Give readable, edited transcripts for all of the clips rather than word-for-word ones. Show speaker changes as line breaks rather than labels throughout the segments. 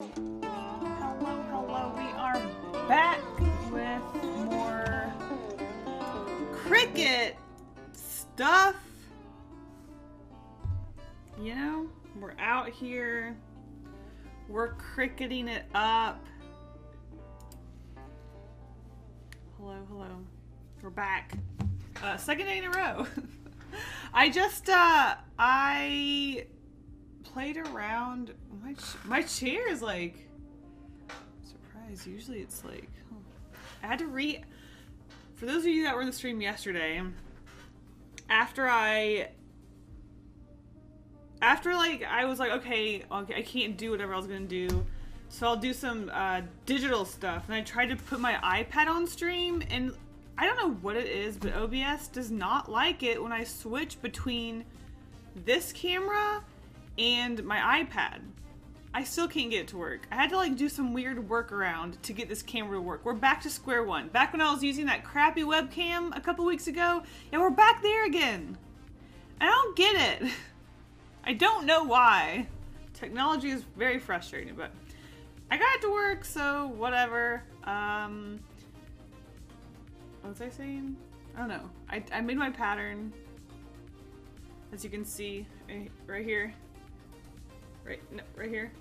Hello, hello. We are back with more Cricut stuff. You know, we're out here. We're cricketing it up. Hello, hello. We're back. Second day in a row. I played around. My chair is like, surprise. Usually it's like, I had to for those of you that were in the stream yesterday, after I was like, okay, I can't do whatever I was gonna do, so I'll do some digital stuff. And I tried to put my iPad on stream, and I don't know what it is, but OBS does not like it when I switch between this camera and my iPad. I still can't get it to work. I had to like do some weird workaround to get this camera to work. We're back to square one. Back when I was using that crappy webcam a couple weeks ago, and we're back there again. I don't get it. I don't know why. Technology is very frustrating, but I got it to work, so whatever. What was I saying? I don't know. I made my pattern, as you can see right here. Right here.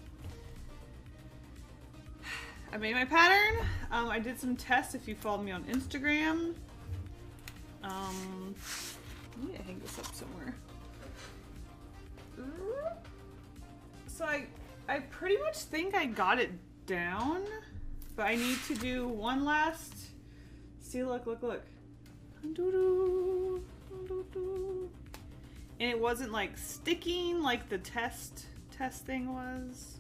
I made my pattern. I did some tests if you followed me on Instagram. I need to hang this up somewhere. So I pretty much think I got it down, but I need to do one last. See, look. And it wasn't like sticking like the test thing was.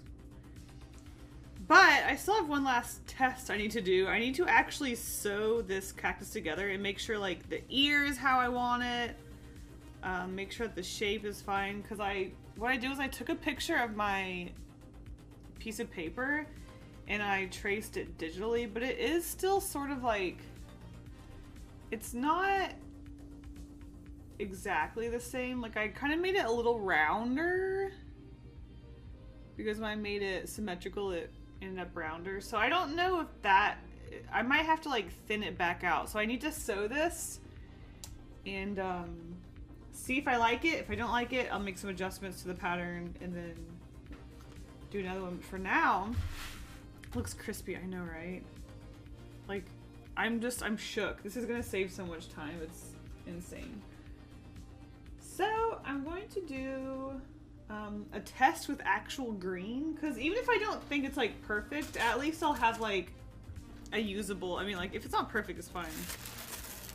But I still have one last test I need to do. I need to actually sew this cactus together and make sure like the ear is how I want it. Make sure that the shape is fine. Because what I did was I took a picture of my piece of paper and I traced it digitally, but it is still sort of like, it's not exactly the same. Like I kind of made it a little rounder because when I made it symmetrical, it ended up rounder. So I don't know if I might have to like thin it back out. So I need to sew this and see if I like it. If I don't like it, I'll make some adjustments to the pattern and then do another one. But for now, it looks crispy. I know, right? Like, I'm shook. This is gonna save so much time. It's insane. So I'm going to do a test with actual green, because even if I don't think it's like perfect, at least I'll have like a usable, I mean like if it's not perfect, it's fine.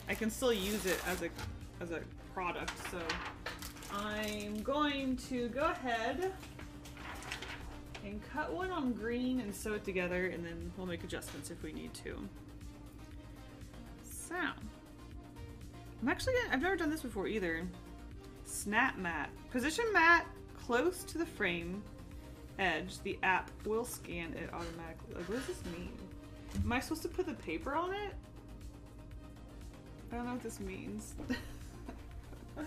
I can still use it as a product. So I'm going to go ahead and cut one on green and sew it together, and then we'll make adjustments if we need to. So I've never done this before either. Snap mat. Position mat close to the frame edge. The app will scan it automatically. Like, what does this mean? Am I supposed to put the paper on it? I don't know what this means. Let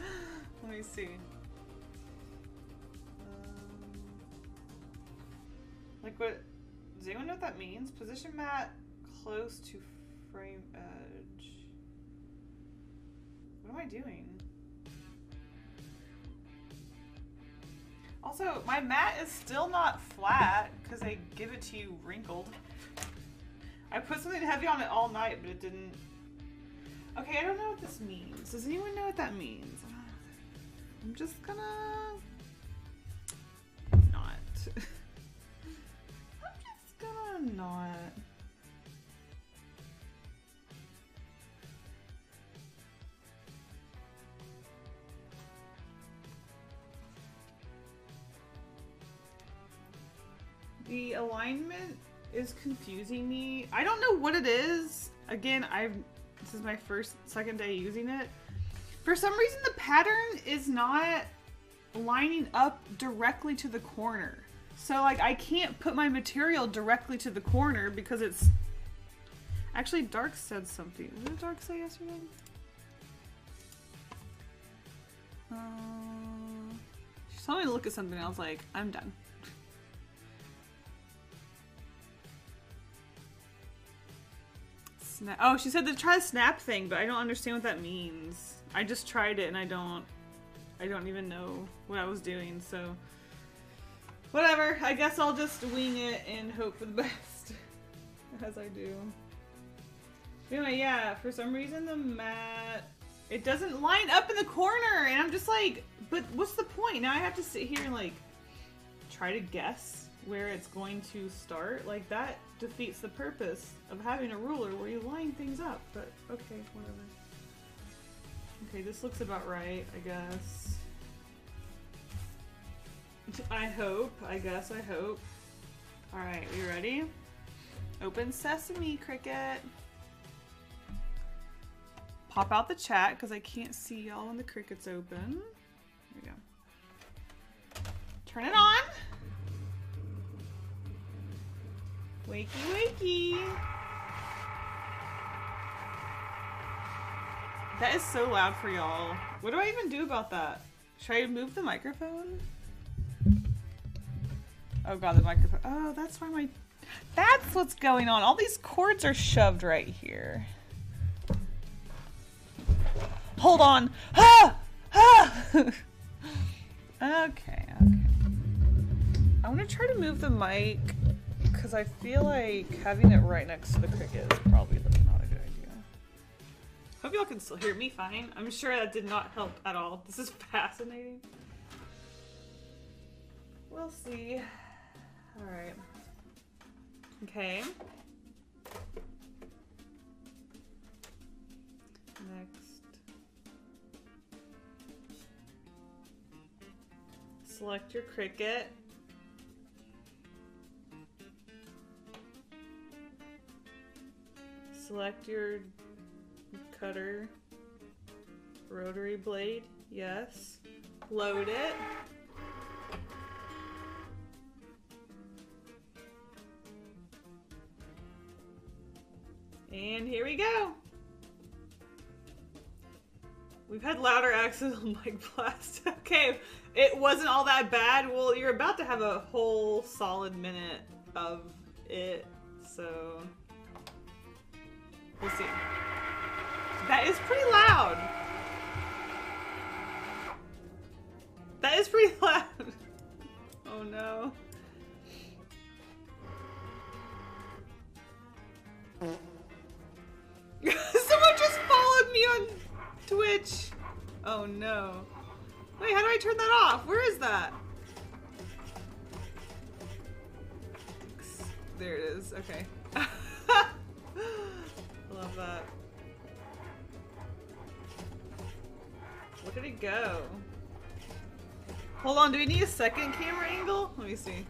me see. Like, what? Does anyone know what that means? Position mat close to frame edge. What am I doing? Also, my mat is still not flat because I give it to you wrinkled. I put something heavy on it all night, but it didn't. Okay, I don't know what this means. Does anyone know what that means? I'm just gonna not. I'm just gonna not. The alignment is confusing me. I don't know what it is. Again, this is my second day using it. For some reason, the pattern is not lining up directly to the corner. So like I can't put my material directly to the corner because it's... Actually, Dark said something. What did Dark say yesterday? She told me to look at something. I was like, I'm done. Oh, she said to try the snap thing, but I don't understand what that means. I just tried it and I don't even know what I was doing, so whatever. I guess I'll just wing it and hope for the best, as I do. Anyway, yeah, for some reason the mat, it doesn't line up in the corner, and I'm just like, but what's the point? Now I have to sit here and like try to guess where it's going to start. Like, that defeats the purpose of having a ruler where you line things up, but okay, whatever. Okay, this looks about right, I guess. I hope, I guess, I hope. Alright, we ready? Open sesame, Cricut. Pop out the chat, because I can't see y'all when the Cricut's open. There we go. Turn it on! Wakey, wakey! That is so loud for y'all. What do I even do about that? Should I move the microphone? Oh god, the microphone. Oh, that's why my... That's what's going on. All these cords are shoved right here. Hold on. Ah! Ah! Okay. I want to try to move the mic because I feel like having it right next to the Cricut is probably not a good idea. Hope y'all can still hear me fine. I'm sure that did not help at all. This is fascinating. We'll see. Alright. Okay. Next. Select your Cricut. Select your cutter. Rotary blade. Yes. Load it. And here we go. We've had louder accidental mic blast. Okay, it wasn't all that bad. Well, you're about to have a whole solid minute of it, so we'll see. That is pretty loud. That is pretty loud. Oh no. Someone just followed me on Twitch. Oh no. Wait, how do I turn that off? Where is that? There it is. Okay. Love that. Where did it go? Hold on, do we need a second camera angle? Let me see.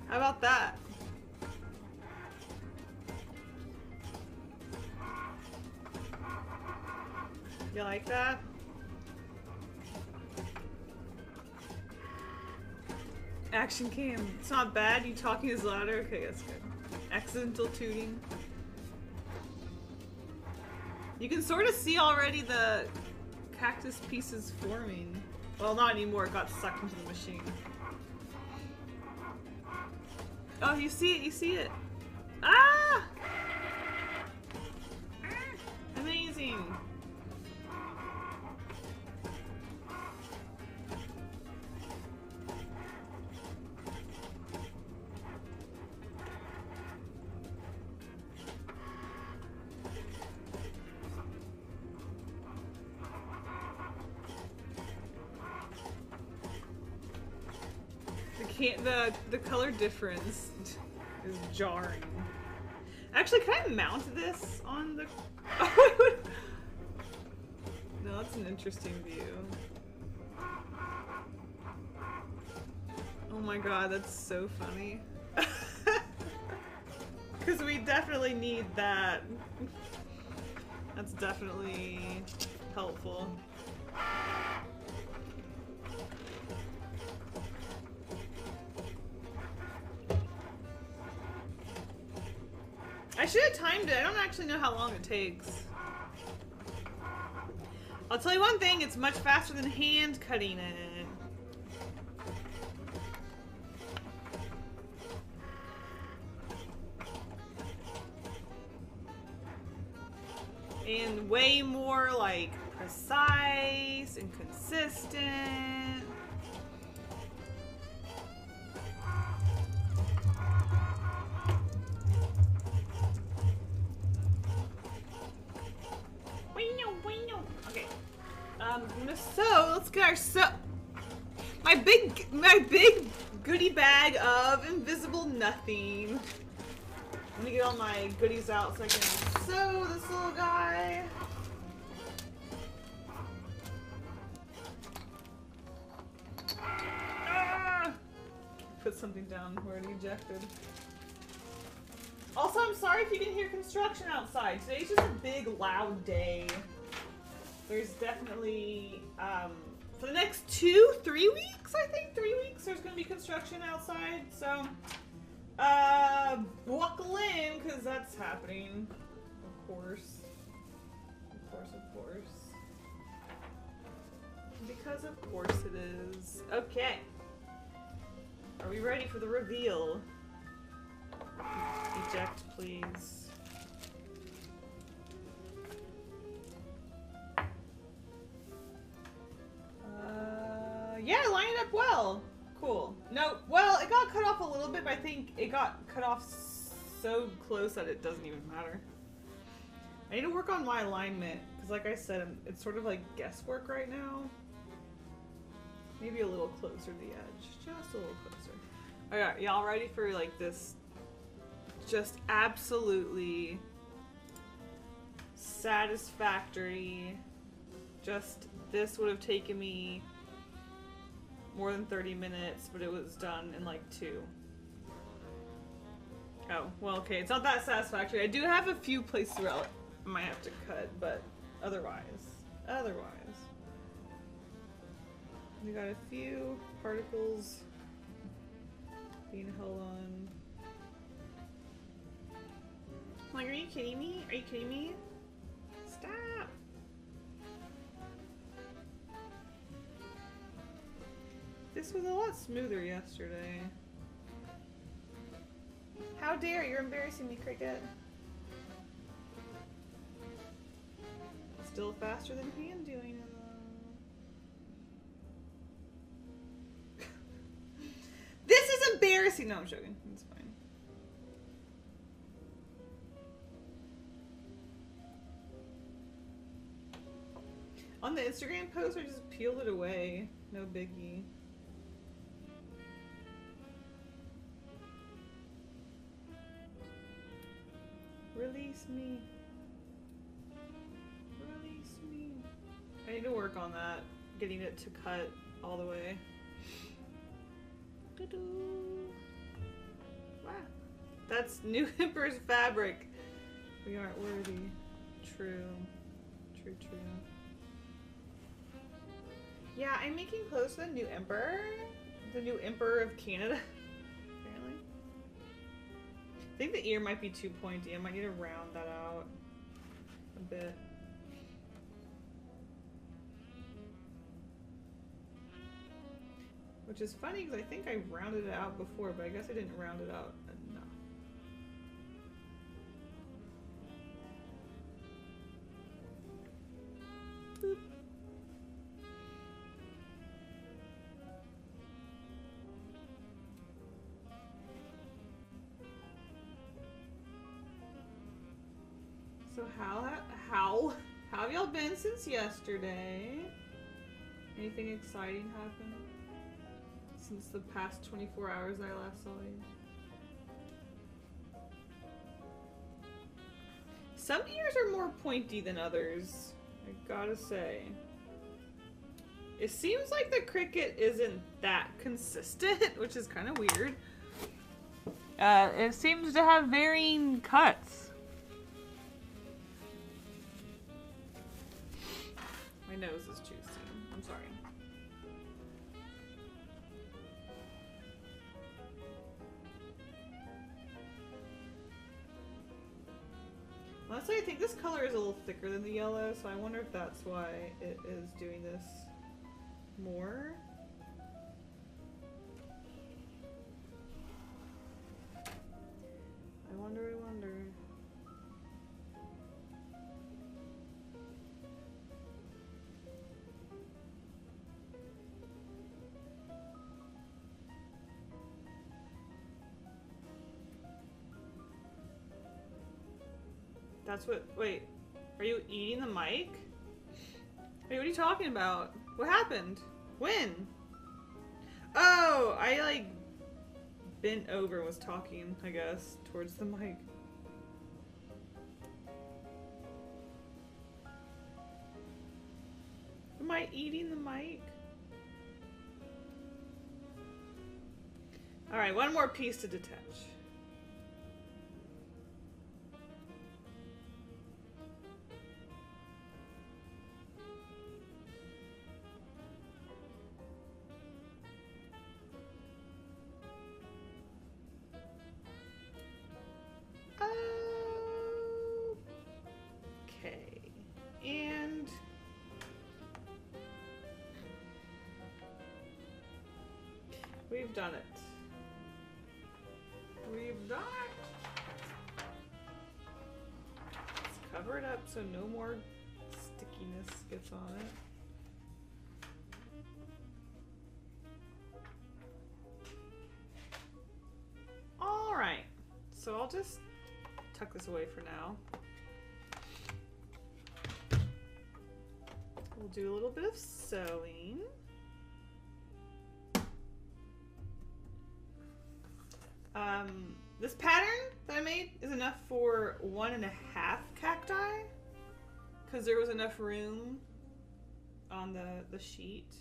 How about that? You like that? Action cam. It's not bad. You talking is louder. Okay, that's good. Accidental tooting. You can sort of see already the cactus pieces forming. Well, not anymore. It got sucked into the machine. Oh, you see it. You see it. Ah! Amazing. The color difference is jarring. Actually, can I mount this on the... No, that's an interesting view. Oh my god, that's so funny. Because we definitely need that. That's definitely helpful. I should have timed it. I don't actually know how long it takes. I'll tell you one thing, it's much faster than hand cutting it. and way more like precise and consistent. Okay. I'm gonna sew. Let's get our sew. My big goodie bag of invisible nothing. Let me get all my goodies out so I can sew this little guy. Ah! Put something down where it ejected. Also, I'm sorry if you can hear construction outside. Today's just a big, loud day. There's definitely, for the next 2-3 weeks, I think, 3 weeks, there's going to be construction outside. So, buckle in, because that's happening. Of course. Of course, of course. Because of course it is. Okay. Are we ready for the reveal? Eject, please. Yeah, line it up well. Cool. No, well, it got cut off a little bit, but I think it got cut off so close that it doesn't even matter. I need to work on my alignment, because like I said, it's sort of like guesswork right now. Maybe a little closer to the edge. Just a little closer. Alright, y'all ready for like this just absolutely satisfactory, just this would have taken me more than 30 minutes, but it was done in like 2. Oh, well, okay, it's not that satisfactory. I do have a few places where I might have to cut, but otherwise. We got a few particles being held on. Like, are you kidding me? Are you kidding me? Stop! This was a lot smoother yesterday. How dare you're embarrassing me, Cricut. Still faster than hand doing it. This is embarrassing! No, I'm joking. It's fine. On the Instagram post, I just peeled it away. No biggie. Release me. Release me. I need to work on that. Getting it to cut all the way. Wow. That's New Emperor's fabric. We aren't worthy. True. True, true. Yeah, I'm making clothes for the new emperor. The new emperor of Canada, apparently. I think the ear might be too pointy. I might need to round that out a bit. Which is funny because I think I rounded it out before, but I guess I didn't round it out enough. Boop. So how have y'all been since yesterday? Anything exciting happened since the past 24 hours I last saw you? Some ears are more pointy than others, I gotta say. It seems like the Cricut isn't that consistent, which is kind of weird. It seems to have varying cuts. My nose is juicy. I'm sorry. Honestly, I think this color is a little thicker than the yellow, so I wonder if that's why it is doing this more. I wonder. That's what, wait, are you eating the mic? Wait, what are you talking about? What happened? When? Oh, I like bent over and was talking, I guess, towards the mic. Am I eating the mic? Alright, one more piece to detach. Okay. And we've done it. We've done it. Let's cover it up so no more stickiness gets on it. All right, so I'll just tuck this away for now. We'll do a little bit of sewing. This pattern that I made is enough for 1.5 cacti because there was enough room on the sheet.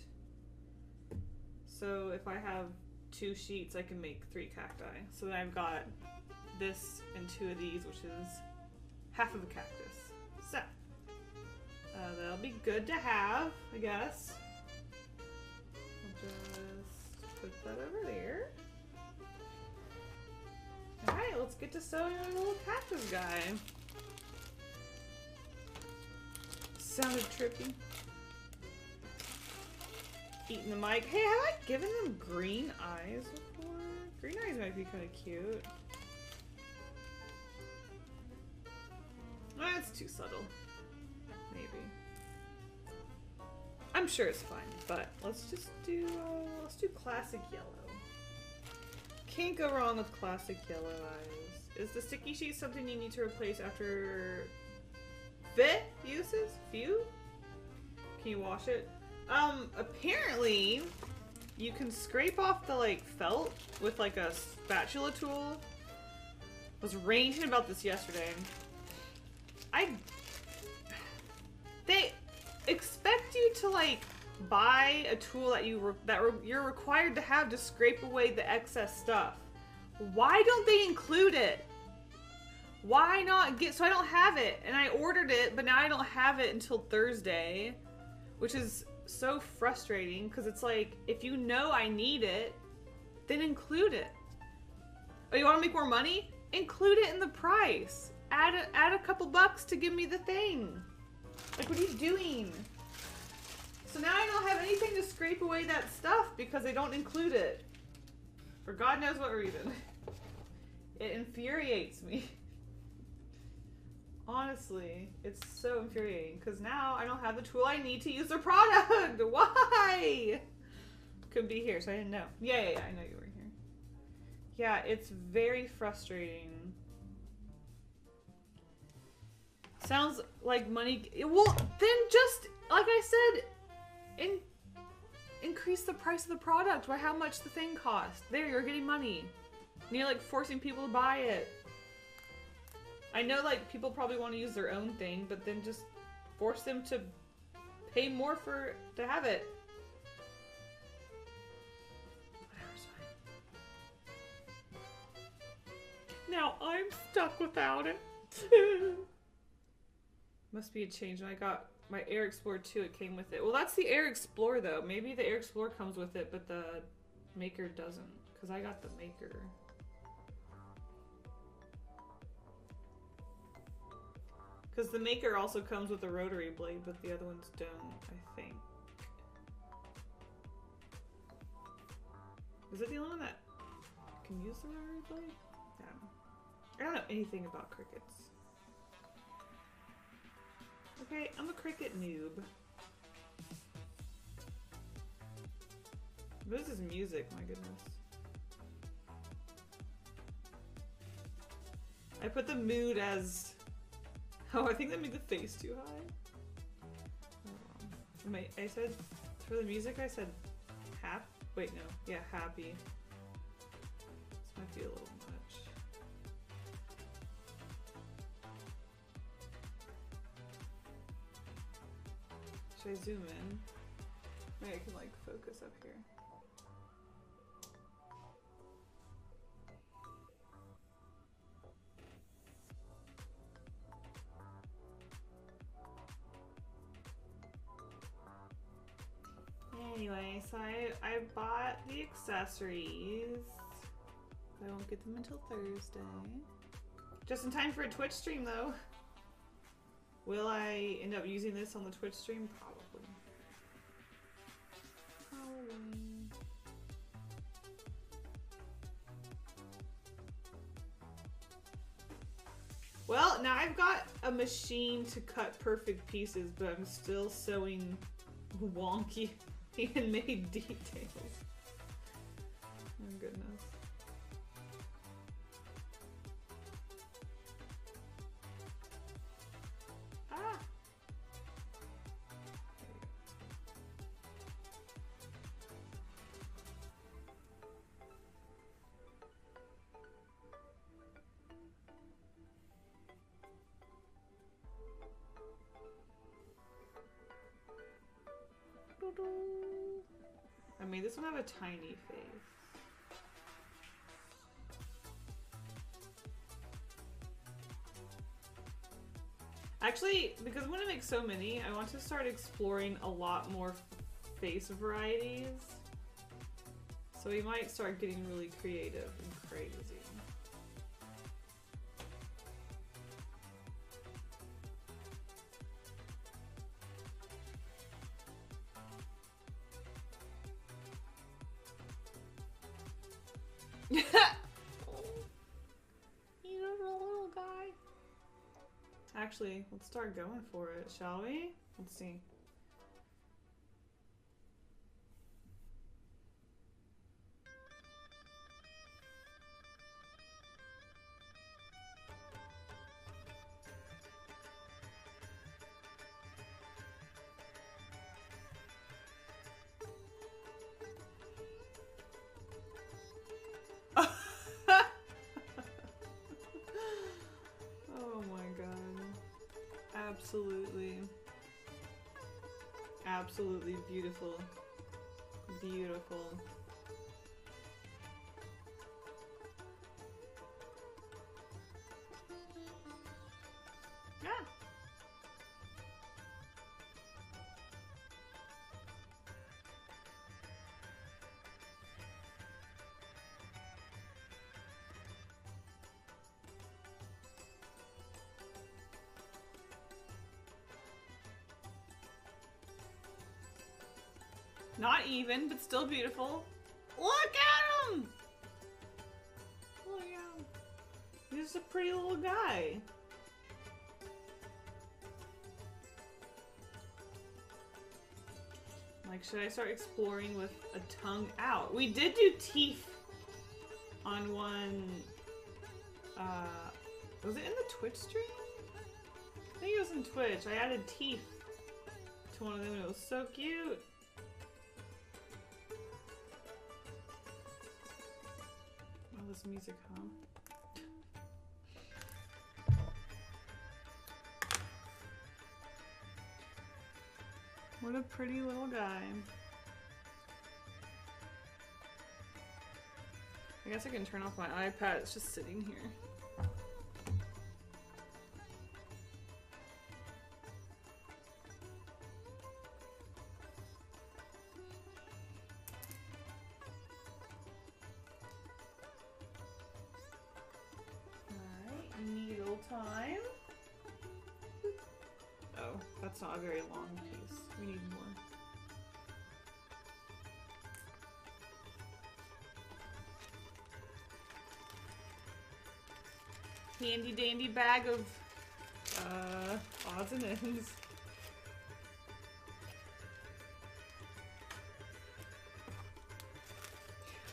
So if I have 2 sheets, I can make 3 cacti. So then I've got this and 2 of these, which is half of a cactus. So that'll be good to have, I guess. I'll just put that over there. Alright, let's get to sewing our little cactus guy. Sounded trippy. Eating the mic. Hey, have I given them green eyes before? Green eyes might be kind of cute. That's too subtle. Maybe. I'm sure it's fine, but let's just do classic yellow. Can't go wrong with classic yellow eyes. Is the sticky sheet something you need to replace after uses? Few? Can you wash it? Apparently you can scrape off the like felt with like a spatula tool. I was ranging about this yesterday. They expect you to like buy a tool that you're required to have to scrape away the excess stuff. Why don't they include it? Why not get, so I don't have it, and I ordered it, but now I don't have it until Thursday, which is so frustrating because it's like, if you know I need it, then include it. Oh, you want to make more money? Include it in the price. Add a couple bucks to give me the thing. Like, what are you doing? So now I don't have anything to scrape away that stuff because they don't include it. For God knows what reason. It infuriates me. Honestly, it's so infuriating because now I don't have the tool I need to use their product. Why? Could be here, so I didn't know. Yeah, I know you were here. Yeah, it's very frustrating. Sounds like money. Well, then just, like I said, increase the price of the product by how much the thing costs. There, you're getting money. And you're like forcing people to buy it. I know like people probably want to use their own thing, but then just force them to pay more to have it. Whatever's fine. Now I'm stuck without it. Must be a change. When I got my Air Explorer 2, it came with it. Well, that's the Air Explorer though. Maybe the Air Explorer comes with it, but the Maker doesn't. Because I got the Maker. Because the Maker also comes with a rotary blade, but the other ones don't, I think. Is it the only one that can use the rotary blade? Yeah. I don't know anything about Cricuts. Okay, I'm a Cricut noob. This is music, my goodness. I put the mood as Oh, I think that made the face too high. I said, for the music, I said wait, no. Yeah, happy. This might be a little much. Should I zoom in? Maybe I can like focus up here. Anyway, so I bought the accessories. I won't get them until Thursday. Just in time for a Twitch stream though. Will I end up using this on the Twitch stream? Probably. Well, now I've got a machine to cut perfect pieces, but I'm still sewing wonky handmade details. Oh goodness. Ah! I made this one have a tiny face. Actually, because I'm gonna make so many, I want to start exploring a lot more face varieties. So we might start getting really creative and crazy. He's a little guy. Actually, let's start going for it, shall we? Let's see. Absolutely. Absolutely beautiful. Beautiful. Yeah. Not even, but still beautiful. Look at him! Look at him. He's just a pretty little guy. Like, should I start exploring with a tongue out? We did do teeth on one, was it in the Twitch stream? I think it was in Twitch. I added teeth to one of them and it was so cute. This music, huh? What a pretty little guy. I guess I can turn off my iPad, it's just sitting here. Time. Oh, that's not a very long piece. We need more. Handy dandy bag of odds and ends.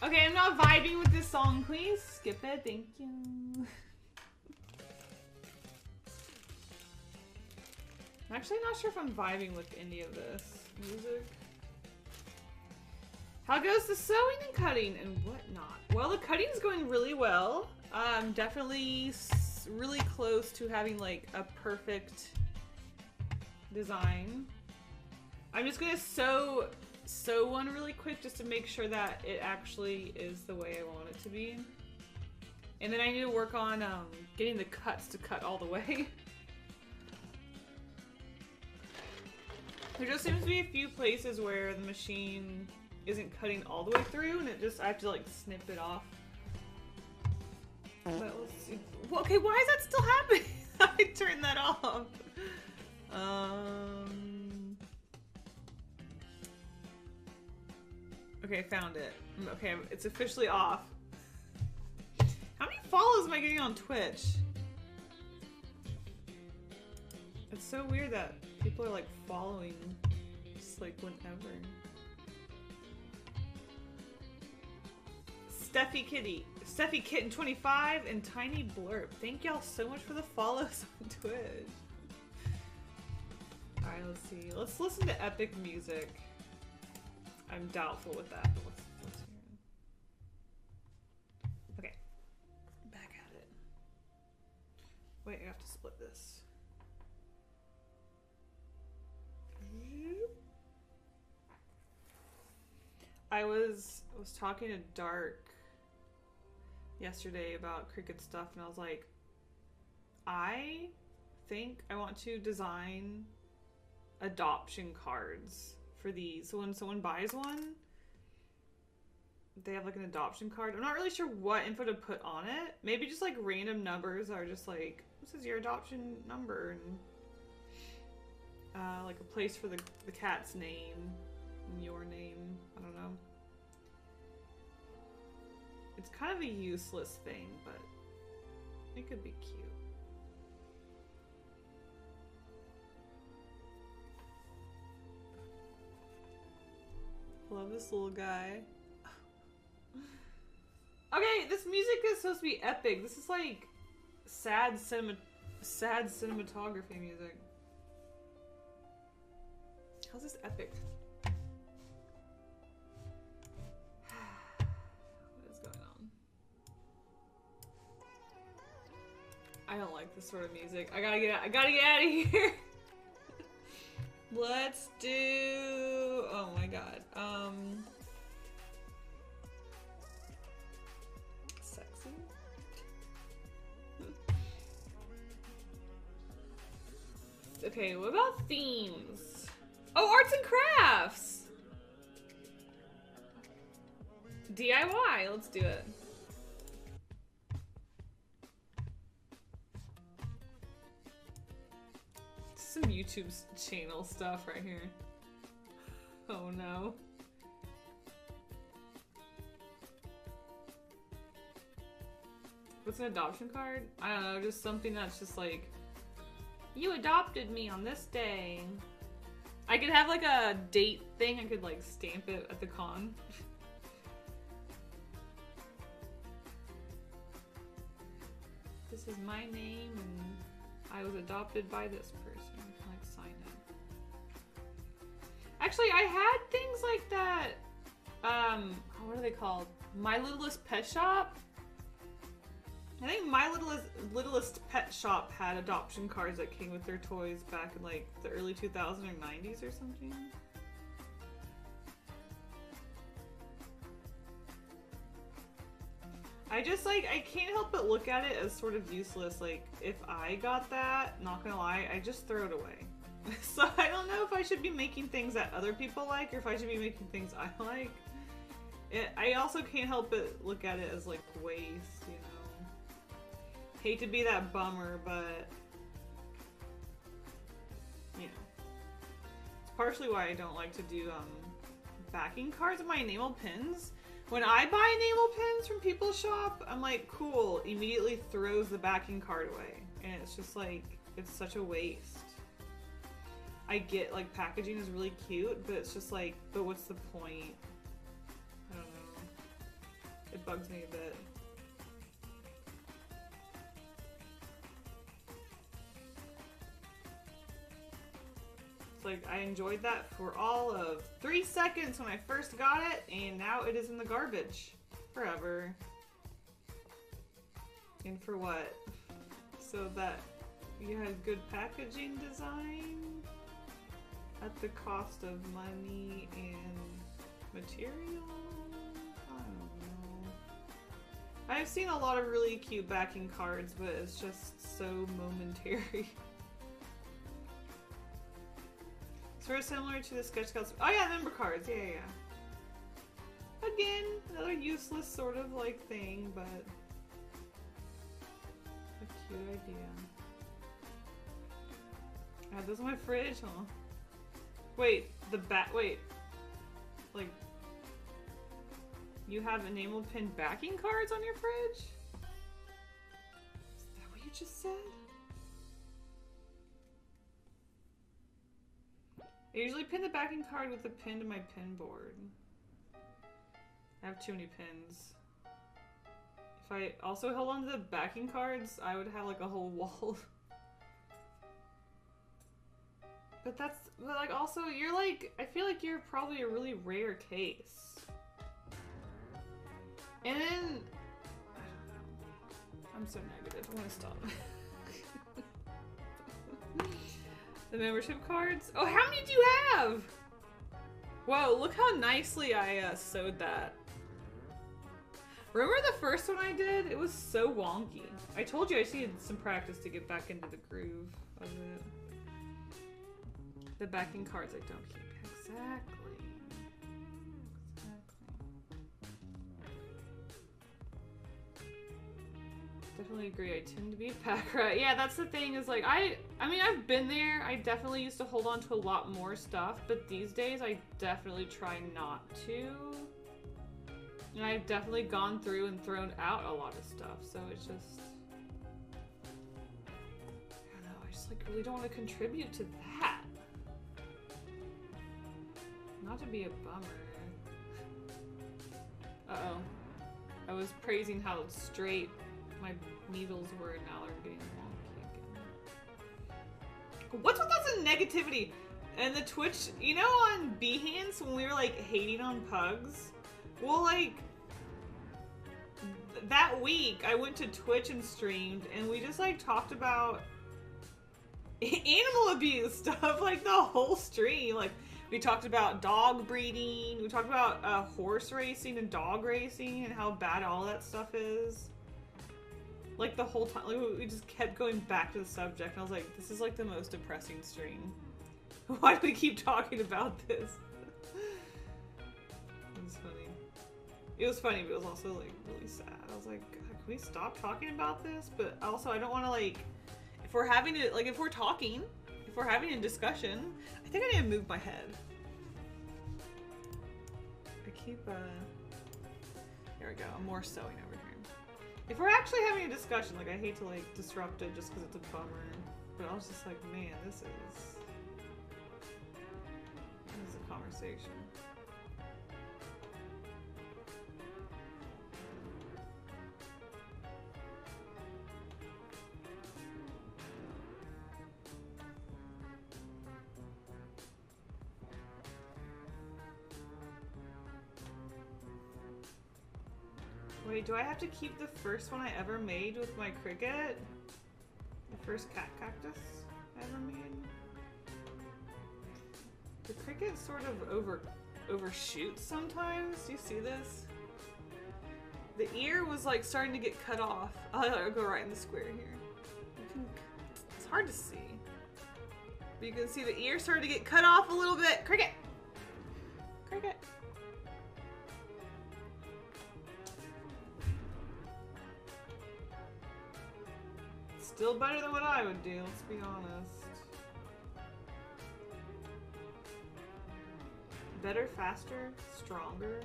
Okay, I'm not vibing with this song, please. Skip it, thank you. Actually, I'm not sure if I'm vibing with any of this music. How goes the sewing and cutting and whatnot? Well, the cutting's going really well. I'm definitely really close to having like a perfect design. I'm just gonna sew one really quick just to make sure that it actually is the way I want it to be. And then I need to work on getting the cuts to cut all the way. There just seems to be a few places where the machine isn't cutting all the way through, and I have to like snip it off. But let's see. Well, okay, why is that still happening? I turned that off. Okay, I found it. Okay, it's officially off. How many follows am I getting on Twitch? It's so weird that people are like following just like whenever. Steffi Kitten 25 and Tiny Blurb. Thank y'all so much for the follows on Twitch. Alright, let's see. Let's listen to epic music. I'm doubtful with that, but let's hear it. Okay. Back at it. Wait, I have to split this. I was talking to Dark yesterday about Cricut stuff, and I was like, I think I want to design adoption cards for these. So when someone buys one, they have like an adoption card. I'm not really sure what info to put on it. Maybe just like random numbers are just like, this is your adoption number, and like a place for the cat's name and your name. I don't know. It's kind of a useless thing, but it could be cute. Love this little guy. Okay, this music is supposed to be epic. This is like sad cinematography music. How's this epic? What is going on? I don't like this sort of music. I gotta get out of here. Let's do, oh my god, sexy? Okay, what about themes? Oh, arts and crafts! DIY, let's do it. Some YouTube channel stuff right here. Oh no. What's an adoption card? I don't know, just something that's just like, you adopted me on this day. I could have like a date thing, I could like stamp it at the con. This is my name and I was adopted by this person. Like sign it. Actually, I had things like that. What are they called? My Littlest Pet Shop. I think My Littlest Pet Shop had adoption cards that came with their toys back in like the early 2000s or 90s or something. I just like, I can't help but look at it as sort of useless. Like, if I got that, not gonna lie, I just throw it away. So I don't know if I should be making things that other people like or if I should be making things I like. I also can't help but look at it as like waste, you know. Hate to be that bummer, but you know. It's partially why I don't like to do backing cards of my enamel pins. When I buy enamel pins from people's shop, I'm like, cool, immediately throws the backing card away. And it's just like, it's such a waste. I get like packaging is really cute, but it's just like, but what's the point? I don't know. It bugs me a bit. It's like I enjoyed that for all of 3 seconds when I first got it, and now it is in the garbage forever. And for what? So that you had good packaging design at the cost of money and material? I don't know. I've seen a lot of really cute backing cards, but it's just so momentary. Sort of similar to the sketch cards. Oh yeah, member cards. Yeah, yeah. Again, another useless sort of like thing, but a cute idea. Add those in my fridge, huh? Wait, wait. Like, you have enamel pin backing cards on your fridge? Is that what you just said? I usually pin the backing card with a pin to my pin board. I have too many pins. If I also held on to the backing cards, I would have like a whole wall. But like also, you're like, I feel like you're probably a really rare case. And then, I don't know. I'm so negative, I'm gonna stop. The membership cards? Oh, how many do you have? Whoa, look how nicely I sewed that. Remember the first one I did? It was so wonky. I told you I just needed some practice to get back into the groove of it. The backing cards I don't keep. Exactly. Definitely agree. I tend to be a pack rat. Yeah, that's the thing is like, I mean, I've been there. I definitely used to hold on to a lot more stuff, but these days I definitely try not to. And I've definitely gone through and thrown out a lot of stuff, so it's just, I don't know, I just like really don't want to contribute to that. Not to be a bummer. Uh-oh. I was praising how straight my needles were, and now they're getting wonky again. What's with us and negativity? And the Twitch, you know, on Behance when we were like hating on pugs? Well, like, that week I went to Twitch and streamed, and we just like talked about animal abuse stuff, like the whole stream. Like, we talked about dog breeding, we talked about horse racing and dog racing and how bad all that stuff is. Like the whole time, like, we just kept going back to the subject, and I was like, this is like the most depressing stream. Why do we keep talking about this? It was funny. It was funny, but it was also like really sad. I was like, God, can we stop talking about this? But also, I don't want to like, if we're having it, like if we're talking, if we're having a discussion, I think I need to move my head. I keep, here we go, I'm more sewing over here. If we're actually having a discussion, like I hate to like disrupt it just because it's a bummer, but I was just like, man, this is a conversation. Wait, do I have to keep the first one I ever made with my Cricut? The first cat cactus I ever made? The Cricut sort of overshoots sometimes. Do you see this? The ear was like starting to get cut off. I'll go right in the square here. It's hard to see. But you can see the ear started to get cut off a little bit. Cricut! Cricut! Still better than what I would do, let's be honest. Better, faster, stronger.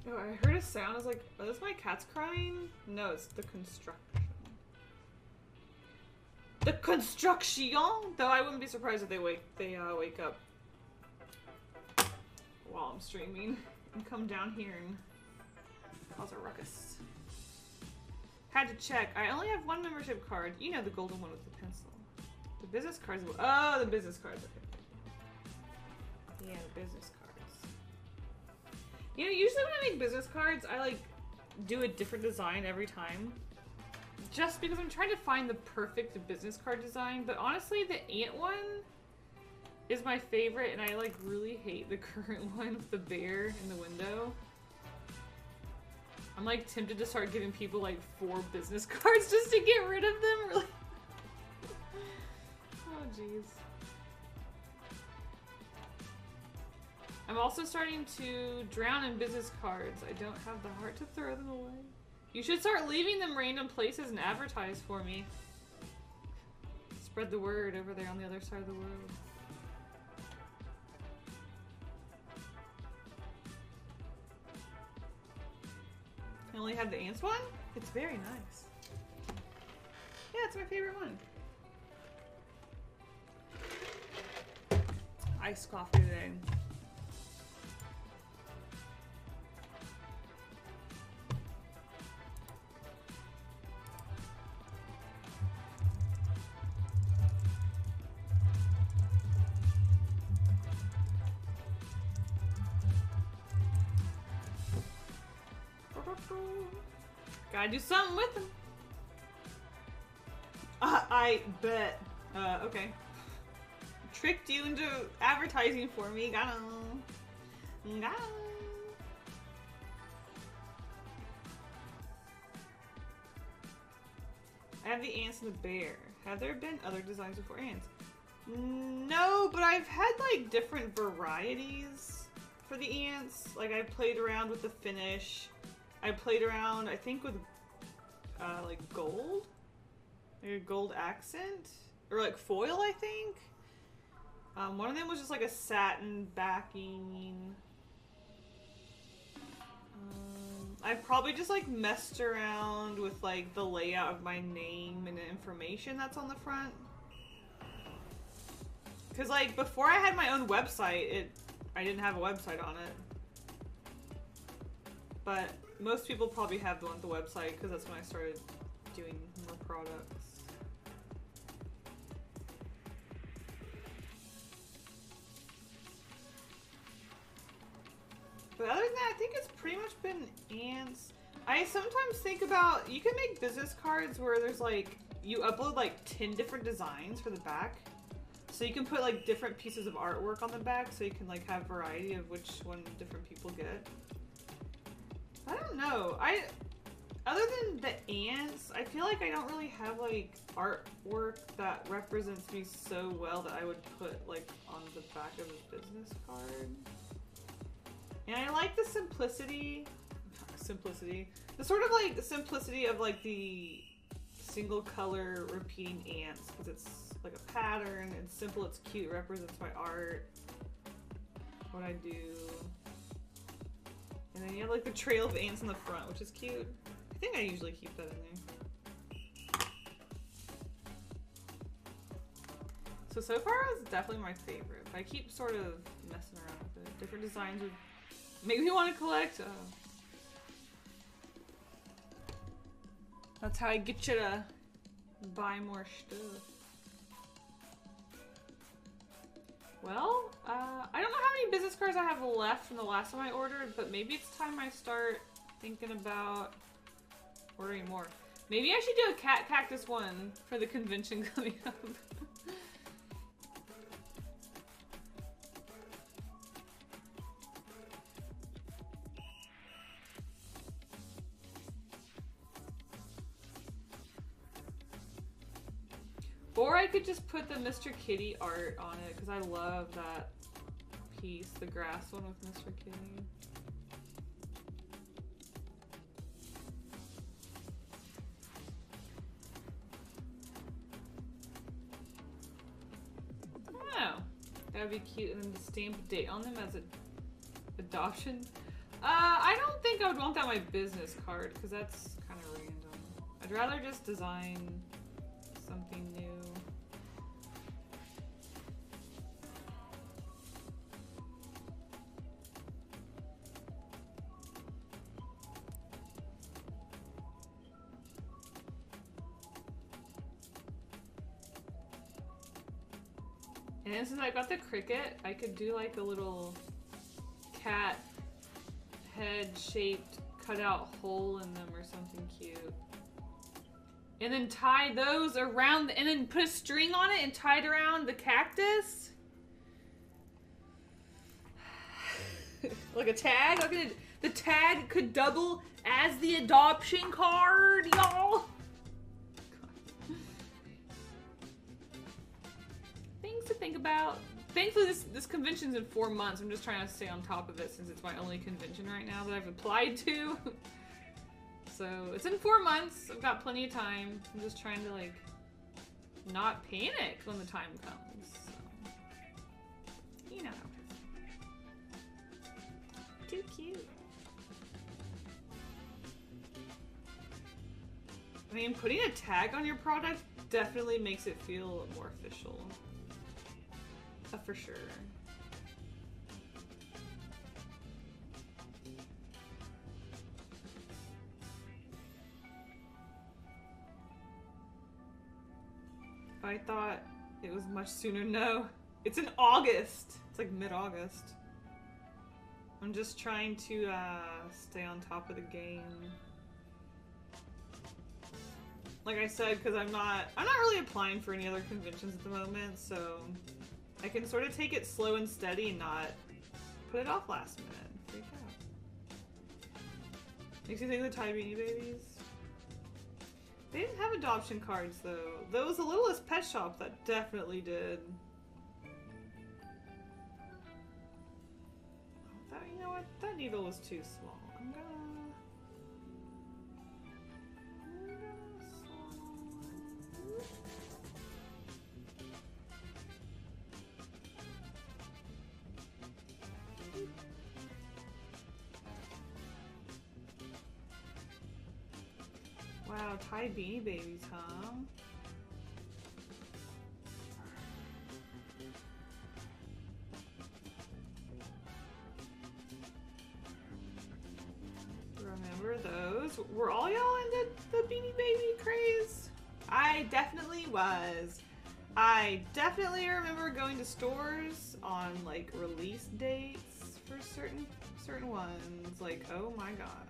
Oh, I heard a sound. I was like, oh, is my cat's crying? No, it's the construction. The construction! Though I wouldn't be surprised if they wake up while I'm streaming and come down here and cause a ruckus. Had to check. I only have one membership card. You know, the golden one with the pencil. The business cards. Oh, the business cards. Okay. Yeah, the business cards. You know, usually when I make business cards, I like do a different design every time. Just because I'm trying to find the perfect business card design. But honestly, the ant one is my favorite, and I like really hate the current one with the bear in the window. I'm like tempted to start giving people like 4 business cards just to get rid of them. Really. Oh jeez. I'm also starting to drown in business cards. I don't have the heart to throw them away. You should start leaving them random places and advertise for me. Spread the word over there on the other side of the world. I only have the ants one? It's very nice. Yeah, it's my favorite one. Iced coffee today. Gotta do something with them. I bet. Okay. Tricked you into advertising for me. Got 'em. Got 'em. I have the ants and the bear. Have there been other designs before ants? No, but I've had like different varieties for the ants. Like I played around with the finish. I played around, I think, with like gold, like a gold accent, or like foil, I think. One of them was just like a satin backing. I've probably just like messed around with like the layout of my name and the information that's on the front. Cause like before I had my own website, I didn't have a website on it. But most people probably have the one with the website because that's when I started doing more products. But other than that, I think it's pretty much been ants. I sometimes think about, you can make business cards where there's like, you upload like 10 different designs for the back. So you can put like different pieces of artwork on the back so you can like have variety of which one different people get. I don't know. Other than the ants, I feel like I don't really have like artwork that represents me so well that I would put like on the back of a business card. And I like the simplicity, the sort of like simplicity of like the single color repeating ants, because it's like a pattern, it's simple, it's cute, it represents my art, what I do. And then you have like the trail of ants in the front, which is cute. I think I usually keep that in there. So far it's definitely my favorite. But I keep sort of messing around with it. Different designs would make me want to collect. That's how I get you to buy more stuff. Well, I don't know how many business cards I have left from the last time I ordered, but maybe it's time I start thinking about ordering more. Maybe I should do a cat cactus one for the convention coming up. Or I could just put the Mr. Kitty art on it, because I love that piece, the grass one with Mr. Kitty. Oh, that would be cute, and then the stamp date on them as an adoption. I don't think I would want that on my business card, because that's kind of random. I'd rather just design something new. And since I got the Cricut, I could do like a little cat head shaped cutout hole in them or something cute. And then tie those around, and then put a string on it and tie it around the cactus. Like a tag. Look at it. The tag could double as the adoption card, y'all. Things to think about. Thankfully, this convention's in 4 months. I'm just trying to stay on top of it since it's my only convention right now that I've applied to. So it's in 4 months. I've got plenty of time. I'm just trying to like not panic when the time comes. So, you know. Too cute. I mean, putting a tag on your product definitely makes it feel more official. For sure. I thought it was much sooner. No, it's in August. It's like mid-August. I'm just trying to stay on top of the game. Like I said, because I'm not really applying for any other conventions at the moment, so I can sort of take it slow and steady and not put it off last minute. Freak out. Makes you think of the Thai Beanie Babies. They didn't have adoption cards though. There was a Littlest Pet Shop that definitely did. You know what? That needle was too small. I'm gonna Wow, Thai Beanie Babies, huh? Remember those? Were all y'all into the Beanie Baby craze? I definitely was. I definitely remember going to stores on like release dates for certain ones. Like, oh my god.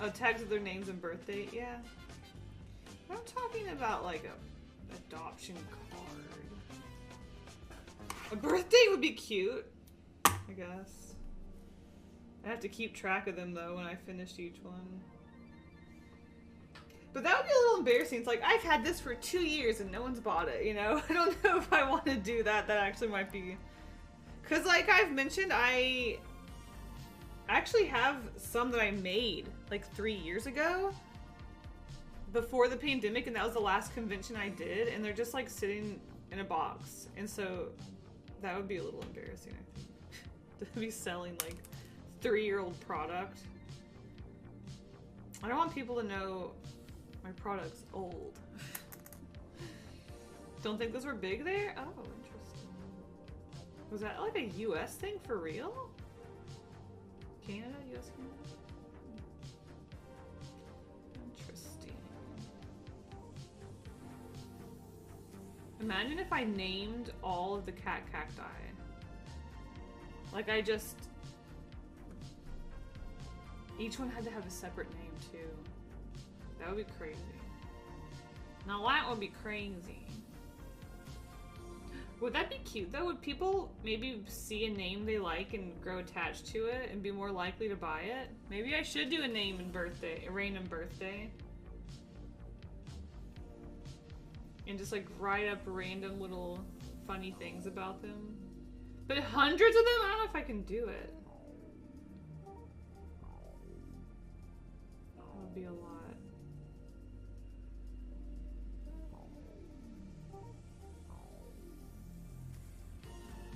Oh, tags with their names and birth date, yeah. I'm talking about like a adoption card. A birth date would be cute, I guess. I have to keep track of them though when I finish each one. But that would be a little embarrassing. It's like, I've had this for 2 years and no one's bought it, you know? I don't know if I want to do that. That actually might be... Because like I've mentioned, I actually have some that I made like 3 years ago before the pandemic, and that was the last convention I did, and they're just like sitting in a box, and so that would be a little embarrassing, I think, to be selling like 3-year-old product. I don't want people to know my product's old. Don't think those were big there? Oh, interesting. Was that like a US thing for real? Canada, US, Canada? Interesting. Imagine if I named all of the cat cacti. Like I just... Each one had to have a separate name too. That would be crazy. Now that would be crazy. Would that be cute though? Would people maybe see a name they like and grow attached to it and be more likely to buy it? Maybe I should do a name and birthday, a random birthday. And just like write up random little funny things about them. But hundreds of them? I don't know if I can do it. That would be a lot.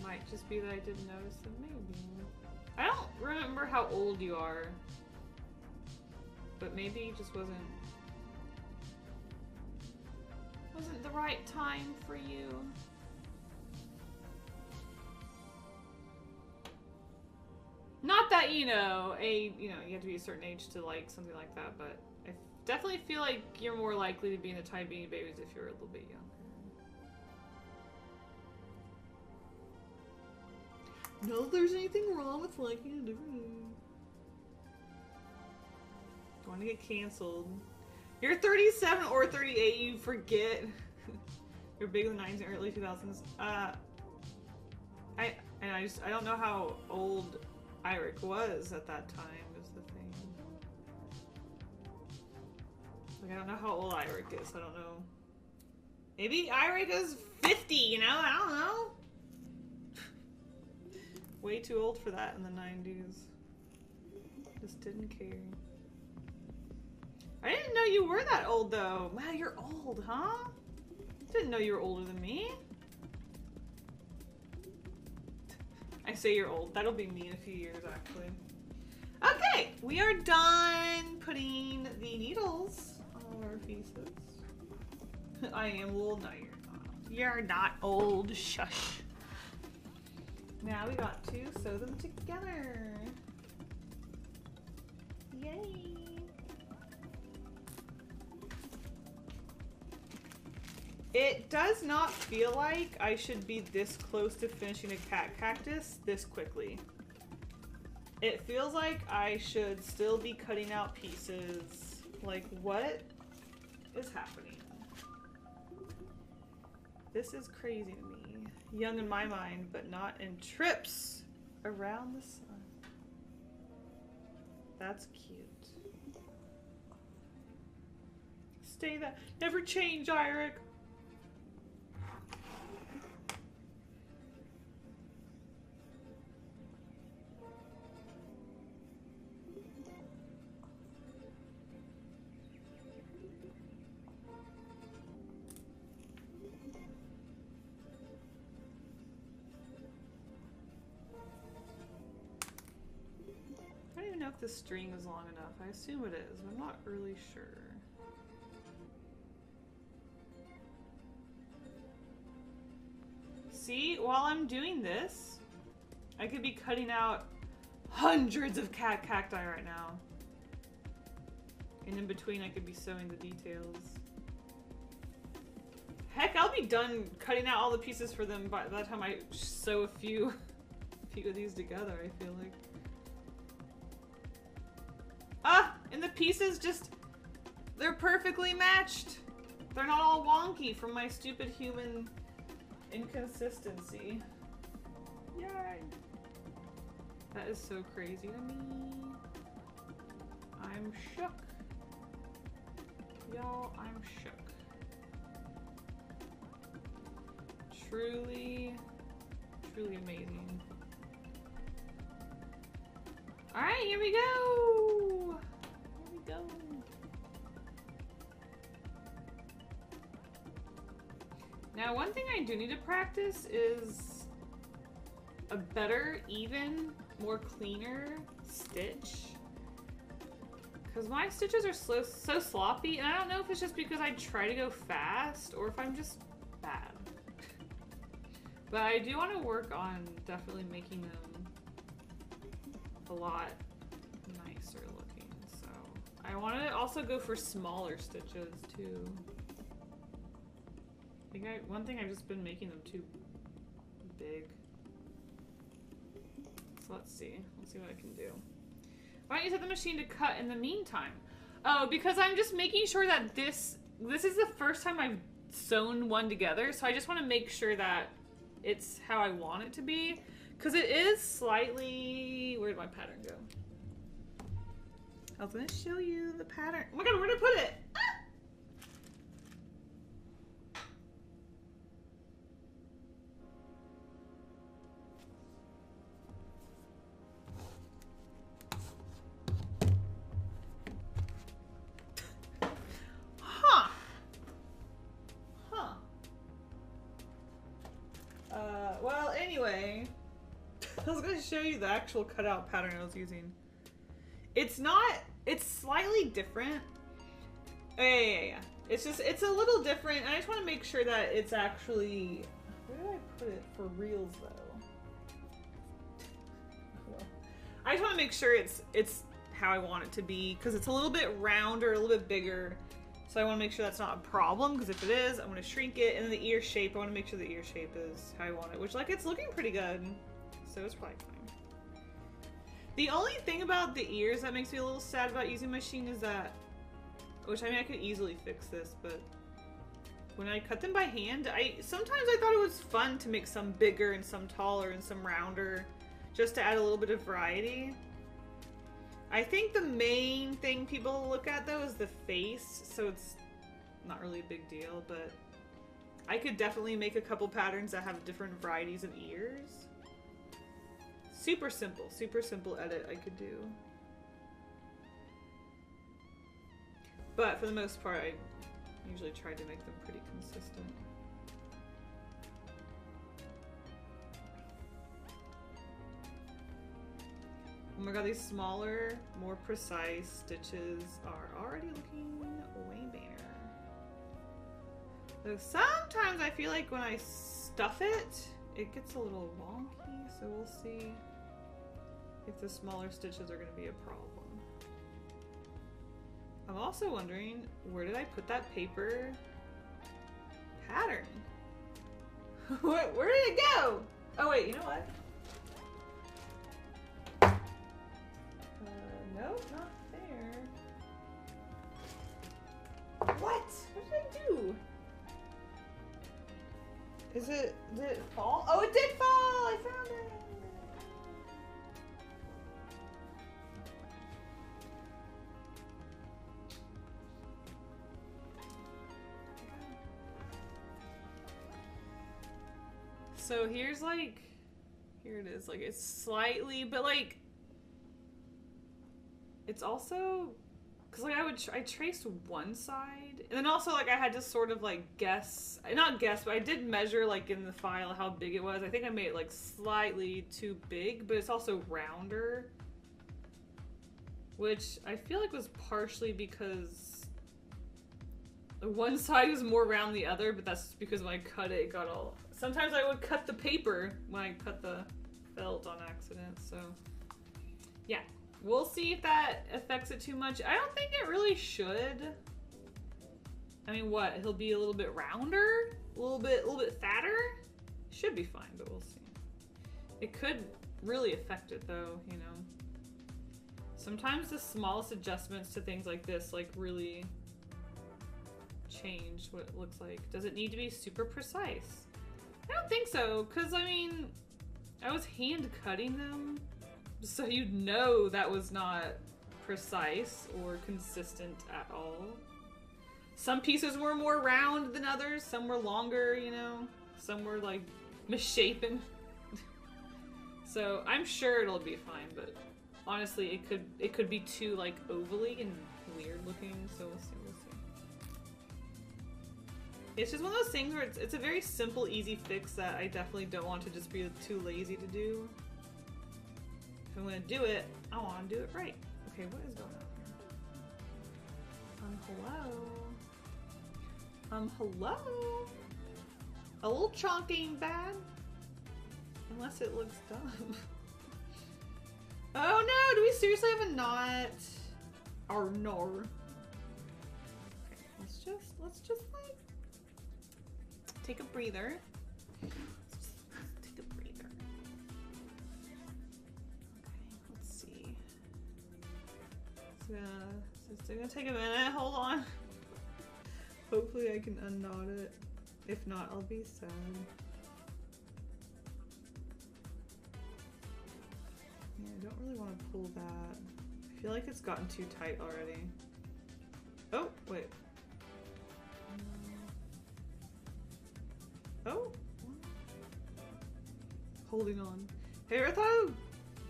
Might just be that I didn't notice them, maybe. I don't remember how old you are. But maybe it just wasn't the right time for you. Not that, you know, you have to be a certain age to like something like that, but I definitely feel like you're more likely to be in the Thai Beanie Babies if you're a little bit younger. Not that there's anything wrong with liking a different. Don't want to get canceled. You're 37 or 38, you forget. You're big in the 90s and early 2000s. I don't know how old Iric was at that time is the thing. Like, I don't know how old Iric is. I don't know. Maybe Iric is 50, you know? I don't know. Way too old for that in the 90s. Just didn't care. I didn't know you were that old, though. Wow, you're old, huh? Didn't know you were older than me. I say you're old. That'll be me in a few years, actually. Okay, we are done putting the needles on our pieces. I am old. No, you're not. You're not old. Shush. Now we got to sew them together. Yay. It does not feel like I should be this close to finishing a cat cactus this quickly. It feels like I should still be cutting out pieces. Like, what is happening? This is crazy to me. Young in my mind, but not in trips around the sun. That's cute. Stay that. Never change, Iric. I don't even know if the string is long enough. I assume it is, but I'm not really sure. See, while I'm doing this, I could be cutting out hundreds of cat cacti right now. And in between, I could be sewing the details. Heck, I'll be done cutting out all the pieces for them by the time I sew a few of these together, I feel like. Ah! And the pieces just... they're perfectly matched! They're not all wonky from my stupid human inconsistency. Yay! That is so crazy to me. I'm shook. Y'all, I'm shook. Truly, truly amazing. Alright, here we go! Here we go. Now, one thing I do need to practice is a better, even, more cleaner stitch. Because my stitches are so sloppy, and I don't know if it's just because I try to go fast or if I'm just bad. But I do want to work on definitely making them a lot nicer looking. So I want to also go for smaller stitches too. I think one thing I've just been making them too big. So let's see what I can do. Why don't you set the machine to cut in the meantime? Oh, because I'm just making sure that this is the first time I've sewn one together, so I just want to make sure that it's how I want it to be. Because it is slightly... where'd my pattern go? I was going to show you the pattern. Oh my god, where did I put it? Ah! Well, anyway, I was going to show you the actual cutout pattern I was using. It's slightly different. Yeah. It's a little different. I just want to make sure that it's actually, where did I put it for reals though? I just want to make sure it's how I want it to be, because it's a little bit rounder, a little bit bigger. So I want to make sure that's not a problem, because if it is, I'm going to shrink it. And then the ear shape, I want to make sure the ear shape is how I want it, which, like, it's looking pretty good. so it's probably fine. The only thing about the ears that makes me a little sad about using my machine is that, which I mean I could easily fix this, but when I cut them by hand, sometimes I thought it was fun to make some bigger and some taller and some rounder, just to add a little bit of variety. I think the main thing people look at though is the face, so it's not really a big deal, but I could definitely make a couple patterns that have different varieties of ears. Super simple edit I could do. But for the most part, I usually try to make them pretty consistent. Oh my god, these smaller, more precise stitches are already looking way better. Though sometimes I feel like when I stuff it, it gets a little wonky, so we'll see if the smaller stitches are going to be a problem. I'm also wondering, where did I put that paper pattern? Where did it go? Oh wait, you know what? No, not there. What? What did I do? Did it fall? Oh, it did fall! I found it! So here's like, here it is, like it's slightly, but like, it's also, cause like I traced one side, and then also like I had to sort of like not guess, but I did measure like in the file how big it was. I think I made it like slightly too big, but it's also rounder, which I feel like was partially because one side was more round than the other, but that's because when I cut it, it got all... Sometimes I would cut the paper when I cut the felt on accident, so yeah. We'll see if that affects it too much. I don't think it really should. I mean, what? He'll be a little bit rounder? A little bit fatter? Should be fine, but we'll see. It could really affect it though, you know. Sometimes the smallest adjustments to things like this like really change what it looks like. Does it need to be super precise? I don't think so, because I mean, I was hand cutting them, so you'd know that was not precise or consistent at all. Some pieces were more round than others, some were longer, you know, some were like misshapen. So I'm sure it'll be fine, but honestly, it could be too like ovally and weird looking, so we'll see. It's just one of those things where it's a very simple, easy fix that I definitely don't want to just be too lazy to do. If I'm gonna do it, I want to do it right. Okay, what is going on here? Hello? Hello? A little chalk ain't bad. Unless it looks dumb. Oh no, do we seriously have a knot? Or no. Okay, let's just like take a breather. Take a breather. Okay, let's see. It's gonna take a minute. Hold on. Hopefully I can unknot it. If not, I'll be sad. Yeah, I don't really want to pull that. I feel like it's gotten too tight already. Oh, wait. Oh, holding on. Have you ever thought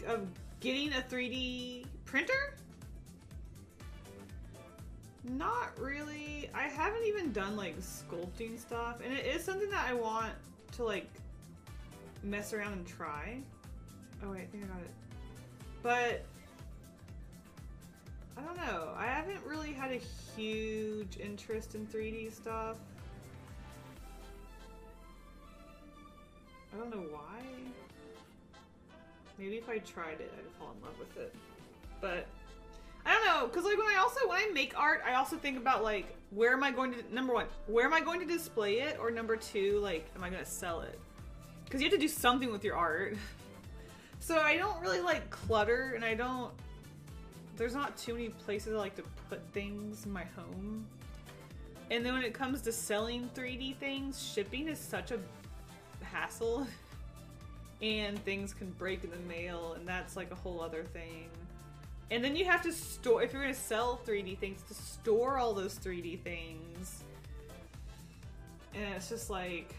of getting a 3D printer? Not really. I haven't even done like sculpting stuff, and it is something that I want to like mess around and try. Oh wait, I think I got it. But I don't know. I haven't really had a huge interest in 3D stuff. I don't know why. Maybe if I tried it, I'd fall in love with it. But I don't know, because like when I make art, I also think about like, where am I going to, number one, where am I going to display it? Or number two, like, am I going to sell it? Because you have to do something with your art. So I don't really like clutter, and there's not too many places I like to put things in my home. And then when it comes to selling 3D things, shipping is such a hassle. And things can break in the mail, and that's like a whole other thing. And then you have to store, if you're going to sell 3D things, to store all those 3D things. And it's just like,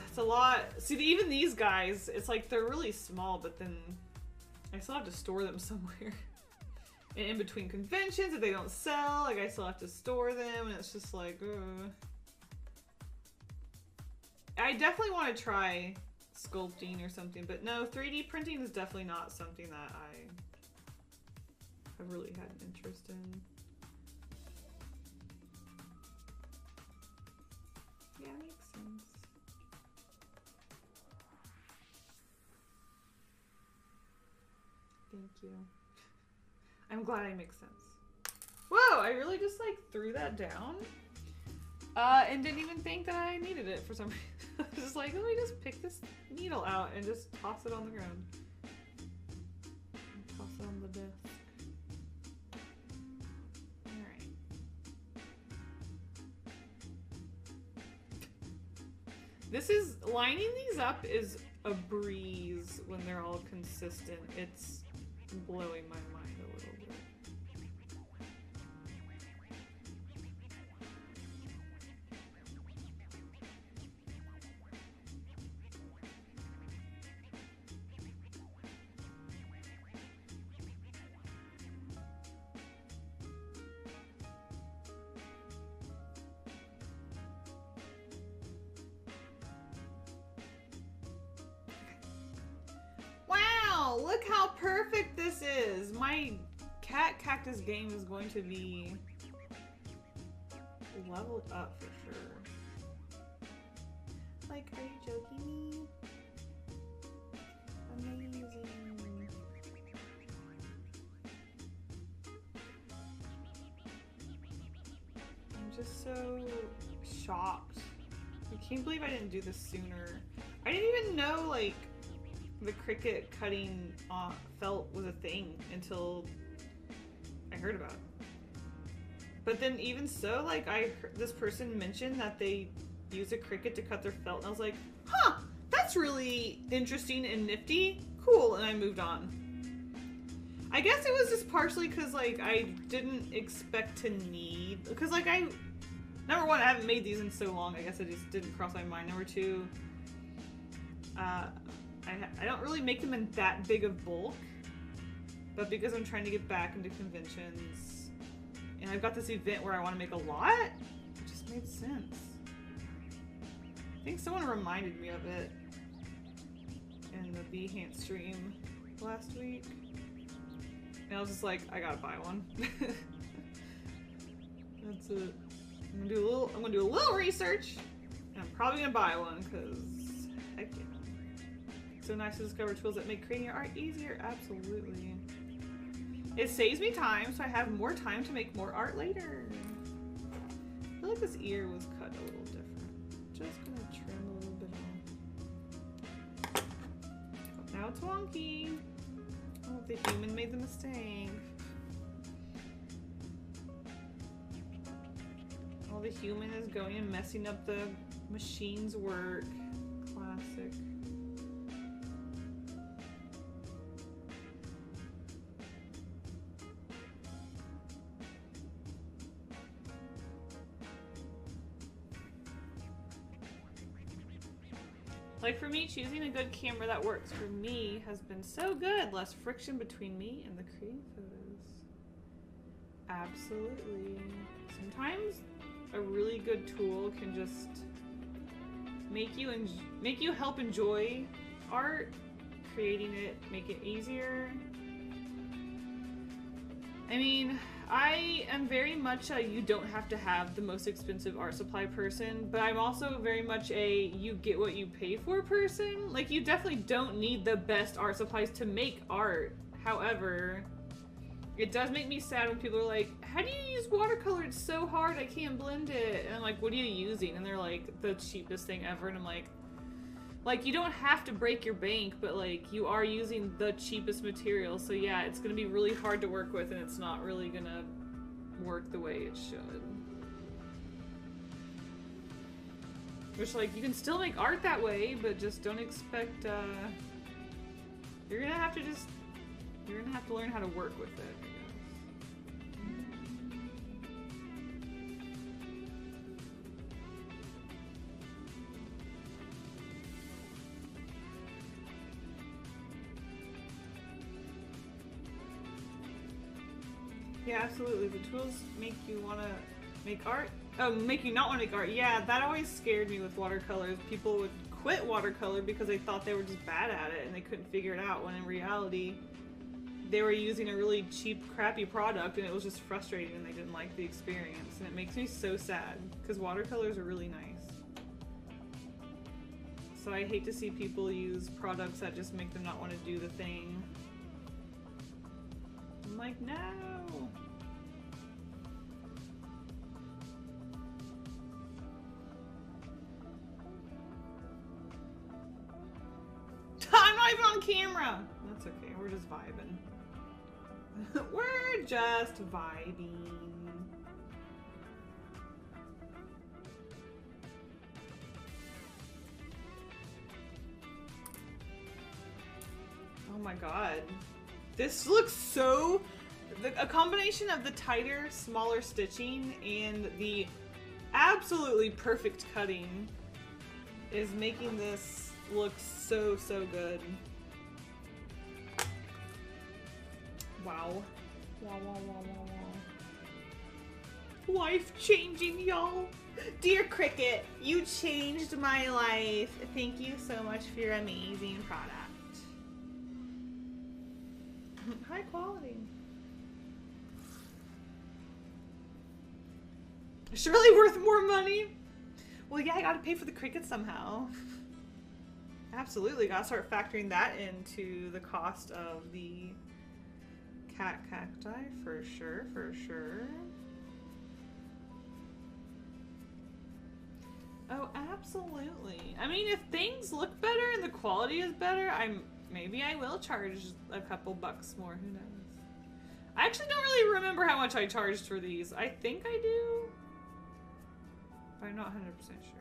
it's a lot. See, even these guys, it's like they're really small, but then I still have to store them somewhere. And in between conventions, if they don't sell, like I still have to store them, and it's just like, ugh. I definitely want to try sculpting or something, but no, 3D printing is definitely not something that I really had an interest in. Yeah, makes sense. Thank you. I'm glad I make sense. Whoa, I really just like threw that down and didn't even think that I needed it for some reason. I was just like, let me just pick this needle out and just toss it on the ground. And toss it on the desk. Alright. This is, lining these up is a breeze when they're all consistent. It's blowing my mind a little bit. Look how perfect this is! My cat cactus game is going to be leveled up for sure. Like, are you joking me? Amazing. I'm just so shocked. I can't believe I didn't do this sooner. I didn't even know, like, the Cricut cutting felt was a thing until I heard about it. But then even so, like, this person mentioned that they use a Cricut to cut their felt, and I was like, huh, that's really interesting and nifty. Cool, and I moved on. I guess it was just partially because, like, I didn't expect to need, because, like, number one, I haven't made these in so long, I guess it just didn't cross my mind. Number two, I don't really make them in that big of bulk, but because I'm trying to get back into conventions, and I've got this event where I want to make a lot, it just made sense. I think someone reminded me of it in the Behance stream last week, and I was just like, I gotta buy one. That's it. I'm gonna do a little research, and I'm probably gonna buy one, because heck yeah. So nice to discover tools that make creating your art easier. Absolutely. It saves me time, so I have more time to make more art later. I feel like this ear was cut a little different. Just gonna trim a little bit off. Oh, now it's wonky. Oh, the human made the mistake. Oh, the human is going and messing up the machine's work. Classic. Like for me, choosing a good camera that works for me has been so good. Less friction between me and the creating photos. Absolutely. Sometimes a really good tool can just make you help enjoy art, creating it, make it easier. I mean, I am very much a you don't have to have the most expensive art supply person, but I'm also very much a you get what you pay for person. Like, you definitely don't need the best art supplies to make art. However, it does make me sad when people are like, how do you use watercolor? It's so hard, I can't blend it. And I'm like, what are you using? And they're like, the cheapest thing ever. And I'm like, Like, you don't have to break your bank, but like, you are using the cheapest material, so yeah, it's gonna be really hard to work with, and it's not really gonna work the way it should. Which, like, you can still make art that way, but just don't expect, you're gonna have to learn how to work with it, I guess. Yeah, absolutely. The tools make you want to make art. Oh, make you not want to make art. Yeah, that always scared me with watercolors. People would quit watercolor because they thought they were just bad at it and they couldn't figure it out, when in reality, they were using a really cheap, crappy product and it was just frustrating and they didn't like the experience. And it makes me so sad because watercolors are really nice. So I hate to see people use products that just make them not want to do the thing. I'm like, no! I'm not even on camera! That's okay, we're just vibing. We're just vibing. Oh my god. This looks so... a combination of the tighter, smaller stitching and the absolutely perfect cutting is making this look so, so good. Wow. Wow, wow, wow, wow, wow. Life-changing, y'all. Dear Cricut, you changed my life. Thank you so much for your amazing product. High quality. Surely worth more money. Well, yeah, I gotta pay for the Cricut somehow. Absolutely, gotta start factoring that into the cost of the cacti, for sure, for sure. Oh, absolutely. I mean, if things look better and the quality is better, maybe I will charge a couple bucks more, who knows. I actually don't really remember how much I charged for these. I think I do, but I'm not 100% sure.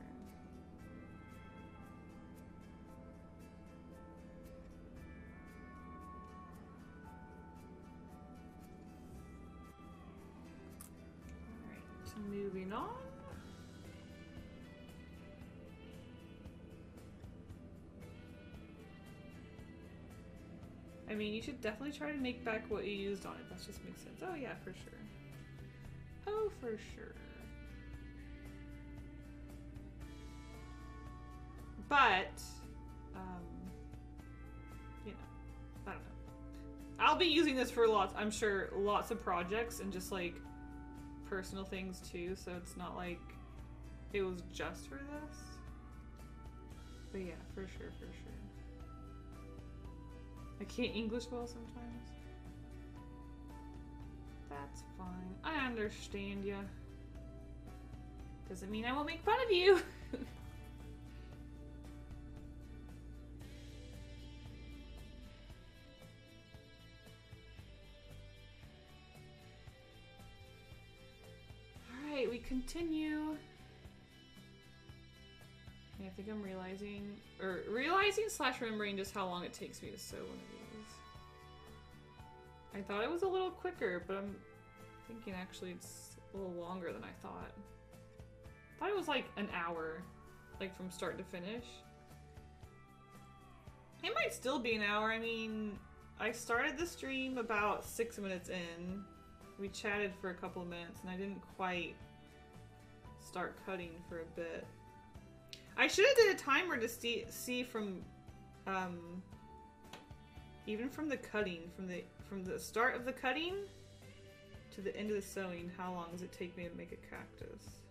Alright, moving on. I mean, you should definitely try to make back what you used on it. That just makes sense. Oh yeah, for sure. Oh, for sure. But, you know, I don't know. I'll be using this for I'm sure, lots of projects and just like personal things too. So it's not like it was just for this. But yeah, for sure, for sure. I can't English well sometimes. That's fine. I understand ya. Doesn't mean I won't make fun of you. Alright, we continue. I think I'm realizing / remembering just how long it takes me to sew one of these. I thought it was a little quicker, but I'm thinking actually it's a little longer than I thought. I thought it was like an hour, like from start to finish. It might still be an hour. I mean, I started the stream about 6 minutes in. We chatted for a couple of minutes and I didn't quite start cutting for a bit. I should have did a timer to see from, even from the cutting, from the start of the cutting to the end of the sewing, how long does it take me to make a cactus?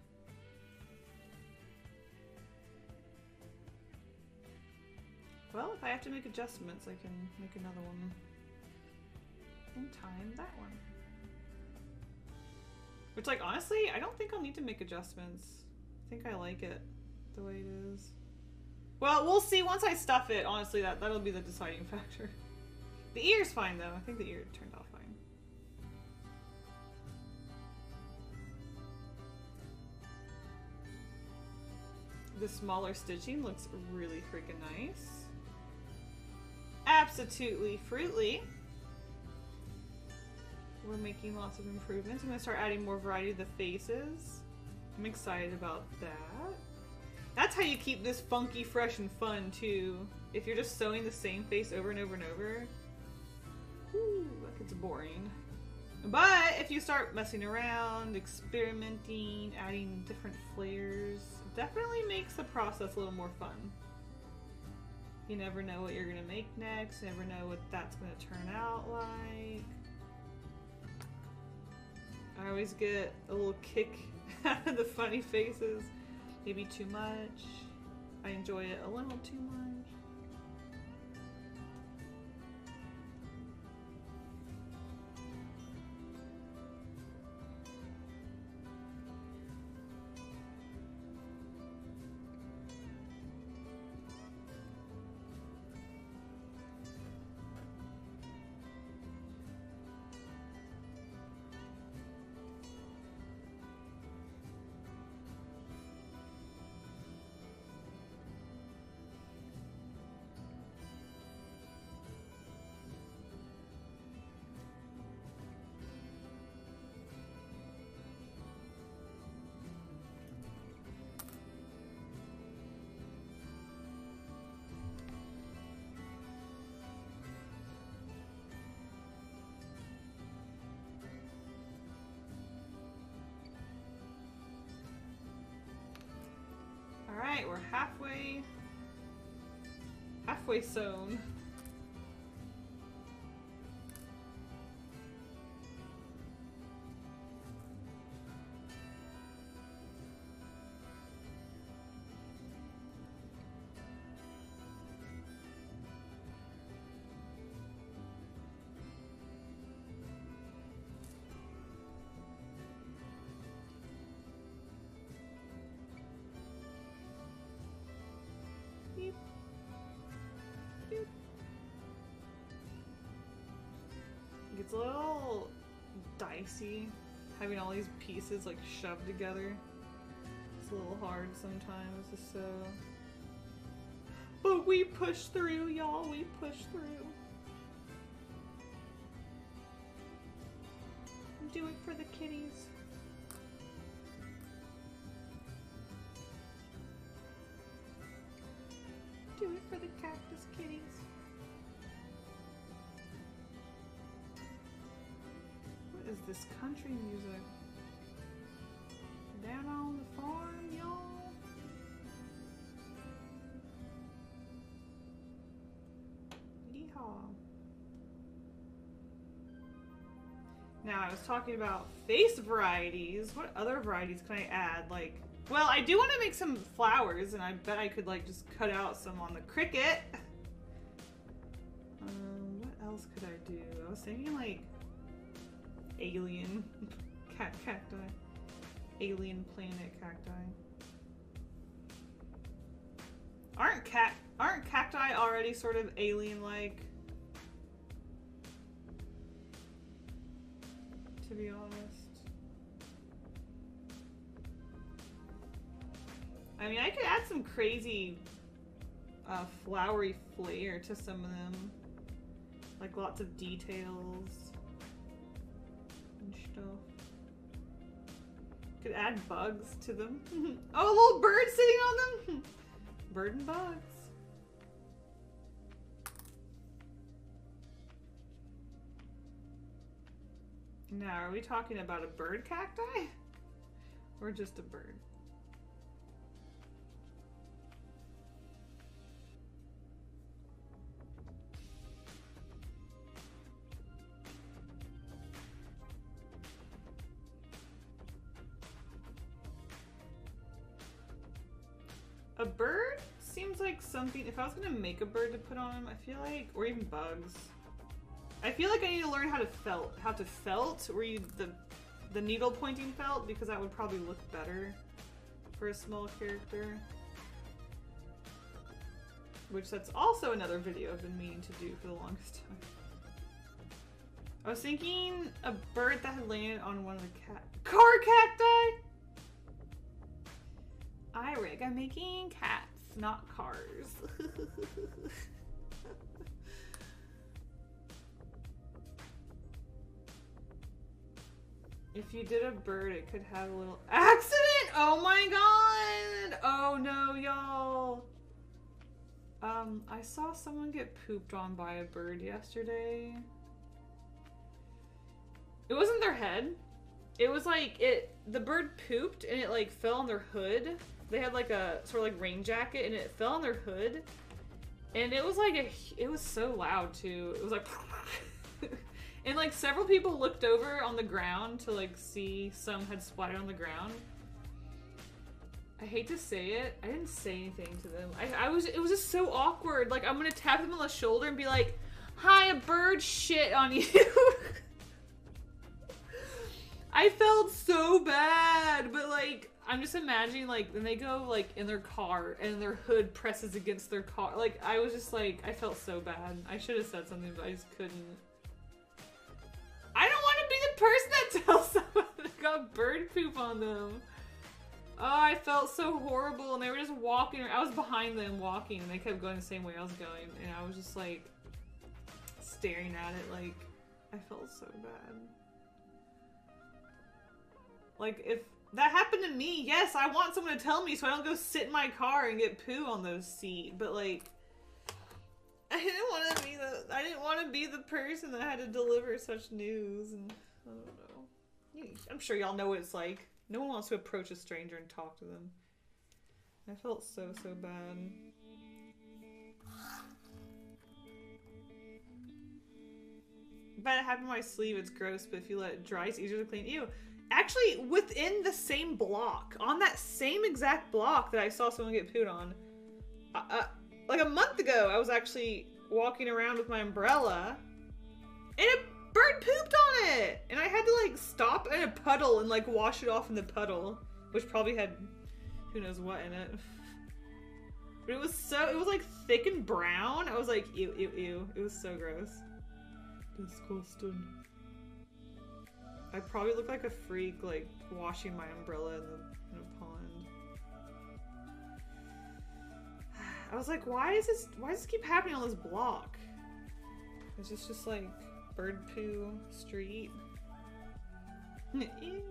Well, if I have to make adjustments, I can make another one and time that one. Which, like, honestly, I don't think I'll need to make adjustments. I think I like it the way it is. Well, we'll see once I stuff it. Honestly, that'll be the deciding factor. The ear's fine though. I think the ear turned out fine. The smaller stitching looks really freaking nice. Absolutely fruitly. We're making lots of improvements. I'm gonna start adding more variety to the faces. I'm excited about that. That's how you keep this funky, fresh, and fun too. If you're just sewing the same face over and over and over, whew, that gets boring. But if you start messing around, experimenting, adding different flares, it definitely makes the process a little more fun. You never know what you're gonna make next, you never know what that's gonna turn out like. I always get a little kick out of the funny faces. Maybe too much. I enjoy it a little too much. Alright, we're halfway sewn. It's a little dicey having all these pieces like shoved together. It's a little hard sometimes to sew. But we push through, y'all. We push through. Do it for the kitties. Do it for the cactus kitties. What is this country music? Down on the farm, y'all. Yeehaw. Now, I was talking about face varieties. What other varieties can I add? Like, well, I do want to make some flowers, and I bet I could, like, just cut out some on the Cricut. What else could I do? I was thinking, like, alien cacti. Alien planet cacti. Aren't cacti already sort of alien-like? To be honest. I mean, I could add some crazy flowery flair to some of them. Like lots of details and stuff. Could add bugs to them. Oh, a little bird sitting on them! Bird and bugs. Now, are we talking about a bird cacti? Or just a bird? A bird seems like something, if I was gonna make a bird to put on him, I feel like, or even bugs. I feel like I need to learn how to felt, or the needle pointing felt, because that would probably look better for a small character. Which that's also another video I've been meaning to do for the longest time. I was thinking a bird that had landed on one of the car cacti. Rick, I'm making cats, not cars. If you did a bird, it could have a little accident. Oh my god. Oh no, y'all. I saw someone get pooped on by a bird yesterday. It wasn't their head. It was like the bird pooped and it like fell on their hood. They had like a sort of like rain jacket and it fell on their hood. And it was like it was so loud too. It was like and like several people looked over on the ground to like see some had splattered on the ground. I hate to say it, I didn't say anything to them. It was just so awkward. Like I'm gonna tap them on the shoulder and be like, "Hi, a bird shit on you." I felt so bad, but like I'm just imagining like when they go like in their car and their hood presses against their car. Like I was just like I felt so bad. I should have said something, but I just couldn't. I don't want to be the person that tells someone that got bird poop on them. Oh, I felt so horrible, and they were just walking. I was behind them walking, and they kept going the same way I was going, and I was just like staring at it. Like I felt so bad. Like if that happened to me, yes, I want someone to tell me so I don't go sit in my car and get poo on those seats. But like, I didn't want to be the person that had to deliver such news. And I don't know. I'm sure y'all know what it's like. No one wants to approach a stranger and talk to them. I felt so bad. But it happened on my sleeve. It's gross, but if you let it dry, it's easier to clean. Ew. Actually, within the same block, on that same exact block that I saw someone get pooed on, like a month ago, I was actually walking around with my umbrella, and a bird pooped on it! And I had to like stop in a puddle and like wash it off in the puddle, which probably had who knows what in it. But it was like thick and brown. I was like, ew, ew, ew. It was so gross. Disgusting. I probably look like a freak, like, washing my umbrella in a pond. I was like, why does this keep happening on this block? Is this just like bird poo street? Ew.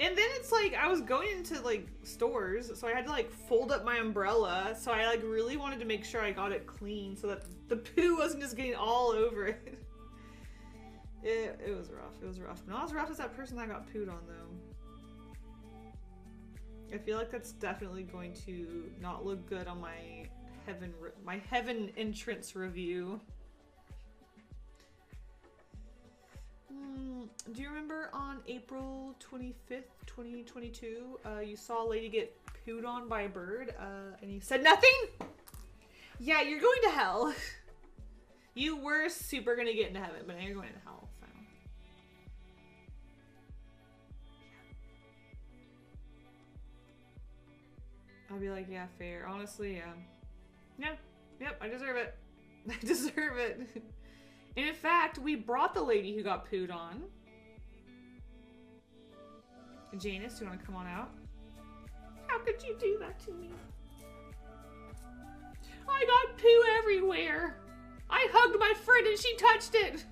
And then it's like, I was going into like stores, so I had to like fold up my umbrella, so I like really wanted to make sure I got it clean so that the poo wasn't just getting all over it. It was rough. It was rough. Not as rough as that person that got pooed on, though. I feel like that's definitely going to not look good on my heaven entrance review. Do you remember on April 25th, 2022, you saw a lady get pooed on by a bird, and you said nothing? Yeah, you're going to hell. You were super gonna get into heaven, but now you're going to hell. I'll be like, yeah, fair. Honestly, yeah. Yeah. Yep, I deserve it. I deserve it. And in fact, we brought the lady who got pooed on. Janice, do you want to come on out? How could you do that to me? I got poo everywhere. I hugged my friend and she touched it.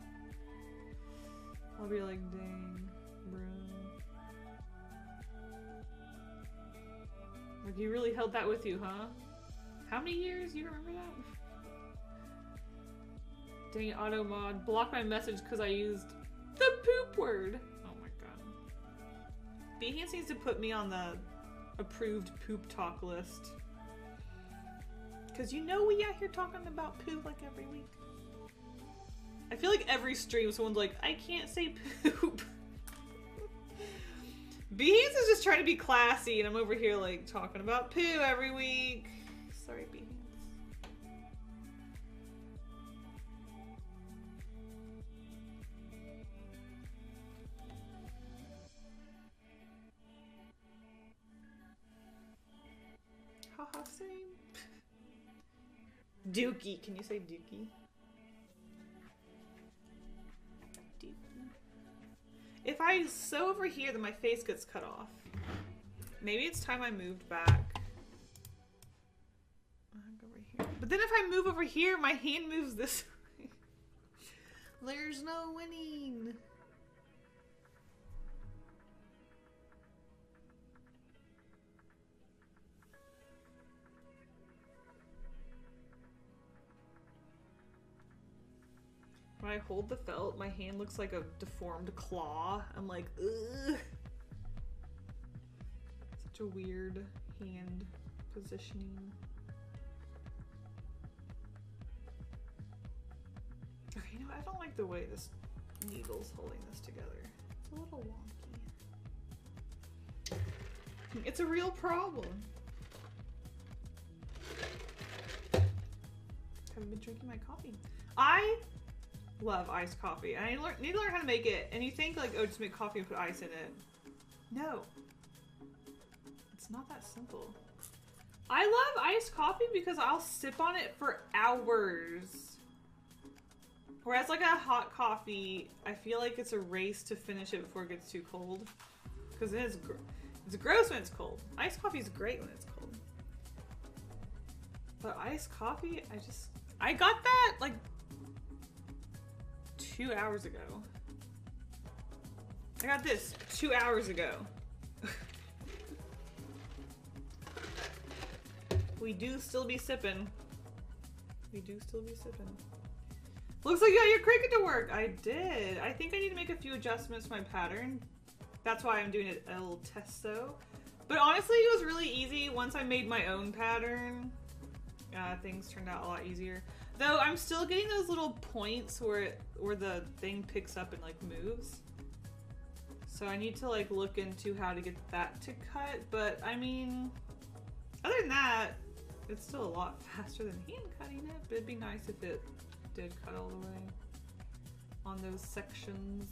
I'll be like, dang, bro. Like, you really held that with you, huh? How many years? You remember that? Dang it, auto mod. Block my message because I used the poop word. Oh my god. Behance needs to put me on the approved poop talk list. Because you know we out here talking about poop like every week. I feel like every stream someone's like, I can't say poop. Behance is just trying to be classy and I'm over here like talking about poo every week. Sorry, Behance. Haha, same. Dookie. Can you say Dookie? Dookie. If I sew over here, then my face gets cut off. Maybe it's time I moved back. Over here. But then if I move over here, my hand moves this way. There's no winning. When I hold the felt, my hand looks like a deformed claw. I'm like, ugh. Such a weird hand positioning. Okay, you know what? I don't like the way this needle's holding this together. It's a little wonky. It's a real problem. Haven't been drinking my coffee. I love iced coffee, and I need to learn how to make it. And you think like, oh, just make coffee and put ice in it. No. It's not that simple. I love iced coffee because I'll sip on it for hours. Whereas like a hot coffee, I feel like it's a race to finish it before it gets too cold. Because it's gross when it's cold. Iced coffee is great when it's cold. But iced coffee, I got that like 2 hours ago. I got this 2 hours ago. We do still be sipping. We do still be sipping. Looks like you got your Cricut to work. I did. I think I need to make a few adjustments to my pattern. That's why I'm doing it a little testo. But honestly, it was really easy once I made my own pattern. Things turned out a lot easier. Though I'm still getting those little points where the thing picks up and like moves. So I need to like look into how to get that to cut. But I mean, other than that, it's still a lot faster than hand cutting it. But it'd be nice if it did cut all the way on those sections.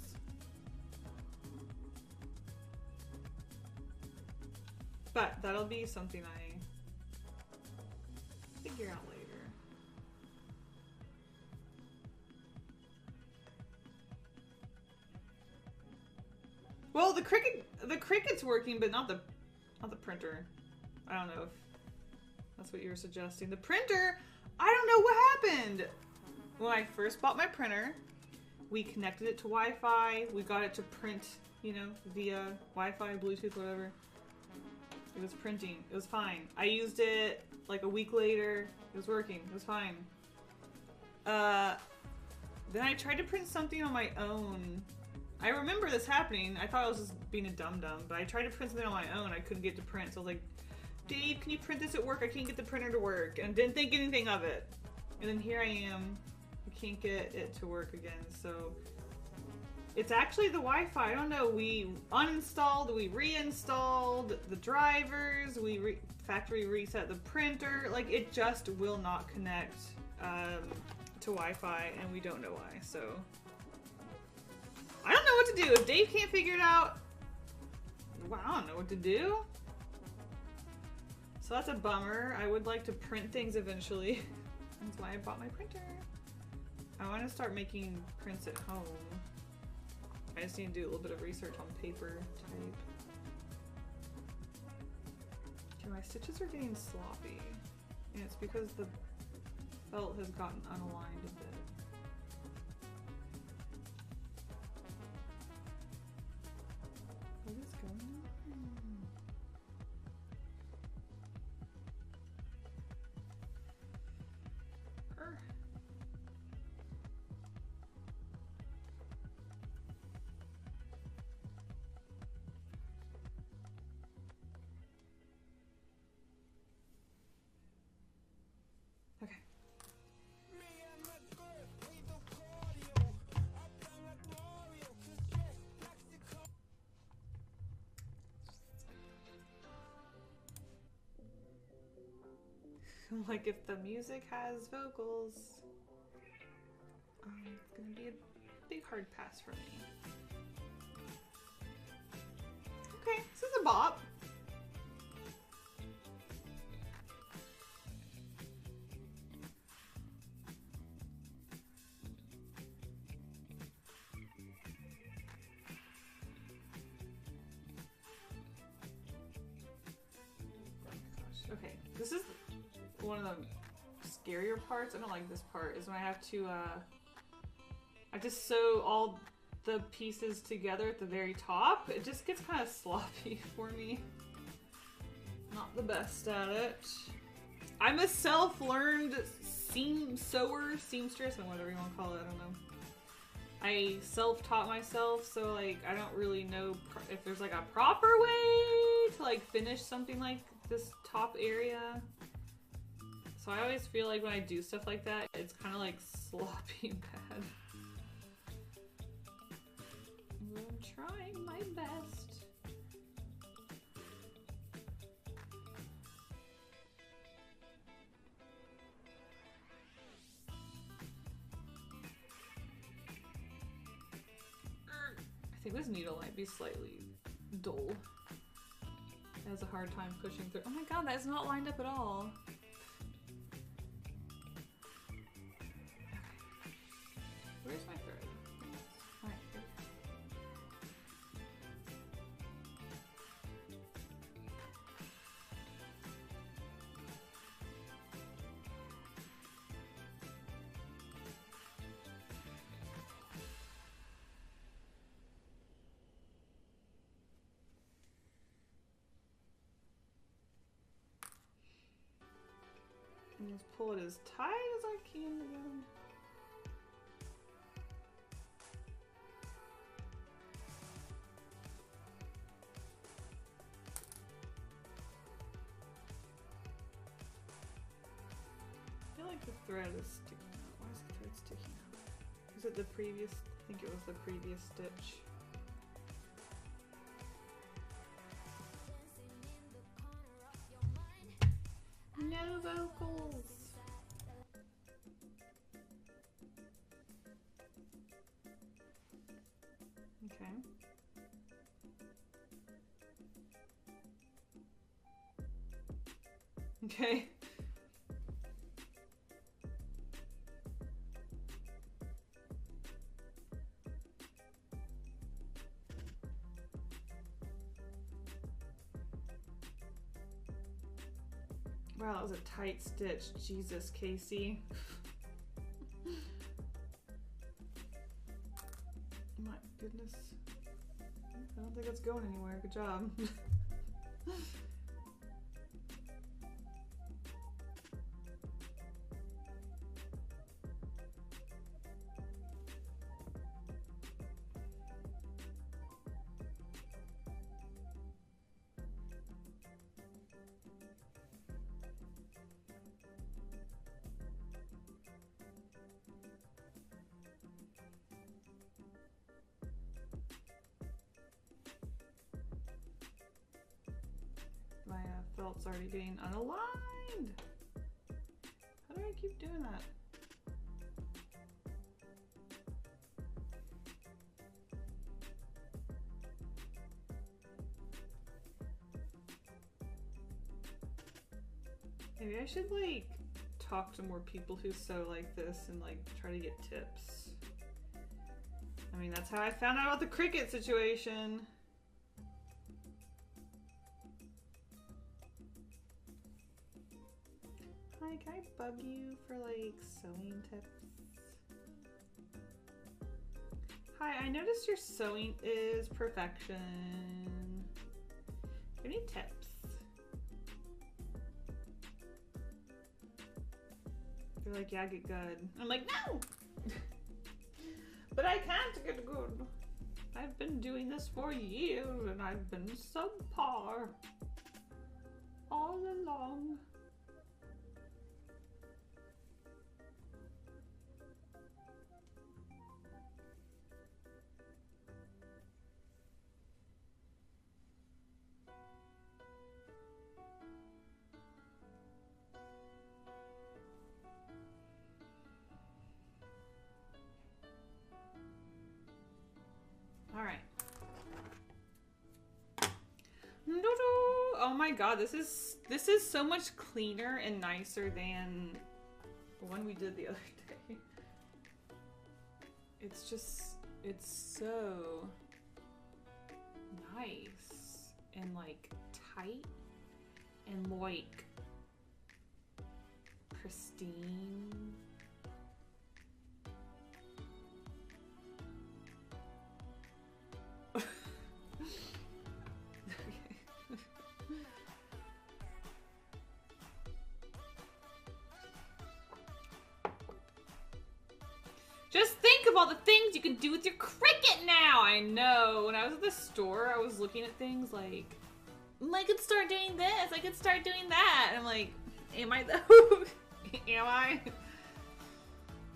But that'll be something I figure out later. Well, the Cricut's working, but not the printer. I don't know if that's what you were suggesting. The printer, I don't know what happened. When I first bought my printer, we connected it to Wi-Fi. We got it to print, you know, via Wi-Fi, Bluetooth, whatever. It was printing. It was fine. I used it like a week later. It was working. It was fine. Then I tried to print something on my own. I remember this happening. I thought I was just being a dum-dum, but I tried to print something on my own. I couldn't get it to print, so I was like, Dave, can you print this at work? I can't get the printer to work. And didn't think anything of it. And then here I am. I can't get it to work again, so it's actually the Wi-Fi. I don't know. We uninstalled, we reinstalled the drivers, we factory reset the printer. Like, it just will not connect to Wi-Fi, and we don't know why. So I don't know what to do. If Dave can't figure it out, well, I don't know what to do. So that's a bummer. I would like to print things eventually. That's why I bought my printer. I want to start making prints at home. I just need to do a little bit of research on paper type. Okay, my stitches are getting sloppy. And it's because the felt has gotten unaligned a bit. What is going on? Okay. Like, if the music has vocals, it's gonna be a big hard pass for me. Okay, this is a bop. This is one of the scarier parts. I don't like this part, is when I have to sew all the pieces together at the very top. It just gets kind of sloppy for me. Not the best at it. I'm a self-learned seamstress, and whatever you want to call it, I don't know. I self-taught myself, so like I don't really know if there's like a proper way to like finish something like this top area. So I always feel like when I do stuff like that, it's kind of like sloppy and bad. I'm trying my best. I think this needle might be slightly dull. It has a hard time pushing through. Oh my god, that is not lined up at all. Where's my thread? Alright. And just pull it as tight as I can together. I feel like the thread is sticking out. Why is the thread sticking out? Was it the previous? I think it was the previous stitch. No vocals. Okay. Okay. Wow, that was a tight stitch. Jesus, Kasey. My goodness. I don't think it's going anywhere. Good job. My felt's already getting unaligned. How do I keep doing that? Maybe I should like talk to more people who sew like this and like try to get tips. I mean, that's how I found out about the Cricut situation. Hi, can I bug you for like sewing tips? Hi, I noticed your sewing is perfection. Do you need tips? They're like, yeah, get good. I'm like, no! But I can't get good. I've been doing this for years and I've been subpar all along. All right. Oh my god, this is so much cleaner and nicer than the one we did the other day. It's so nice and like tight and like pristine. Just think of all the things you can do with your Cricut now! I know. When I was at the store, I was looking at things like, I could start doing this, I could start doing that. And I'm like, am I though? Am I?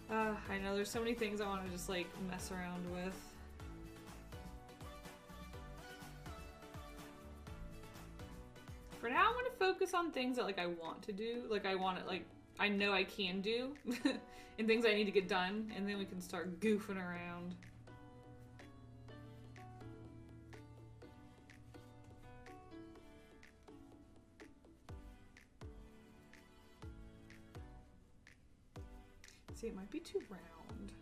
I know there's so many things I want to just like mess around with. For now, I'm going to focus on things that like I want to do. Like I want it, like I know I can do. And things I need to get done, and then we can start goofing around. See, it might be too round.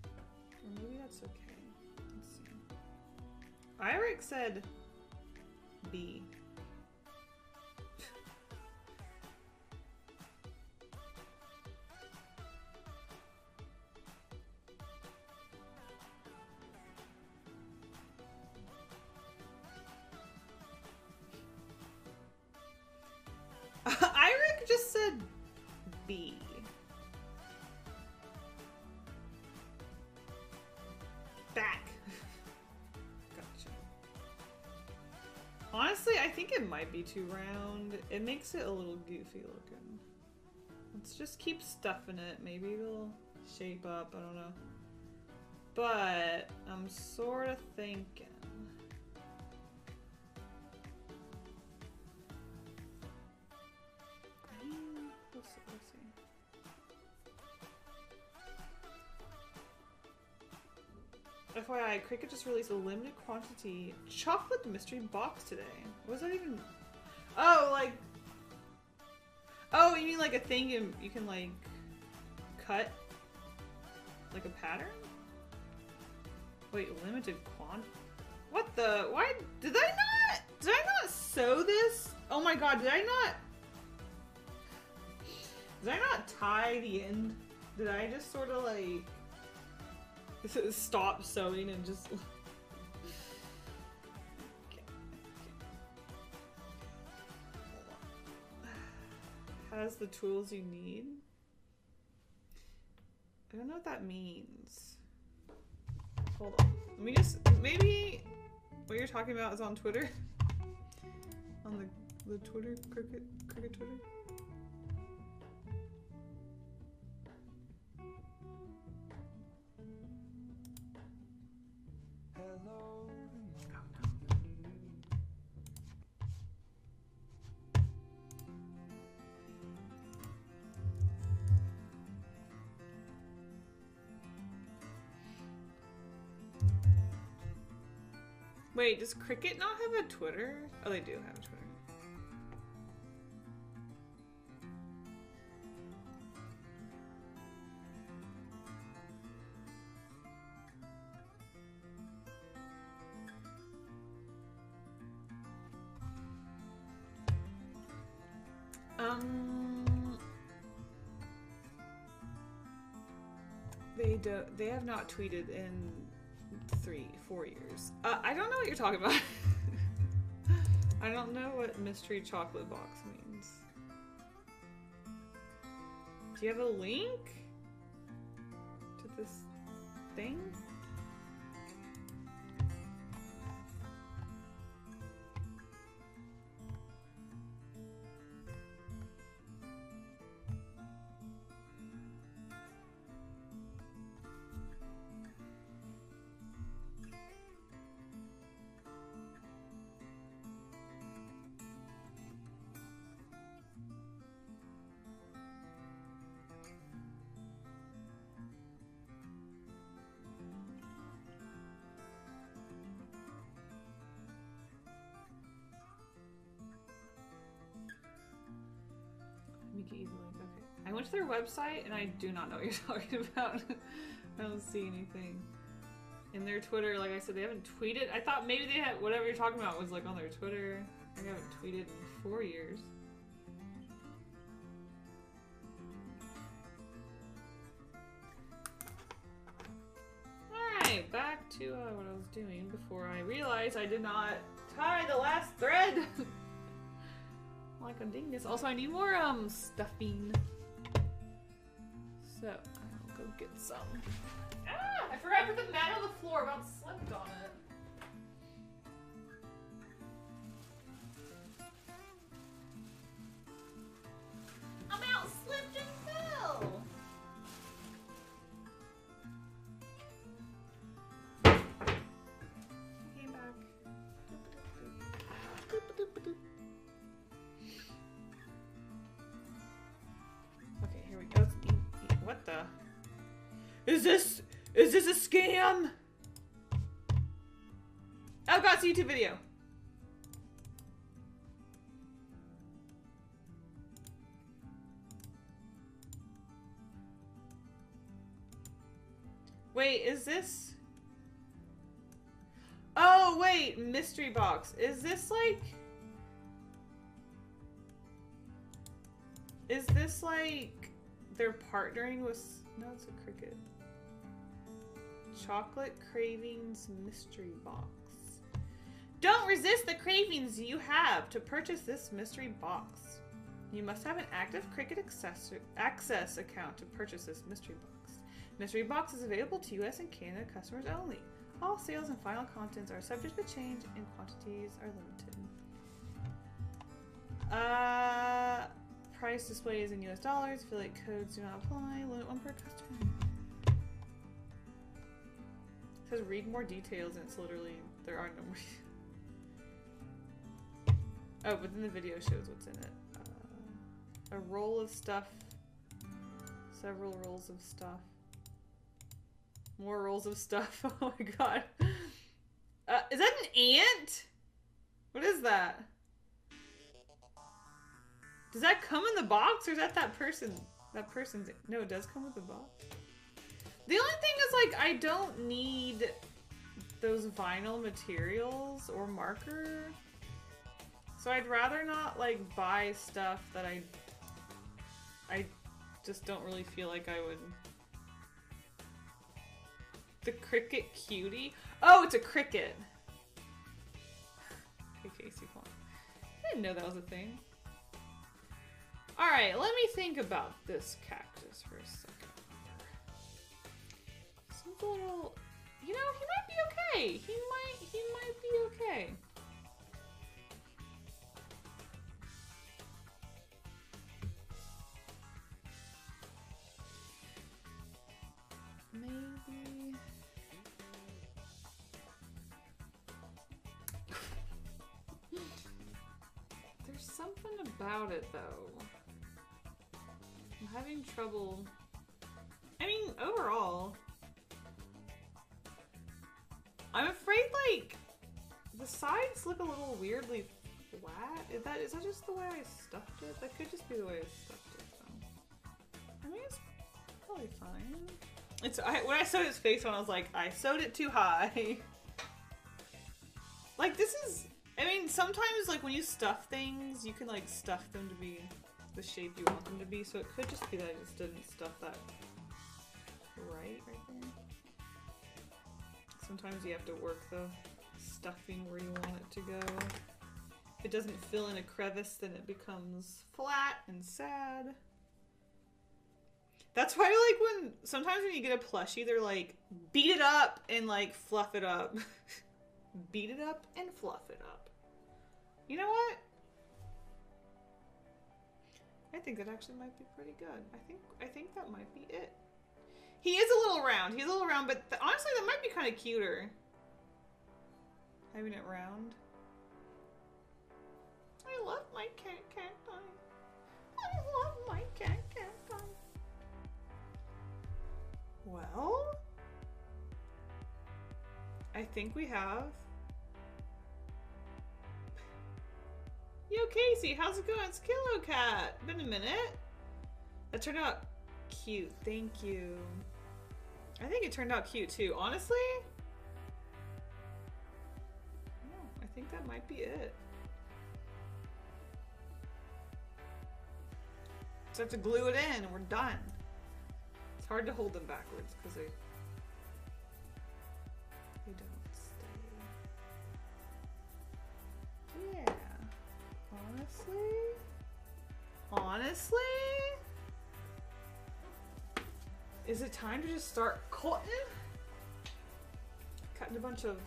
Or maybe that's okay. Let's see. Iric said B. Iric just said B. Back. Gotcha. Honestly, I think it might be too round. It makes it a little goofy looking. Let's just keep stuffing it. Maybe it'll shape up. I don't know. But I'm sort of thinking. We'll see. FYI, Cricut just released a limited quantity chocolate mystery box today. What does that even... Oh, like... Oh, you mean like a thing you can like cut? Like a pattern? Wait, limited quantity? What the? Why? Did I not sew this? Oh my god, did I not tie the end? Did I just sort of like stop sewing and just has the tools you need? I don't know what that means. Hold on. Let me just, maybe what you're talking about is on Twitter? On the Twitter, Cricut Twitter? Wait, does Cricut not have a Twitter? Oh, they do have a Twitter. They have not tweeted in 3-4 years. I don't know what you're talking about. I don't know what mystery chocolate box means. Do you have a link to this thing? Okay. I went to their website and I do not know what you're talking about. I don't see anything. In their Twitter, like I said, they haven't tweeted. I thought maybe they had whatever you're talking about was like on their Twitter. They haven't tweeted in 4 years. back to what I was doing before I realized I did not tie the last thread. Like a dingus. Also, I need more stuffing. So I'll go get some. Ah! I forgot to put the mat on the floor. About slipped on it. About slipped and fell. Came back. Okay, here we go. What the? Is this a scam? Oh god, it's a YouTube video. Wait, is this? Oh wait, mystery box. Is this like? Is this like they're partnering with? No, it's a Cricut. Chocolate Cravings Mystery Box. Don't resist the cravings you have to purchase this mystery box. You must have an active Cricut access account to purchase this mystery box. Mystery box is available to US and Canada customers only. All sales and final contents are subject to change and quantities are limited. Price display is in US dollars. Affiliate codes do not apply. Limit one per customer. It says read more details and it's literally, there are no more. Oh, but then the video shows what's in it. A roll of stuff. Several rolls of stuff. More rolls of stuff. Oh my god. Is that an ant? What is that? Does that come in the box or is that person? That person's... No, it does come with the box. The only thing is, like, I don't need those vinyl materials or marker. So I'd rather not, like, buy stuff that I just don't really feel like I would... The Cricut Cutie? Oh, it's a Cricut! Okay, Kasey, come on. I didn't know that was a thing. Alright, let me think about this cactus for a second. Seems a little... You know, he might be okay. He might be okay. Maybe... There's something about it, though. I'm having trouble... I mean, overall... I'm afraid, like, the sides look a little weirdly flat. Is that just the way I stuffed it? That could just be the way I stuffed it, though. I mean, it's probably fine. When I sewed his face on, I was like, I sewed it too high. Like, this is... I mean, sometimes, like, when you stuff things, you can, like, stuff them to be the shape you want them to be, so it could just be that I just didn't stuff that right there. Sometimes you have to work the stuffing where you want it to go. If it doesn't fill in a crevice, then it becomes flat and sad. That's why, like, sometimes when you get a plushie, they're like, beat it up and, like, fluff it up. Beat it up and fluff it up. You know what? I think that actually might be pretty good. I think that might be it. He is a little round. He's a little round, but honestly, that might be kind of cuter. Having it round. I love my cacti. I love my cacti. Well, I think we have... Yo, Kasey, how's it going? It's Kilo Cat. Been a minute. That turned out cute. Thank you. I think it turned out cute too. Honestly, no, I think that might be it. Just have to glue it in and we're done. It's hard to hold them backwards because they... They don't stay. Yeah. Honestly? Is it time to just start cutting? Cutting a bunch of...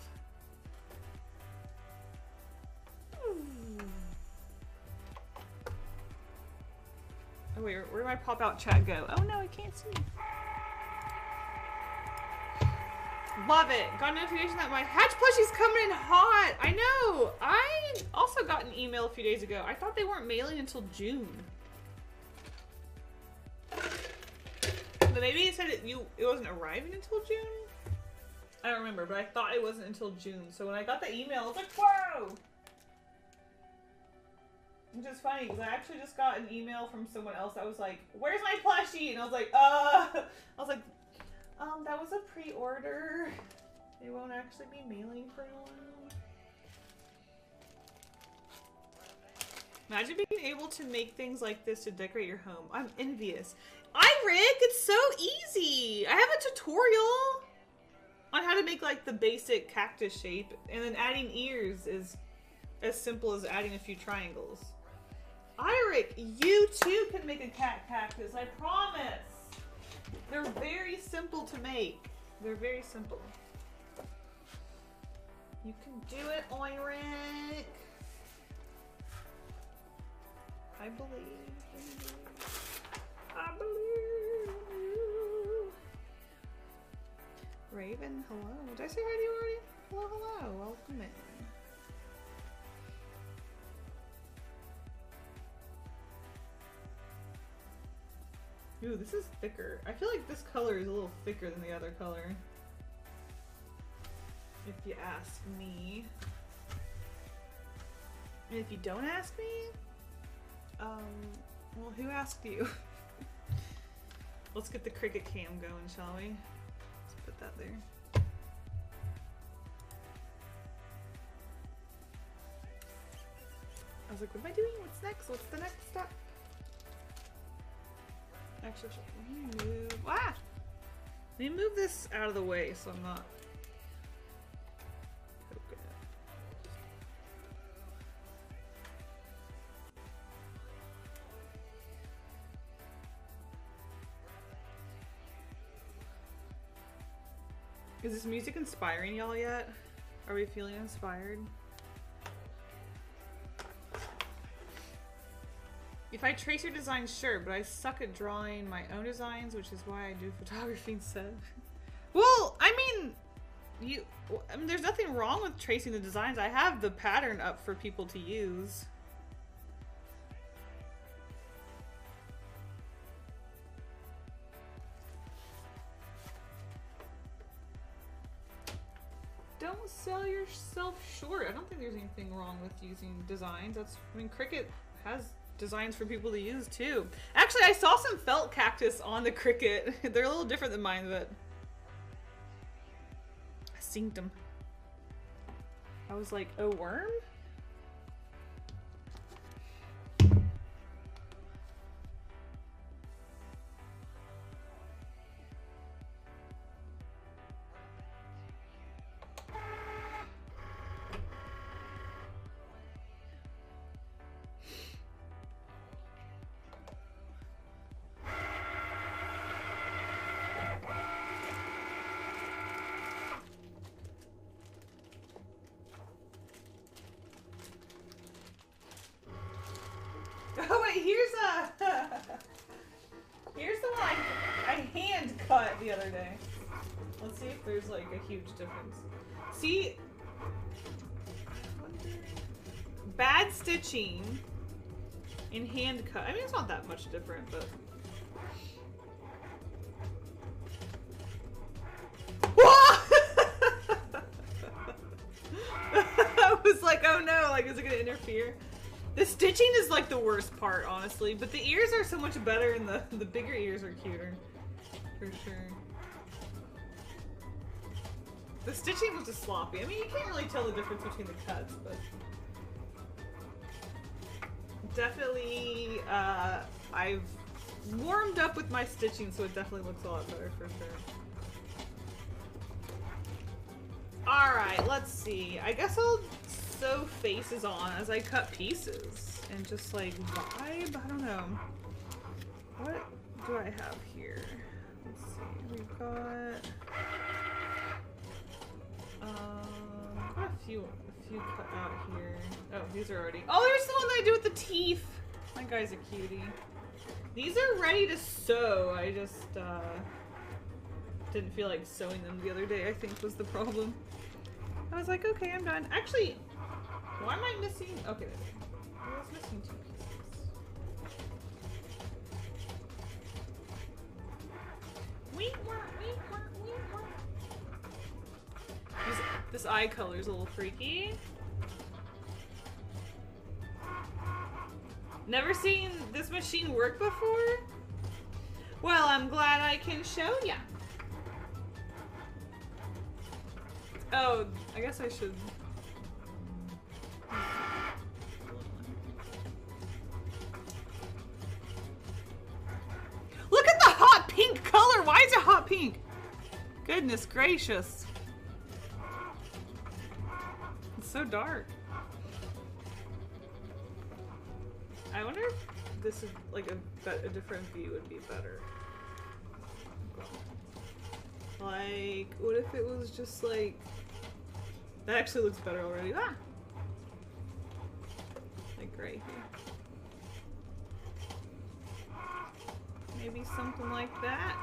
Oh wait, where did my pop-out chat go? Oh no, I can't see. Love it. Got a notification that my Hatch plushie's coming in hot. I know. I also got an email a few days ago. I thought they weren't mailing until June. But maybe it said it wasn't arriving until June? I don't remember, but I thought it wasn't until June. So when I got the email, I was like, whoa! Which is funny, because I actually just got an email from someone else that was like, where's my plushie? And I was like, that was a pre-order. They won't actually be mailing for a while. Imagine being able to make things like this to decorate your home. I'm envious. Rick, it's so easy. I have a tutorial on how to make like the basic cactus shape, and then adding ears is as simple as adding a few triangles. Rick, you too can make a cat cactus, I promise. They're very simple to make. They're very simple. You can do it, Rick. I believe in you. I believe in you. Raven, hello. Did I say hi to you already? Hello. Welcome in. Ooh, this is thicker. I feel like this color is a little thicker than the other color. If you ask me. And if you don't ask me, well, who asked you? Let's get the Cricut cam going, shall we? Let's put that there. I was like, what am I doing? What's next? What's the next step? Actually, let me move. Let me move this out of the way so I'm not poking it. Is this music inspiring y'all yet? Are we feeling inspired? If I trace your designs, sure, but I suck at drawing my own designs, which is why I do photography instead. Well, I mean, there's nothing wrong with tracing the designs. I have the pattern up for people to use. Don't sell yourself short. I don't think there's anything wrong with using designs. Cricut has designs for people to use too. Actually, I saw some felt cactus on the Cricut. They're a little different than mine, but I synced them. I was like, a worm? Here's the one I hand cut the other day. Let's see if there's like a huge difference. See, bad stitching in hand cut. I mean, it's not that much different, but I was like, oh no, like, is it gonna interfere? The stitching is like the worst part, honestly, but the ears are so much better and the bigger ears are cuter. For sure. The stitching was just sloppy. I mean, you can't really tell the difference between the cuts, but definitely, I've warmed up with my stitching, so it definitely looks a lot better for sure. Alright, let's see. I guess I'll sew faces on as I cut pieces and just like vibe. I don't know. What do I have here? Let's see. We've got a few cut out here. Oh, these are already. Oh, there's the one that I do with the teeth. My guy's a cutie. These are ready to sew. I just didn't feel like sewing them the other day, I think was the problem. I was like, okay, I'm done. Actually, why am I missing? Okay, there we go. I was missing 2 pieces. This eye color is a little freaky. Never seen this machine work before? Well, I'm glad I can show ya. Oh, I guess I should. Look at the hot pink color! Why is it hot pink? Goodness gracious. It's so dark. I wonder if this is like a different view would be better. Like, what if it was just like... That actually looks better already. Ah! Like right here. Maybe something like that.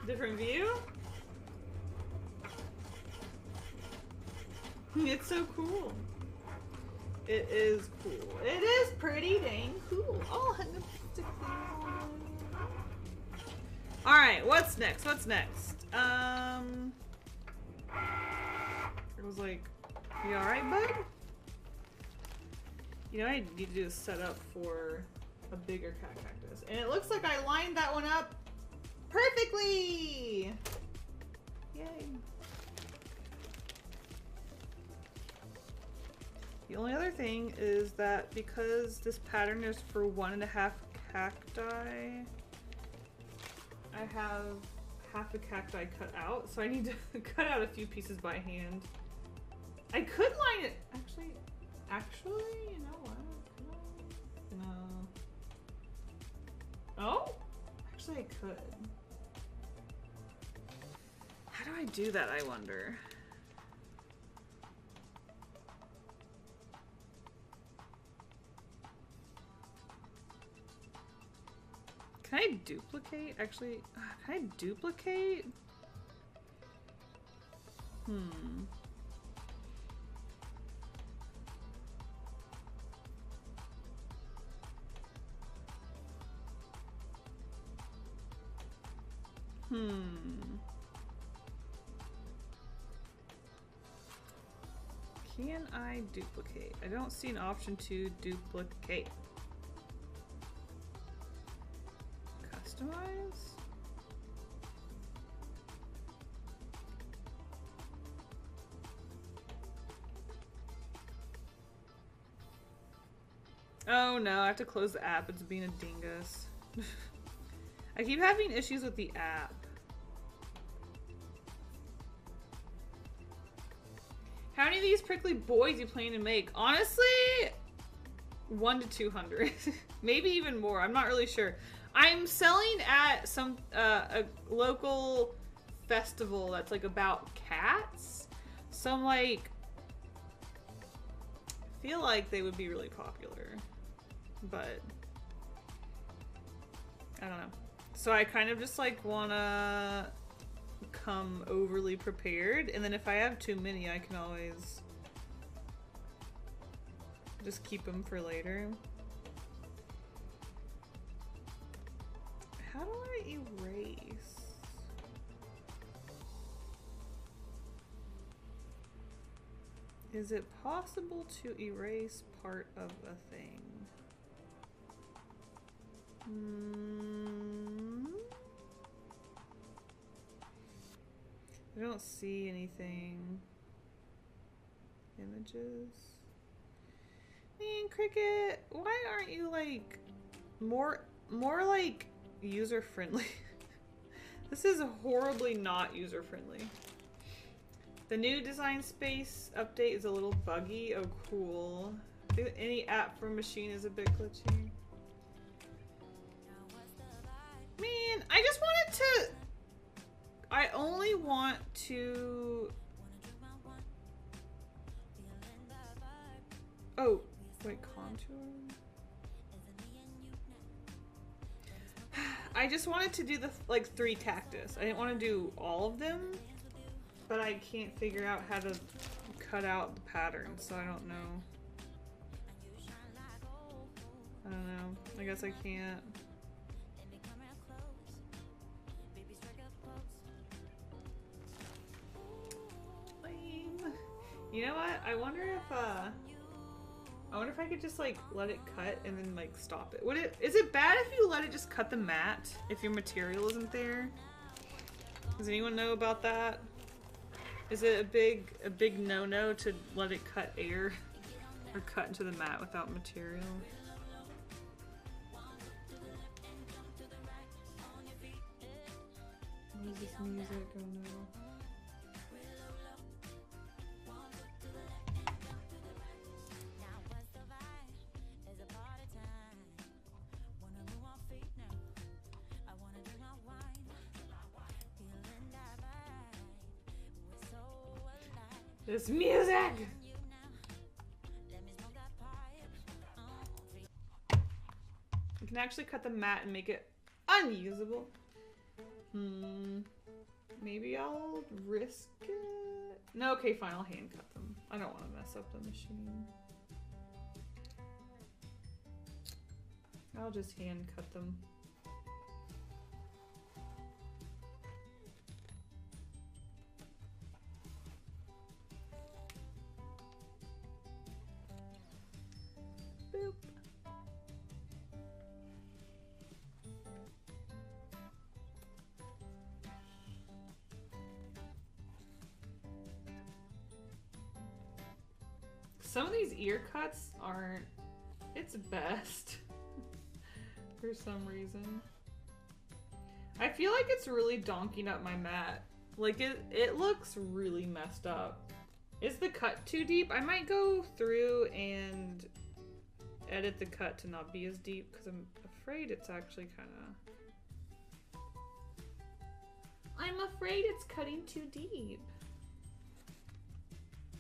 Different view? It's so cool. It is cool. It is pretty dang cool. Oh, I'm gonna stick these on. Alright, what's next? What's next? It was like, you alright, bud? You know, I need to do a setup for a bigger cat cactus. And it looks like I lined that one up perfectly! Yay. The only other thing is that because this pattern is for 1.5 cacti, I have half a cacti cut out, so I need to cut out a few pieces by hand. I could line it, actually, you know what? No. Oh? Actually, I could. How do I do that, I wonder? Can I duplicate? Actually, can I duplicate? Can I duplicate? I don't see an option to duplicate. Customize? Oh no, I have to close the app. It's being a dingus. I keep having issues with the app. How many of these prickly boys you planning to make? Honestly, 1 to 200. Maybe even more. I'm not really sure. I'm selling at some a local festival that's like about cats. So I'm like, I feel like they would be really popular, but I don't know. So I kind of just like wanna come overly prepared, and then if I have too many, I can always just keep them for later. How do I erase? Is it possible to erase part of a thing? I don't see anything. Images. Man, Cricut, why aren't you like more like user-friendly. This is horribly not user-friendly. The new design space update is a little buggy. Oh, cool. Any app for machine is a bit glitchy. Man, I just wanted to... I only want to... Oh, wait, contour? I just wanted to do the, like, 3 cactus. I didn't want to do all of them, but I can't figure out how to cut out the pattern, so I don't know. I don't know. I guess I can't. Lame. You know what? I wonder if I could just like let it cut and then like stop it. Is it bad if you let it just cut the mat if your material isn't there? Does anyone know about that? Is it a big no-no to let it cut air or cut into the mat without material? What is this music? Oh no. This music! You can actually cut the mat and make it unusable. Maybe I'll risk it. No, okay, fine, I'll hand cut them. I don't want to mess up the machine. I'll just hand cut them. Boop. Some of these ear cuts aren't its best for some reason. I feel like it's really donking up my mat. Like it looks really messed up. Is the cut too deep? I might go through and edit the cut to not be as deep because I'm afraid it's actually kind of... I'm afraid it's cutting too deep.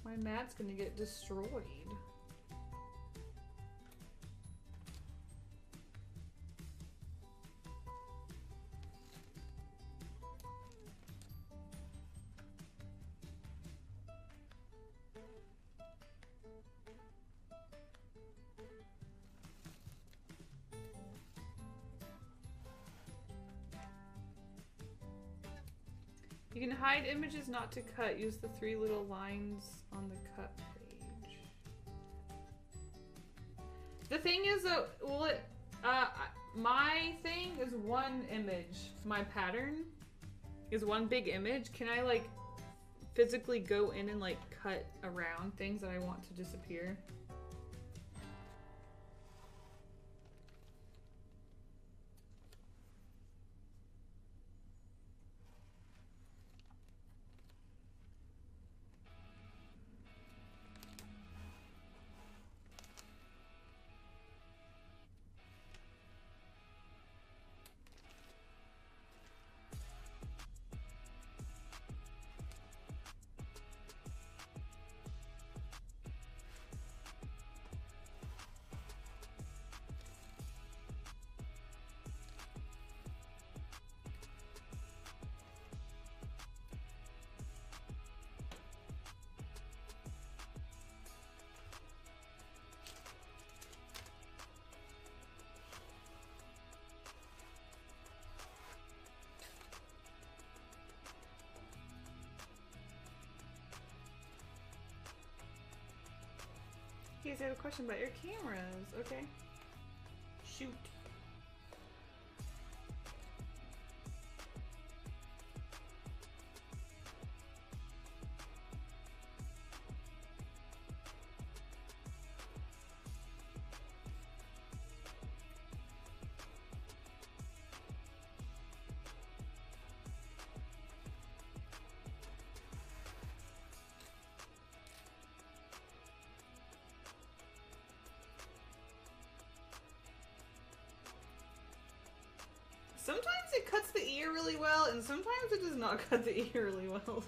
My mat's gonna get destroyed. You can hide images not to cut. Use the 3 little lines on the cut page. The thing is though, my thing is one image. My pattern is one big image. Can I like physically go in and like cut around things that I want to disappear? Yes, I have a question about your cameras. Okay. Shoot. Sometimes it cuts the ear really well, and sometimes it does not cut the ear really well.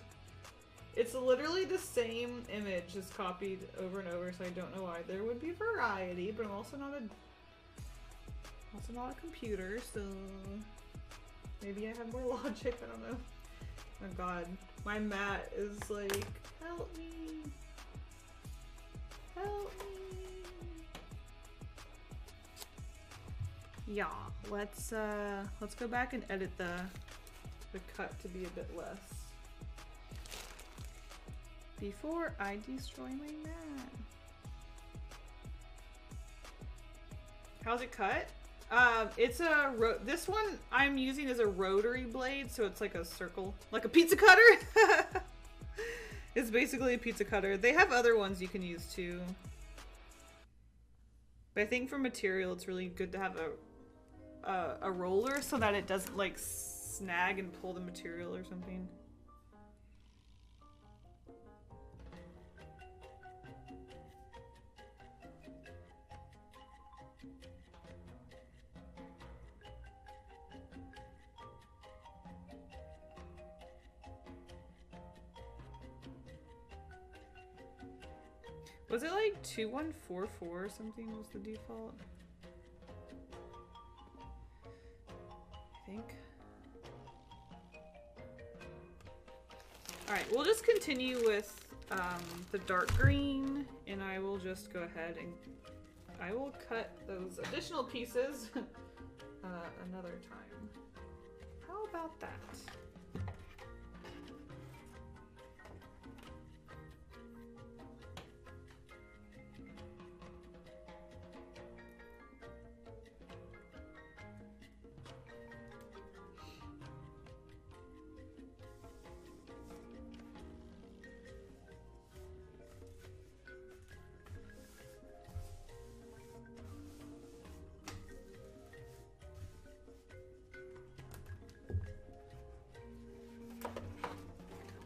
It's literally the same image just copied over and over, so I don't know why. There would be variety, but I'm also not a computer, so maybe I have more logic, I don't know. Oh god, my mat is like, help me. Help me. Yeah, let's go back and edit the cut to be a bit less before I destroy my mat. How's it cut? It's this one I'm using is a rotary blade, so it's like a circle, like a pizza cutter. It's basically a pizza cutter. They have other ones you can use too. But I think for material, it's really good to have a roller so that it doesn't like snag and pull the material or something. Was it like 2144 or something was the default? I think. Alright, we'll just continue with the dark green, and I will just go ahead and I will cut those additional pieces another time. How about that?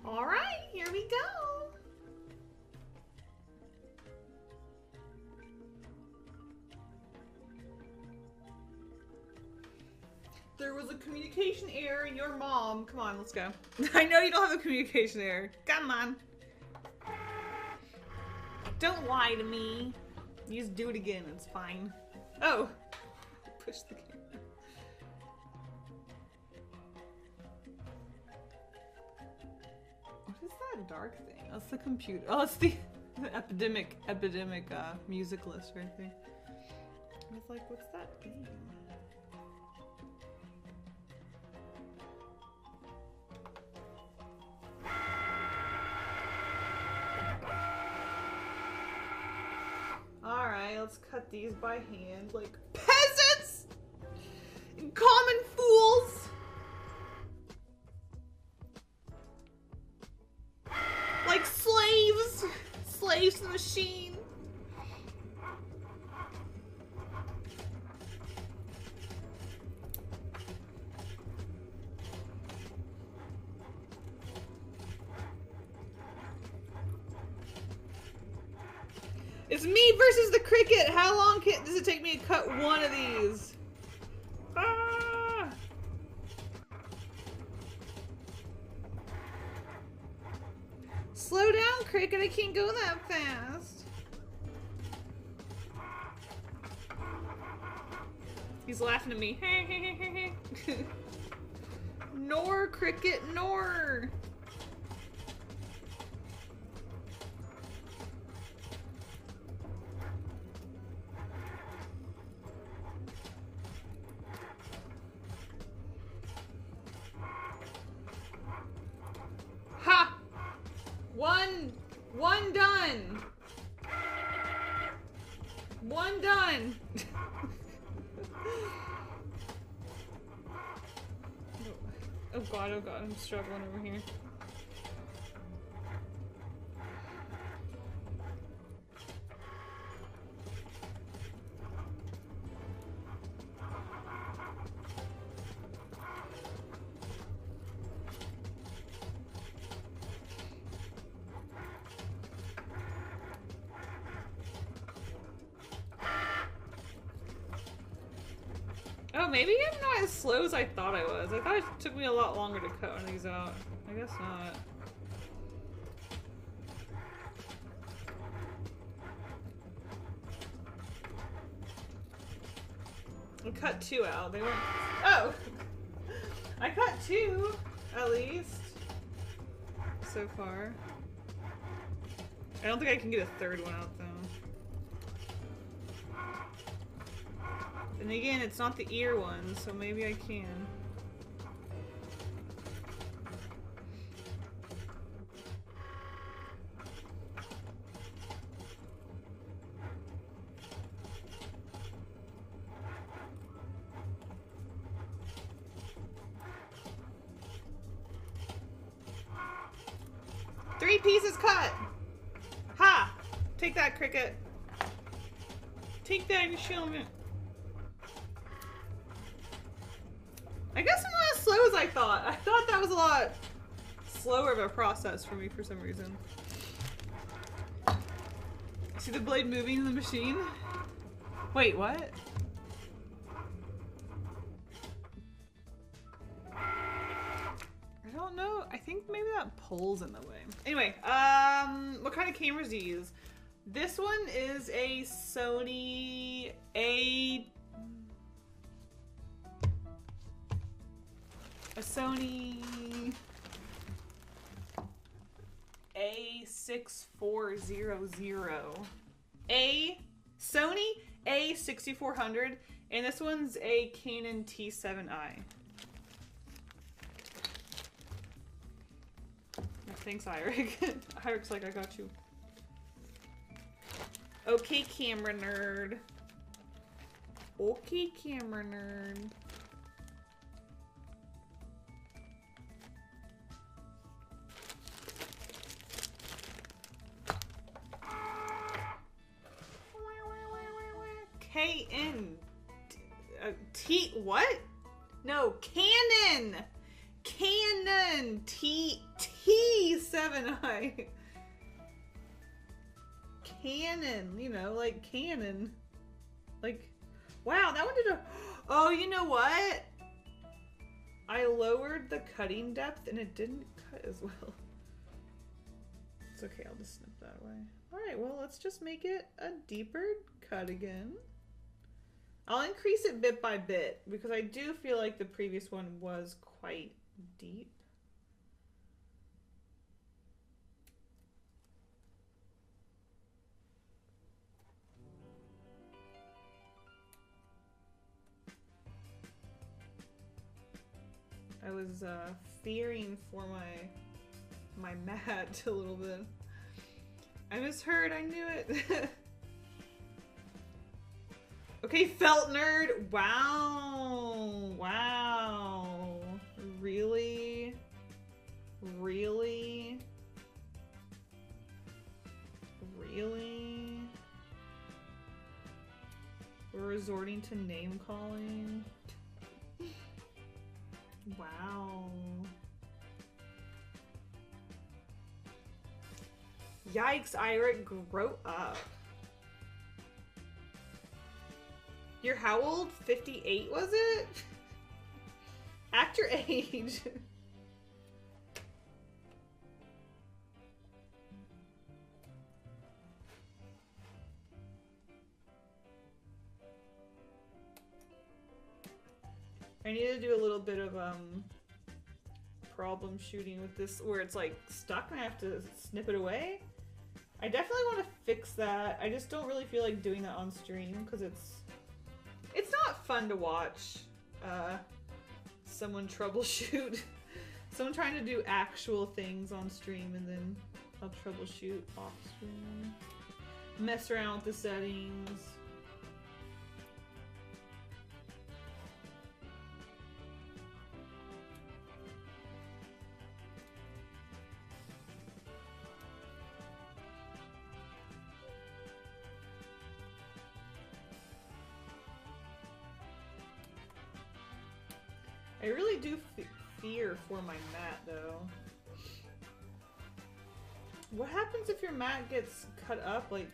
All right, here we go. There was a communication error in your mom. Come on, let's go. I know you don't have a communication error. Come on. Don't lie to me. You just do it again, it's fine. Oh, push the camera. That dark thing. That's the computer. Oh, it's the epidemic music list right there. I was like, what's that thing? Alright, let's cut these by hand like peasants and common fools. Like slaves! Slaves to the machine! It's me versus the Cricut! How long does it take me to cut one of these? Ah! Slow down, Cricut, I can't go that fast. He's laughing at me. Nor, Cricut, nor. Ha! One done. One done. Oh god, I'm struggling over here. Oh maybe I'm not as slow as I thought I was. I thought it took me a lot longer to cut one of these out. I guess not. I cut 2 out. They weren't. Oh! I cut 2, at least. So far. I don't think I can get a 3rd one out, though. And again, it's not the ear one, so maybe I can. Three pieces cut! Ha! Take that, Cricut. Take that and show me. I guess I'm not as slow as I thought. I thought that was a lot slower of a process for me for some reason. See the blade moving in the machine? Wait, what? I don't know. I think maybe that pole's in the way. Anyway, what kind of cameras do you use? This one is a Sony A6400. Sony A6400, and this one's a Canon T7i. Thanks, Irik. Irik's like, I got you. Okay, camera nerd. Okay, camera nerd. KN T what? No, Canon. Canon T7i. Canon, you know, like Canon. Like, wow, that one did a. Oh, you know what? I lowered the cutting depth and it didn't cut as well. It's okay, I'll just snip that away. Alright, well, let's just make it a deeper cut again. I'll increase it bit by bit because I do feel like the previous one was quite deep. I was fearing for my mat a little bit. I misheard, I knew it. Okay, felt nerd. Wow. Wow. Really? Really? Really? We're resorting to name calling. Wow. Yikes, Irik, grow up. You're how old? 58, was it? Act your age. I need to do a little bit of problem shooting with this where it's like stuck and I have to snip it away. I definitely want to fix that. I just don't really feel like doing that on stream because it's not fun to watch someone troubleshoot. Someone trying to do actual things on stream and then I'll troubleshoot off stream. Mess around with the settings. I really do fear for my mat, though. What happens if your mat gets cut up? Like,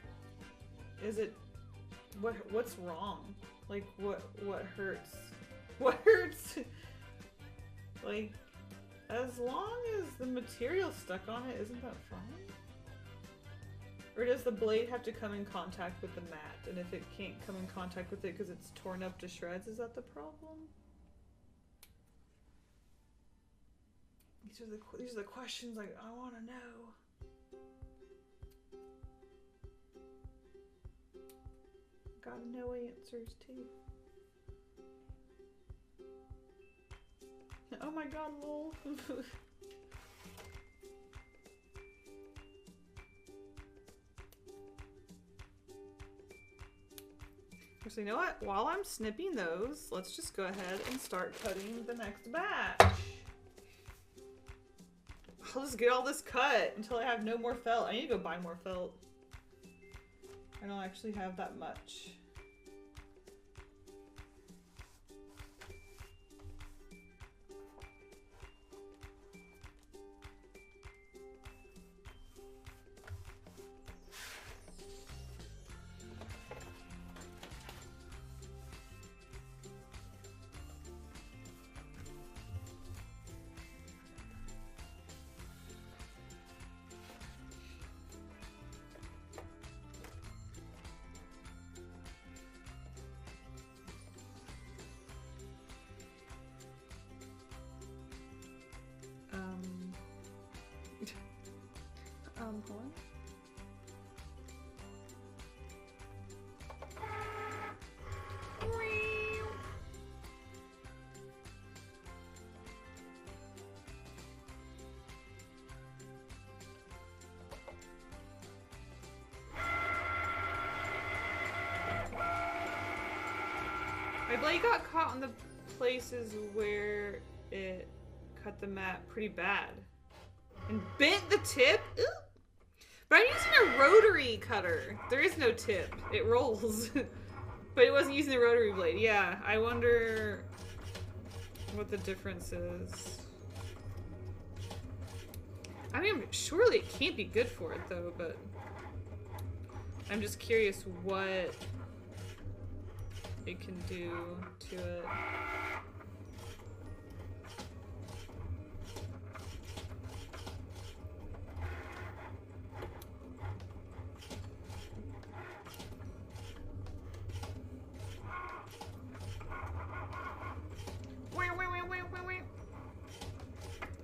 is it... What's wrong? Like, what hurts? words. Like, as long as the material's stuck on it, isn't that fine? Or does the blade have to come in contact with the mat? And if it can't come in contact with it because it's torn up to shreds, is that the problem? These are the questions like I want to know. Gotta know answers too. Oh my god, lol. So you know what? While I'm snipping those, let's just go ahead and start cutting the next batch. I'll just get all this cut until I have no more felt. I need to go buy more felt. I don't actually have that much. Hold on. My blade got caught on the places where it cut the mat pretty bad. And bent the tip? Ooh. But I'm using a rotary cutter. There is no tip. It rolls. But it wasn't using the rotary blade. Yeah, I wonder what the difference is. I mean, surely it can't be good for it though, but I'm just curious what it can do to it.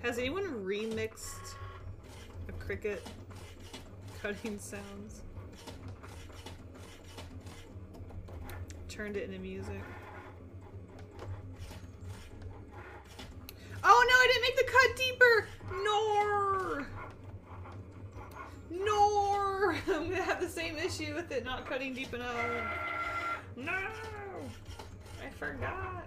Has anyone remixed a Cricut cutting sounds? Turned it into music. Oh no, I didn't make the cut deeper! Nor! Nor! I'm gonna have the same issue with it not cutting deep enough. No! I forgot.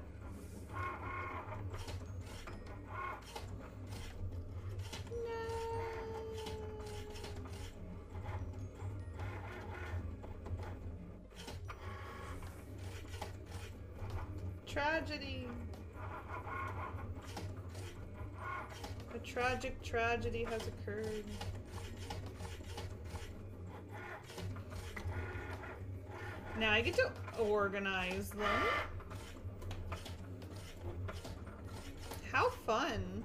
Tragedy. A tragic tragedy has occurred. Now I get to organize them. How fun.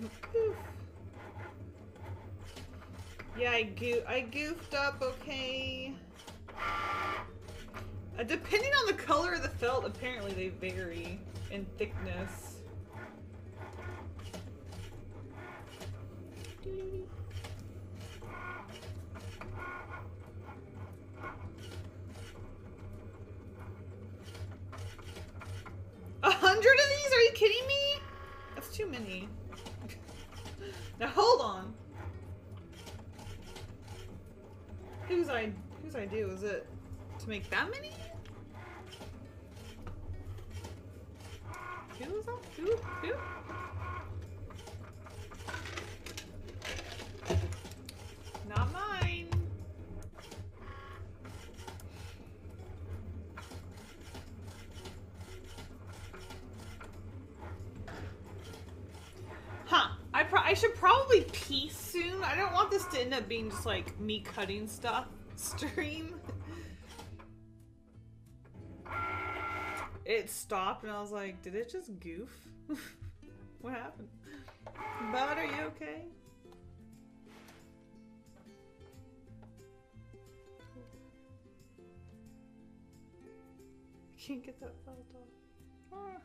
Oof. Yeah, I goofed up, okay? Depending on the color of the felt, apparently they vary in thickness. 100 of these? Are you kidding me? That's too many. Now hold on. Whose idea was it to make that many? Who was that? Who? Not mine. Huh. I should probably pee soon. I don't want this to end up being just like me cutting stuff. stream. It stopped and I was like, did it just goof? What happened? Bud, are you okay? I can't get that felt off. Ah.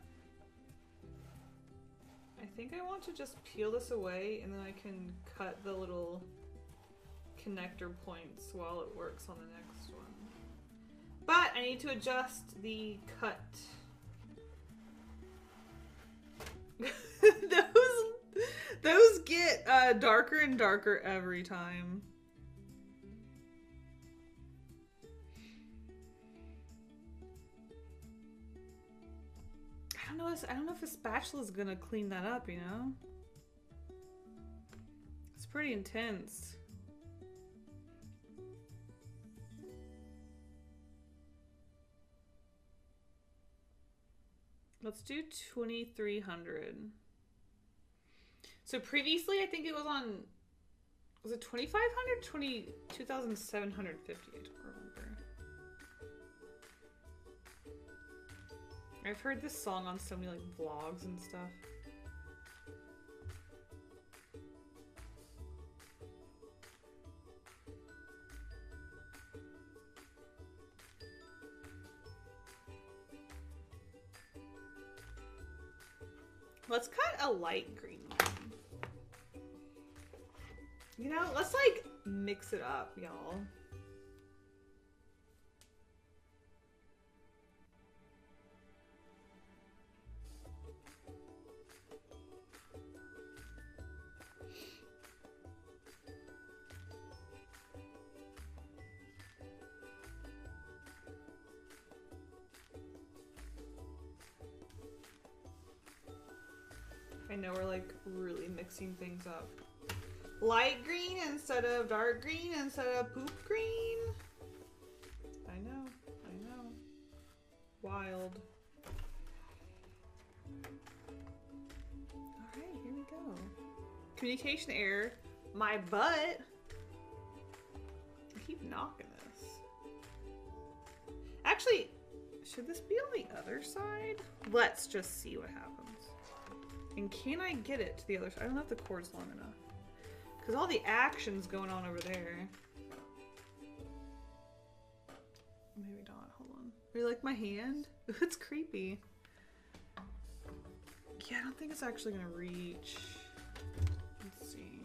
I think I want to just peel this away and then I can cut the little connector points while it works on the next one. But I need to adjust the cut. those get darker and darker every time. I don't know if a spatula is gonna clean that up, you know? It's pretty intense. Let's do 2,300. So previously, I think it was on, was it 2,500? 2,750, I don't remember. I've heard this song on so many like vlogs and stuff. Let's cut a light green one. You know, let's like mix it up, y'all. I know we're like really mixing things up. Light green instead of dark green instead of poop green. I know. Wild. Alright, here we go. Communication error. My butt. I keep knocking this. Actually, should this be on the other side? Let's just see what happens. And can I get it to the other side? I don't know if the cord's long enough. Because all the action's going on over there. Maybe not. Hold on. You like my hand? It's creepy. Yeah, I don't think it's actually going to reach. Let's see.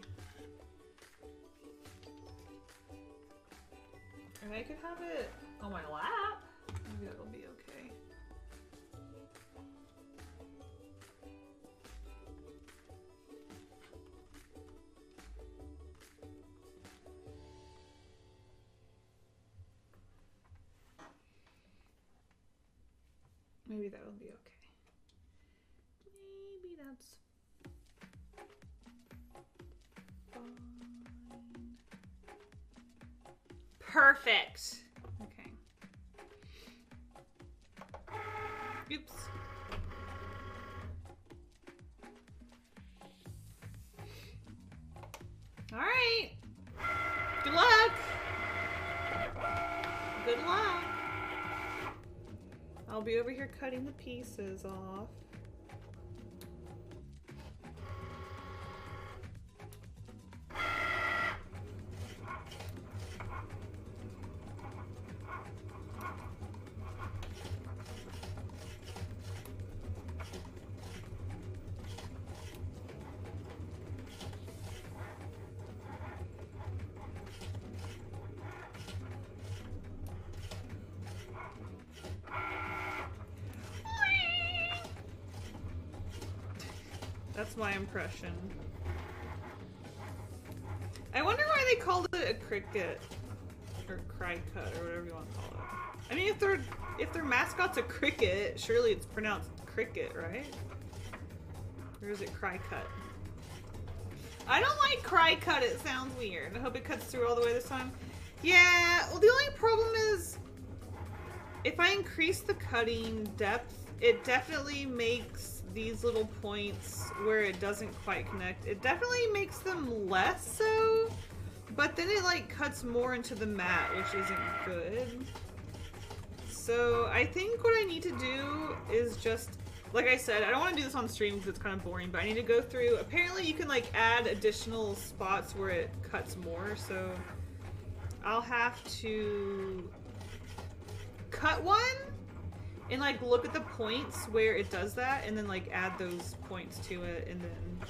And I could have it on my lap. Maybe that'll be okay. Maybe that'll be okay. Maybe that's fine. Perfect. Okay. Oops. All right. Good luck. Good luck. I'll be over here cutting the pieces off. That's my impression. I wonder why they called it a Cricut or Cricut or whatever you want to call it. I mean, if their mascot's a cricket, surely it's pronounced cricket, right? Or is it Cricut? I don't like Cricut. It sounds weird. I hope it cuts through all the way this time. Yeah. Well, the only problem is if I increase the cutting depth, it definitely makes these little points where it doesn't quite connect, it definitely makes them less so, but then it like cuts more into the mat, which isn't good. So I think what I need to do is just, like I said, I don't want to do this on stream because it's kind of boring, but I need to go through. Apparently you can like add additional spots where it cuts more, so I'll have to cut one and like look at the points where it does that and then like add those points to it, and then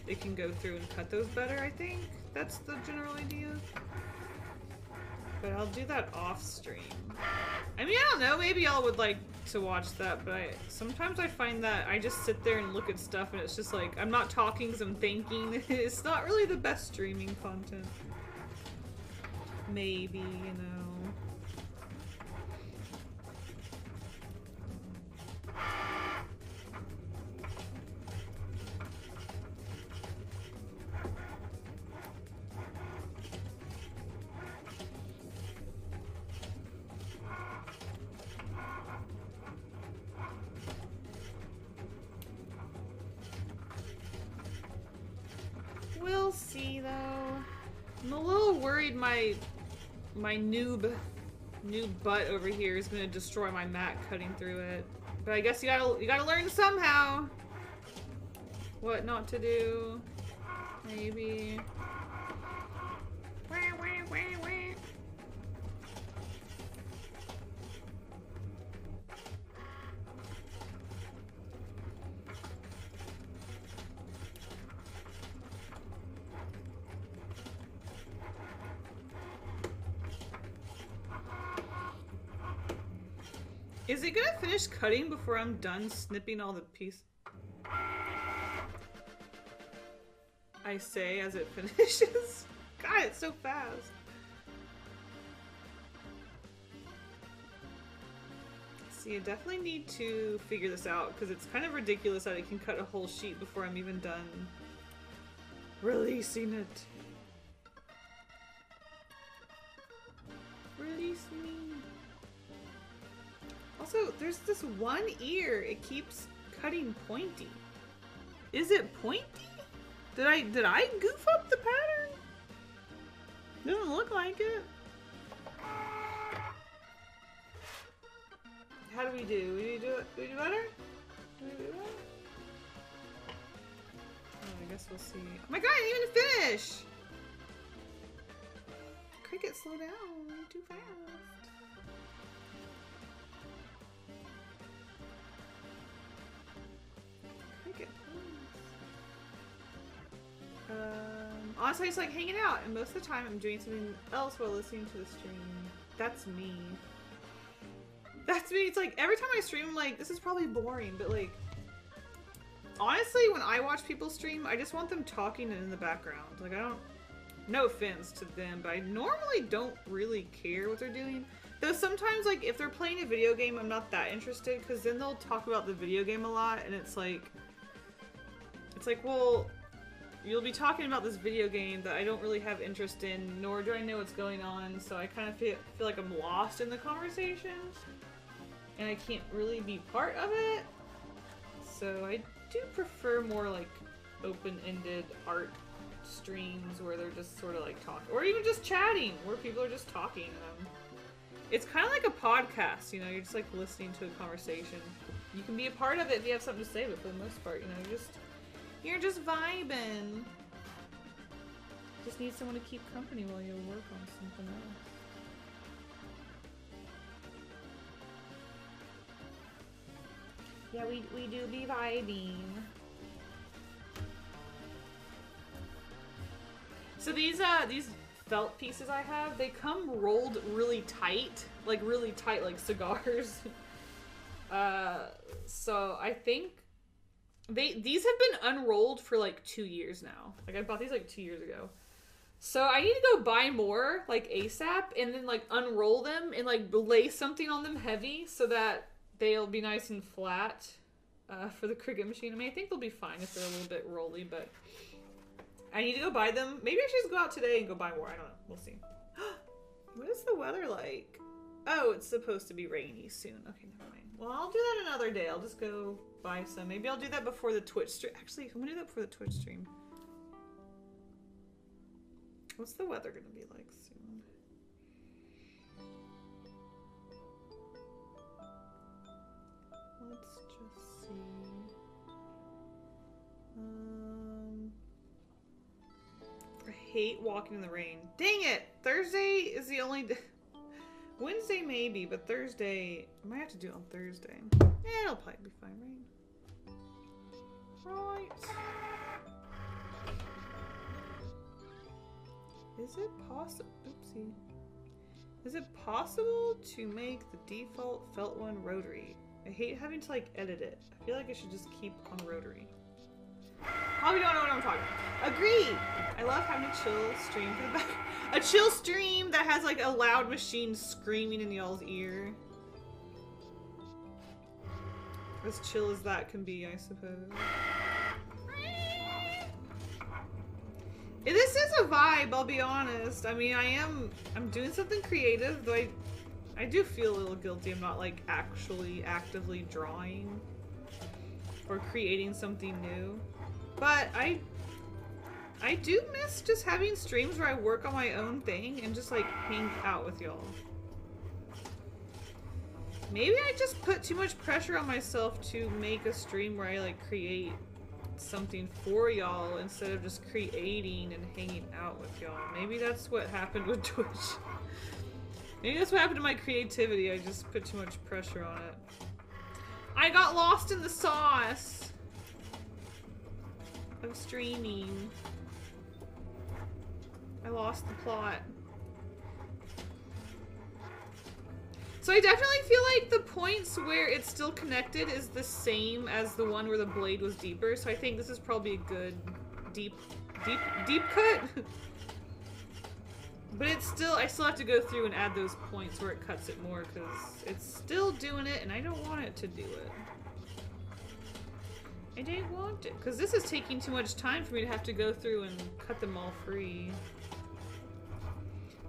it can go through and cut those better. I think that's the general idea, but I'll do that off stream. I mean, I don't know, maybe y'all would like to watch that, but sometimes I find that I just sit there and look at stuff and it's just like I'm not talking because I'm thinking. It's not really the best streaming content. Maybe, you know. We'll see though. I'm a little worried my noob butt over here is gonna destroy my mat cutting through it. But I guess you gotta learn somehow what not to do. Maybe. Is it gonna finish cutting before I'm done snipping all the pieces? I say as it finishes. God, it's so fast. See, I definitely need to figure this out because it's kind of ridiculous that it can cut a whole sheet before I'm even done releasing it. Release me. Also, there's this one ear. It keeps cutting pointy. Is it pointy? Did I goof up the pattern? Doesn't look like it. How do we do? Do we do better? Do we do that? Oh, I guess we'll see. Oh my god, I didn't even finish! Cricut, slow down. You're too fast. Honestly, I just like hanging out, and most of the time I'm doing something else while listening to the stream. That's me. That's me. It's like every time I stream, I'm like, this is probably boring, but like, honestly, when I watch people stream, I just want them talking in the background. Like, I don't, no offense to them, but I normally don't really care what they're doing. Though sometimes, like, if they're playing a video game, I'm not that interested, because then they'll talk about the video game a lot, and it's like, well, you'll be talking about this video game that I don't really have interest in, nor do I know what's going on, so I kind of feel like I'm lost in the conversation, and I can't really be part of it. So I do prefer more like open-ended art streams where they're just sort of like talking, or even just chatting, where people are just talking. It's kind of like a podcast, you know, you're just like listening to a conversation. You can be a part of it if you have something to say, but for the most part, you know, you're just vibing. Just need someone to keep company while you work on something else. Yeah, we do be vibing. So these felt pieces I have, they come rolled really tight like cigars. So I think these have been unrolled for like 2 years now. Like I bought these like 2 years ago. So I need to go buy more like ASAP and then like unroll them and like lay something on them heavy so that they'll be nice and flat for the Cricut machine. I mean, I think they'll be fine if they're a little bit rolly, but I need to go buy them. Maybe I should just go out today and go buy more. I don't know. We'll see. What is the weather like? Oh, it's supposed to be rainy soon. Okay, never mind. Well, I'll do that another day. I'll just go buy some. Maybe I'll do that before the Twitch stream. Actually, I'm gonna do that before the Twitch stream. What's the weather gonna be like soon? Let's just see. I hate walking in the rain. Dang it! Thursday is the only day. Wednesday maybe, but Thursday, I might have to do it on Thursday. Yeah, it'll probably be fine, right? Right. Is it possible? Oopsie. Is it possible to make the default felt one rotary? I hate having to like edit it. I feel like I should just keep on rotary. Probably don't know what I'm talking about. Agree! I love having a chill stream for the back. A chill stream that has like a loud machine screaming in y'all's ear. As chill as that can be, I suppose. This is a vibe, I'll be honest. I mean, I'm doing something creative, though I do feel a little guilty. I'm not like actually actively drawing or creating something new. But I do miss just having streams where I work on my own thing and just like hang out with y'all. Maybe I just put too much pressure on myself to make a stream where I like create something for y'all instead of just creating and hanging out with y'all. Maybe that's what happened with Twitch. Maybe that's what happened to my creativity. I just put too much pressure on it. I got lost in the sauce of streaming. I lost the plot. So I definitely feel like the points where it's still connected is the same as the one where the blade was deeper. So I think this is probably a good deep cut. But it's still, I still have to go through and add those points where it cuts it more because it's still doing it and I don't want it to do it. I don't want it because this is taking too much time for me to have to go through and cut them all free.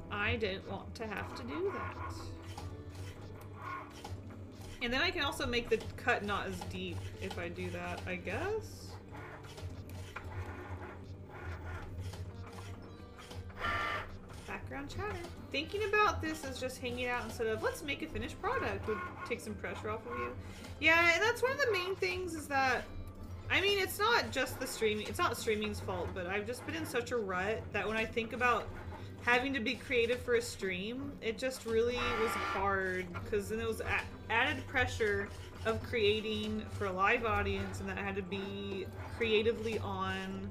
I don't want to have to do that. And then I can also make the cut not as deep if I do that, I guess? Background chatter. Thinking about this as just hanging out instead of let's make a finished product would take some pressure off of you. Yeah, and that's one of the main things is that, I mean, it's not just the streaming, it's not streaming's fault, but I've just been in such a rut that when I think about having to be creative for a stream, it just really was hard because then it was added pressure of creating for a live audience and that had to be creatively on.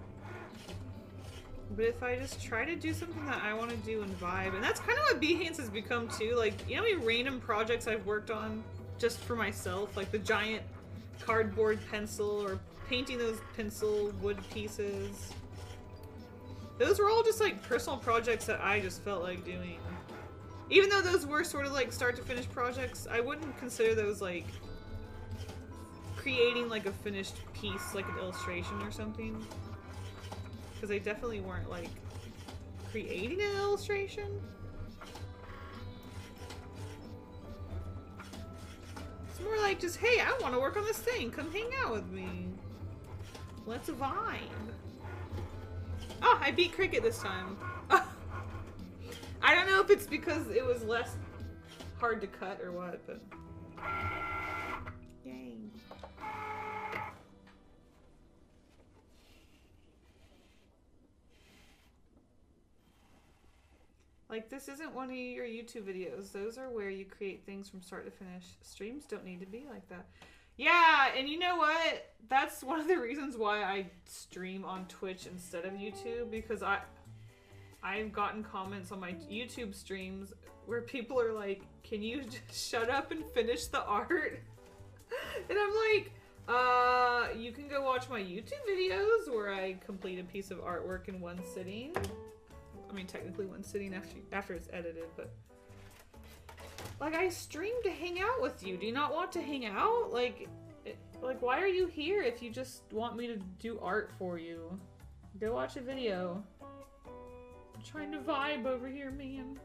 But if I just try to do something that I want to do and vibe, and that's kind of what Behance has become too, like, you know how many random projects I've worked on just for myself, like the giant cardboard pencil or painting those pencil wood pieces. Those were all just like personal projects that I just felt like doing. Even though those were sort of like start to finish projects, I wouldn't consider those like creating like a finished piece, like an illustration or something. Because they definitely weren't like creating an illustration. It's more like just, hey, I want to work on this thing. Come hang out with me. Let's vibe. Oh, I beat Cricut this time. I don't know if it's because it was less hard to cut or what, but... Yay. Like, this isn't one of your YouTube videos. Those are where you create things from start to finish. Streams don't need to be like that. Yeah, and you know what? That's one of the reasons why I stream on Twitch instead of YouTube, because I've gotten comments on my YouTube streams where people are like, can you just shut up and finish the art? And I'm like, you can go watch my YouTube videos where I complete a piece of artwork in one sitting. I mean, technically one sitting after it's edited, but... Like, I stream to hang out with you. Do you not want to hang out? Like, why are you here if you just want me to do art for you? Go watch a video. I'm trying to vibe over here, man.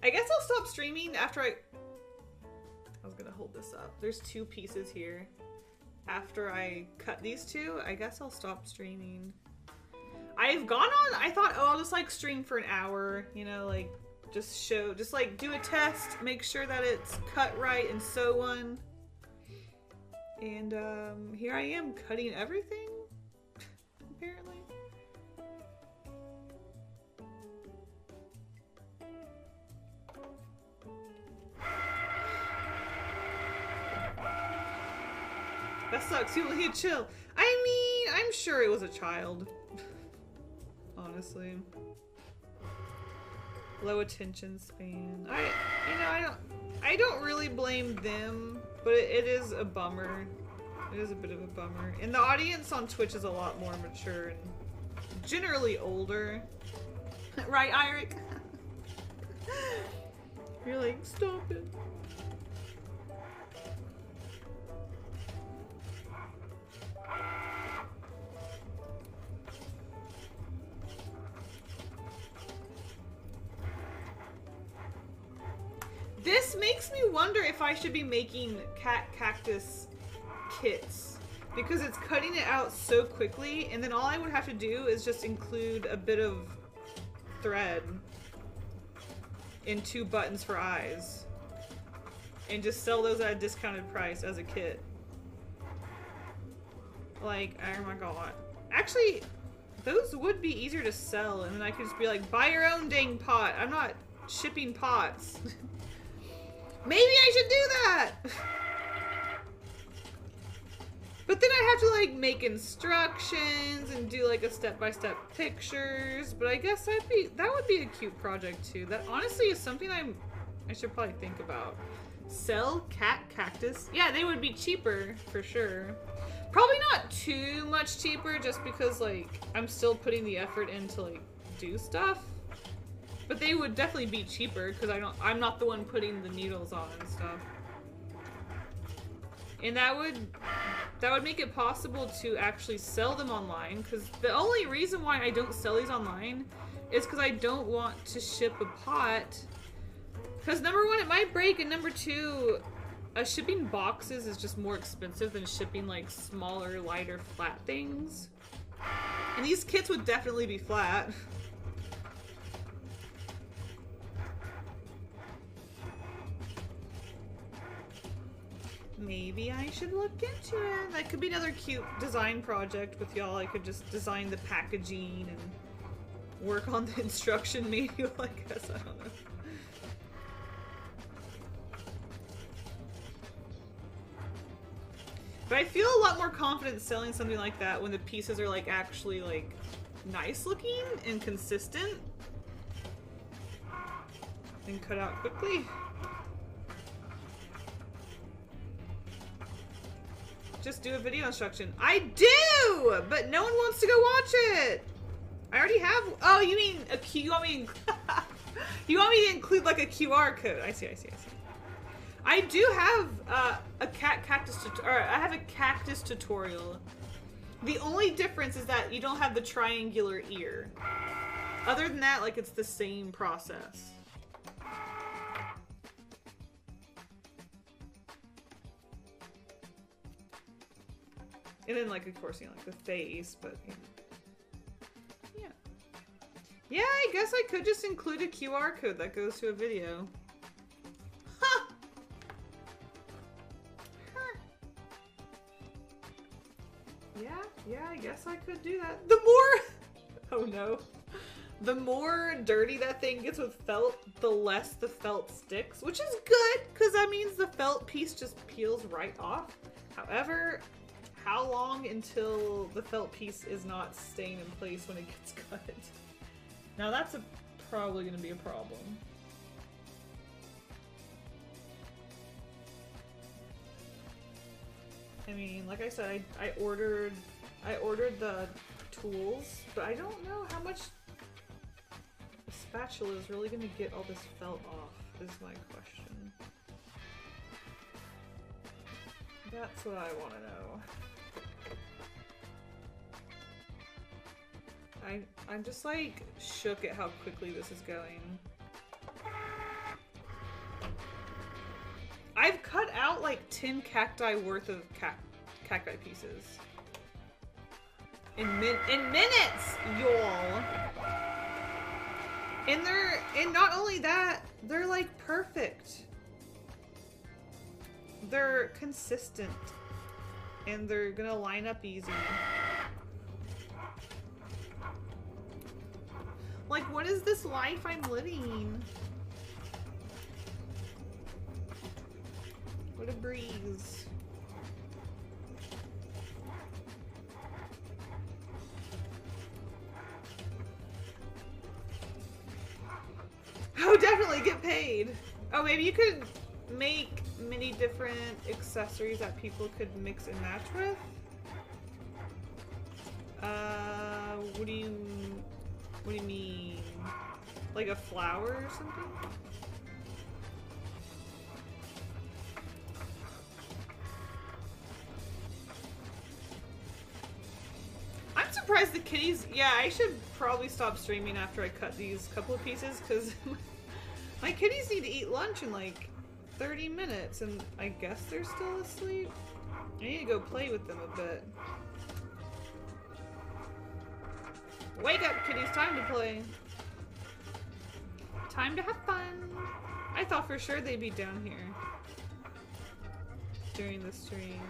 I guess I'll stop streaming after I was gonna hold this up. There's 2 pieces here. After I cut these 2, I guess I'll stop streaming. I've gone on, I thought, oh, I'll just like stream for an hour, you know, like just like do a test, make sure that it's cut right and so on. And here I am cutting everything, apparently. That sucks. You need chill. I mean, I'm sure it was a child. Honestly. Low attention span. I don't really blame them, but it is a bummer. It is a bit of a bummer. And the audience on Twitch is a lot more mature and generally older. Right, Eric? You're like, stop it. This makes me wonder if I should be making cactus kits, because it's cutting it out so quickly, and then all I would have to do is just include a bit of thread and 2 buttons for eyes and just sell those at a discounted price as a kit. Like, oh my god. Actually, those would be easier to sell, and then I could just be like, buy your own dang pot. I'm not shipping pots. Maybe I should do that! But then I have to like make instructions and do like a step-by-step pictures. But I guess that would be a cute project too. That honestly is something I should probably think about. Sell cactus? Yeah, they would be cheaper for sure. Probably not too much cheaper, just because like I'm still putting the effort in to like do stuff. But they would definitely be cheaper because I'm not the one putting the needles on and stuff. And that would make it possible to actually sell them online, because the only reason why I don't sell these online is because I don't want to ship a pot. Because number 1, it might break, and number 2, shipping boxes is just more expensive than shipping like smaller, lighter, flat things. And these kits would definitely be flat. Maybe I should look into it. That could be another cute design project with y'all. I could just design the packaging and work on the instruction manual, I guess. I don't know. But I feel a lot more confident selling something like that when the pieces are like actually like nice looking and consistent and cut out quickly. Just do a video instruction. I do, but no one wants to go watch it. I already have. Oh, you mean you want me to include like a QR code? I see. I do have a cactus tutorial. The only difference is that you don't have the triangular ear. Other than that, like, it's the same process. And then, like, of course, you know, like the face, but, you know. Yeah. Yeah, I guess I could just include a QR code that goes to a video. Huh! Huh. Yeah, I guess I could do that. The more... Oh, no. The more dirty that thing gets with felt, the less the felt sticks, which is good, because that means the felt piece just peels right off. However... How long until the felt piece is not staying in place when it gets cut? Now that's probably going to be a problem. I mean, like I said, I ordered the tools, but I don't know how much the spatula is really going to get all this felt off, is my question. That's what I want to know. I'm just like shook at how quickly this is going. I've cut out like 10 cacti worth of cacti pieces. In minutes, y'all. And not only that, they're like perfect. They're consistent. And they're gonna line up easy. Like, what is this life I'm living? What a breeze. Oh, definitely get paid. Oh, maybe you could make many different accessories that people could mix and match with. What do you mean? Like a flower or something? I'm surprised the kitties. Yeah, I should probably stop streaming after I cut these couple of pieces because my kitties need to eat lunch in like 30 minutes and I guess they're still asleep. I need to go play with them a bit. Wake up, kitties, time to play. Time to have fun. I thought for sure they'd be down here during the stream.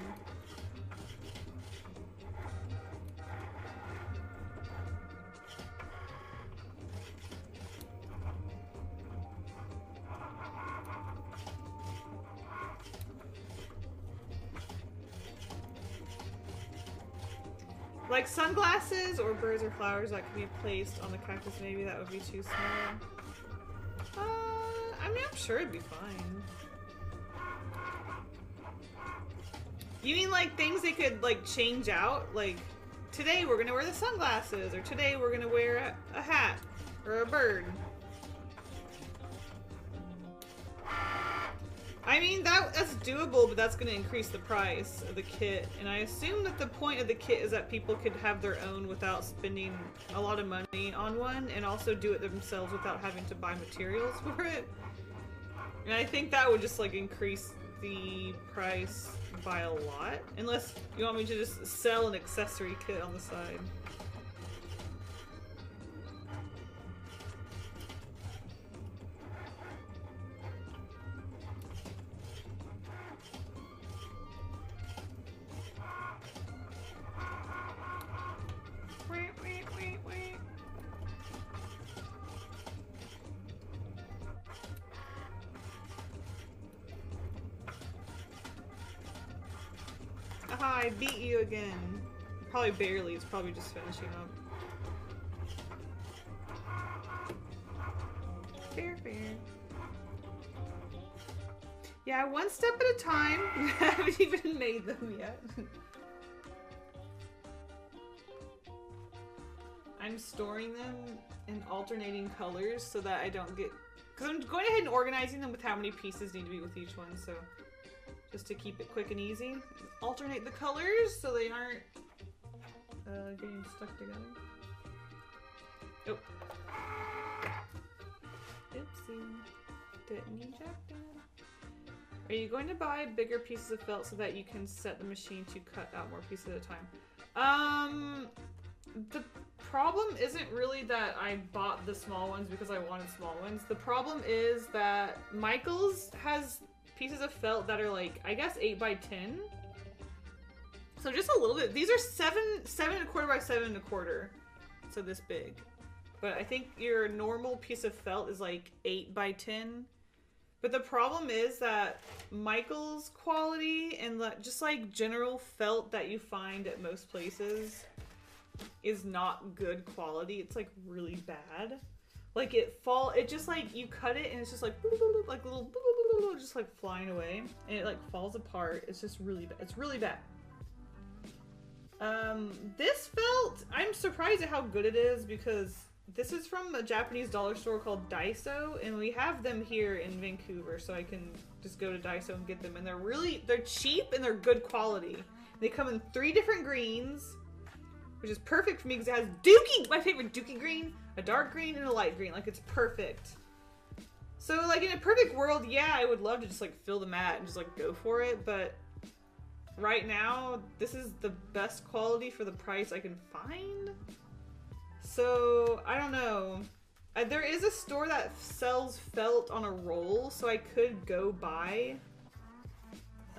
Like sunglasses or birds or flowers that could be placed on the cactus, maybe that would be too small. I mean, I'm sure it'd be fine. You mean like things they could like change out? Like, today we're gonna wear the sunglasses, or today we're gonna wear a hat, or a bird. I mean, that's doable, but that's going to increase the price of the kit. And I assume that the point of the kit is that people could have their own without spending a lot of money on one, and also do it themselves without having to buy materials for it. And I think that would just like increase the price by a lot. Unless you want me to just sell an accessory kit on the side. Aha, I beat you again. Probably barely, it's probably just finishing up. Fair, fair. Yeah, one step at a time. I haven't even made them yet. I'm storing them in alternating colors so that I don't get... Because I'm going ahead and organizing them with how many pieces need to be with each one, so... Just to keep it quick and easy. Alternate the colors so they aren't getting stuck together. Oh. Oopsie. Didn't eject it. Are you going to buy bigger pieces of felt so that you can set the machine to cut out more pieces at a time? The problem isn't really that I bought the small ones because I wanted small ones. The problem is that Michael's has pieces of felt that are like, I guess 8 by 10. So just a little bit. These are 7.25 by 7.25. So this big. But I think your normal piece of felt is like 8 by 10. But the problem is that Michael's quality and just like general felt that you find at most places is not good quality. It's like really bad. Like it just like you cut it and it's just like little just like flying away and it like falls apart. It's just really bad. It's really bad. This felt, I'm surprised at how good it is because this is from a Japanese dollar store called Daiso, and we have them here in Vancouver, so I can just go to Daiso and get them. And they're cheap and they're good quality. They come in 3 different greens, which is perfect for me because it has Dookie, my favorite Dookie green, a dark green, and a light green. Like, it's perfect. So, like, in a perfect world, yeah, I would love to just, like, fill the mat and just, like, go for it, but right now, this is the best quality for the price I can find. So, I don't know. There is a store that sells felt on a roll, so I could go buy,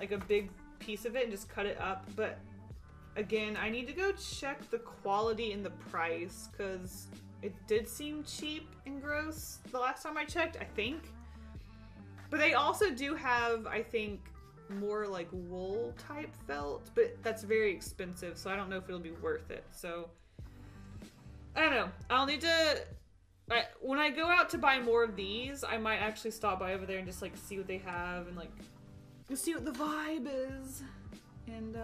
like, a big piece of it and just cut it up, but again, I need to go check the quality and the price, because it did seem cheap and gross the last time I checked, I think. But they also do have, I think, more like wool type felt, but that's very expensive, so I don't know if it'll be worth it. So, I don't know. I'll need to... when I go out to buy more of these, I might actually stop by over there and just like see what they have and like see what the vibe is. And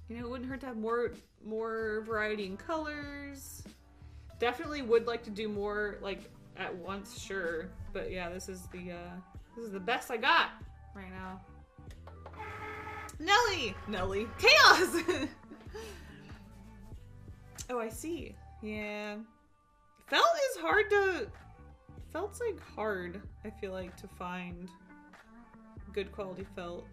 you know, it wouldn't hurt to have more variety in colors. Definitely would like to do more like at once, sure. But yeah, this is the best I got right now. Nelly, chaos. Oh, I see. Yeah, felt's like hard, I feel like, to find good quality felt.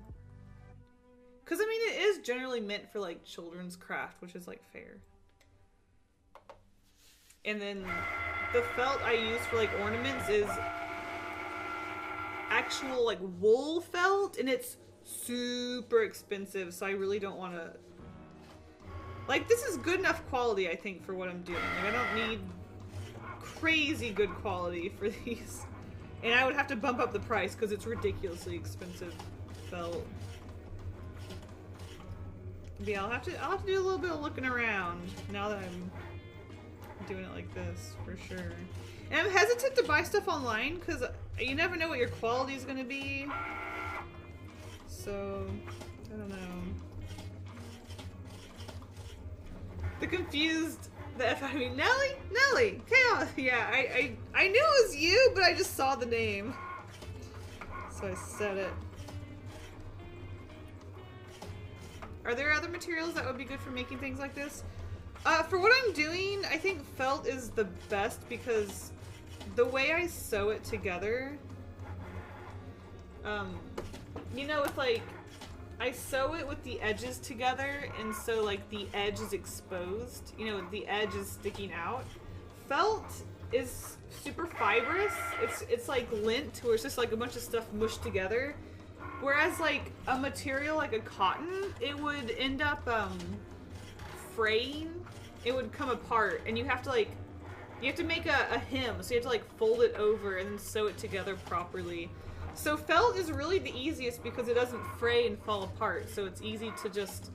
Cause I mean, it is generally meant for like children's craft, which is like fair. And then the felt I use for like ornaments is actual like wool felt, and it's super expensive, so I really don't want to... Like, this is good enough quality, I think, for what I'm doing. Like, I don't need crazy good quality for these. And I would have to bump up the price because it's ridiculously expensive felt. But yeah, I'll have to do a little bit of looking around now that I'm doing it like this, for sure. And I'm hesitant to buy stuff online because you never know what your quality is going to be. So, I don't know. The confused, the F I mean, Nelly, chaos. Yeah, I knew it was you, but I just saw the name, so I said it. Are there other materials that would be good for making things like this? For what I'm doing, I think felt is the best because the way I sew it together, you know, it's like, I sew it with the edges together, and so like the edge is exposed, you know, the edge is sticking out. Felt is super fibrous. It's like lint, where it's just like a bunch of stuff mushed together. Whereas like a material like a cotton, it would end up fraying. It would come apart, and you have to make a hem, so you have to like fold it over and then sew it together properly. So felt is really the easiest because it doesn't fray and fall apart, so it's easy to just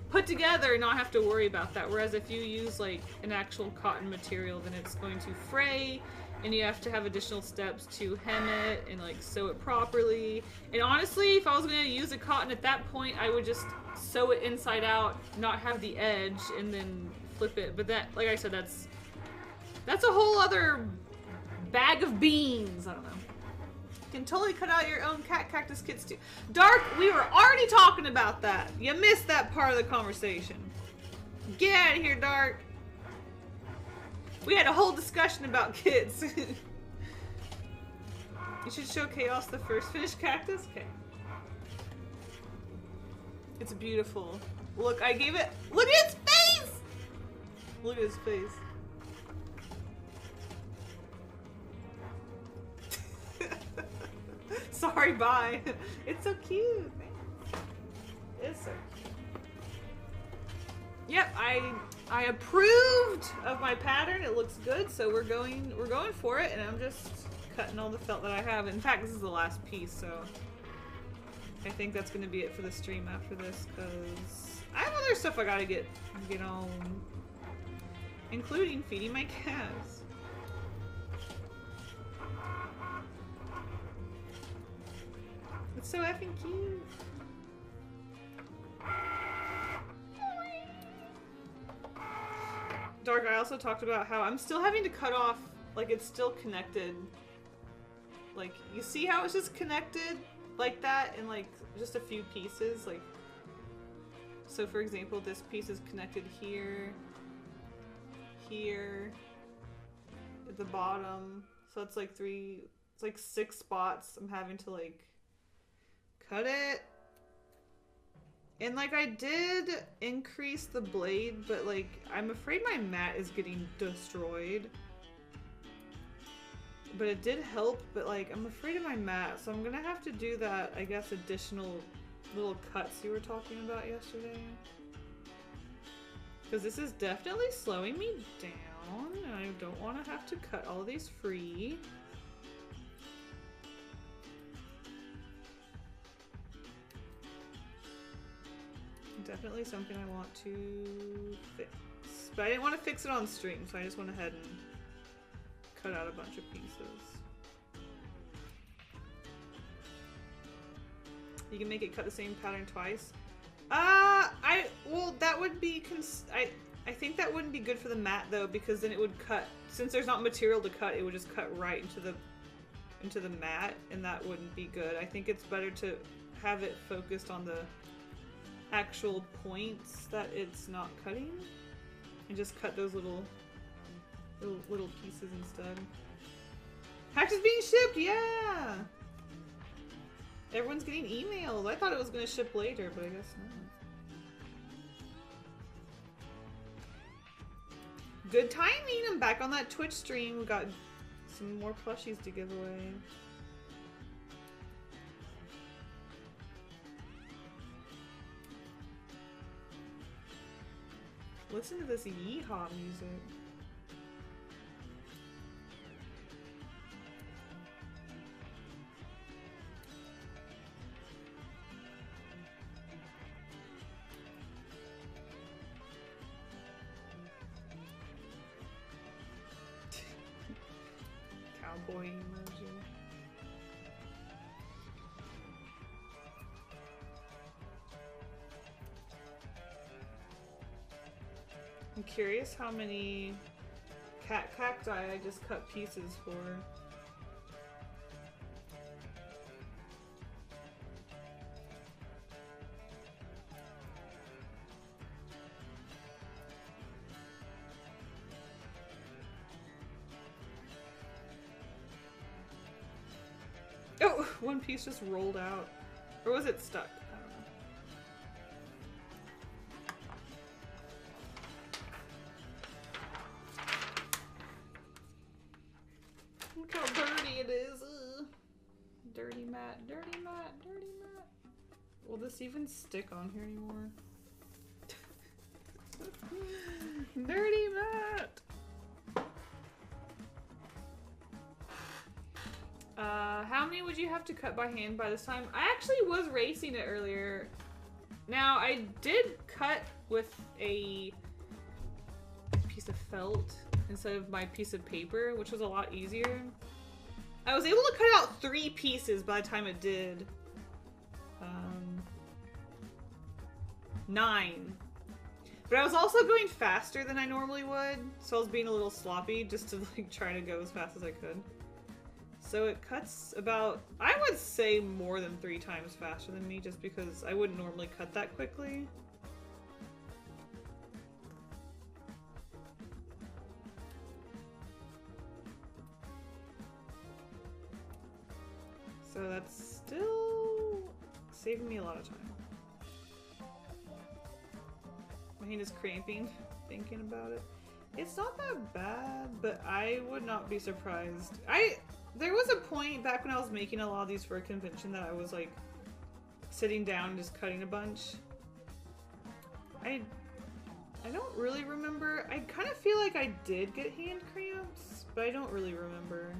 put together and not have to worry about that. Whereas if you use like an actual cotton material, then it's going to fray and you have to have additional steps to hem it and like sew it properly. And honestly, if I was going to use a cotton at that point, I would just sew it inside out, not have the edge, and then flip it. But that, like I said, that's a whole other bag of beans. I don't know. You can totally cut out your own cactus kits too. Dark, we were already talking about that. You missed that part of the conversation. Get out of here, Dark. We had a whole discussion about kits. You should show Chaos the first finished cactus. Okay. It's beautiful. Look, I gave it. Look at his face! Look at his face. Sorry, bye. It's so cute. It's so cute. Yep, I approved of my pattern. It looks good, so we're going for it, and I'm just cutting all the felt that I have. In fact, this is the last piece, so I think that's going to be it for the stream after this, because I have other stuff I gotta get on, including feeding my cats. It's so effing cute. Dark, I also talked about how I'm still having to cut off, like it's still connected. Like, you see how it's just connected like that in like just a few pieces? Like, so for example, this piece is connected here, here, at the bottom. So that's like three It's like 6 spots. I'm having to like cut it. And like I did increase the blade, but like I'm afraid my mat is getting destroyed. But it did help, but like I'm afraid of my mat, so I'm gonna have to do that, I guess, additional little cuts you were talking about yesterday. Because this is definitely slowing me down, and I don't want to have to cut all of these free. Definitely something I want to fix. But I didn't want to fix it on stream, so I just went ahead and cut out a bunch of pieces. You can make it cut the same pattern twice. Well, that would be, I think that wouldn't be good for the mat though, because then it would cut, since there's not material to cut, it would just cut right into the mat, and that wouldn't be good. I think it's better to have it focused on the actual points that it's not cutting, and just cut those little pieces instead. Patch is being shipped, yeah! Everyone's getting emails. I thought it was going to ship later, but I guess not. Good timing! I'm back on that Twitch stream. We got some more plushies to give away. Listen to this yeehaw music. Cowboy emoji. I'm curious how many cacti I just cut pieces for. Oh, one piece just rolled out. Or was it stuck? I don't know. Look how dirty it is. Ugh. Dirty mat, dirty mat, dirty mat. Will this even stick on here anymore? Dirty mat! How many would you have to cut by hand by this time? I actually was racing it earlier. Now, I did cut with a piece of felt instead of my piece of paper, which was a lot easier. I was able to cut out 3 pieces by the time it did. 9. But I was also going faster than I normally would, so I was being a little sloppy just to like try to go as fast as I could. So it cuts about, I would say, more than 3 times faster than me, just because I wouldn't normally cut that quickly. So that's still saving me a lot of time. My hand is cramping thinking about it. It's not that bad, but I would not be surprised. There was a point back when I was making a lot of these for a convention that I was like sitting down and just cutting a bunch. I don't really remember. I kind of feel like I did get hand cramps, but I don't really remember.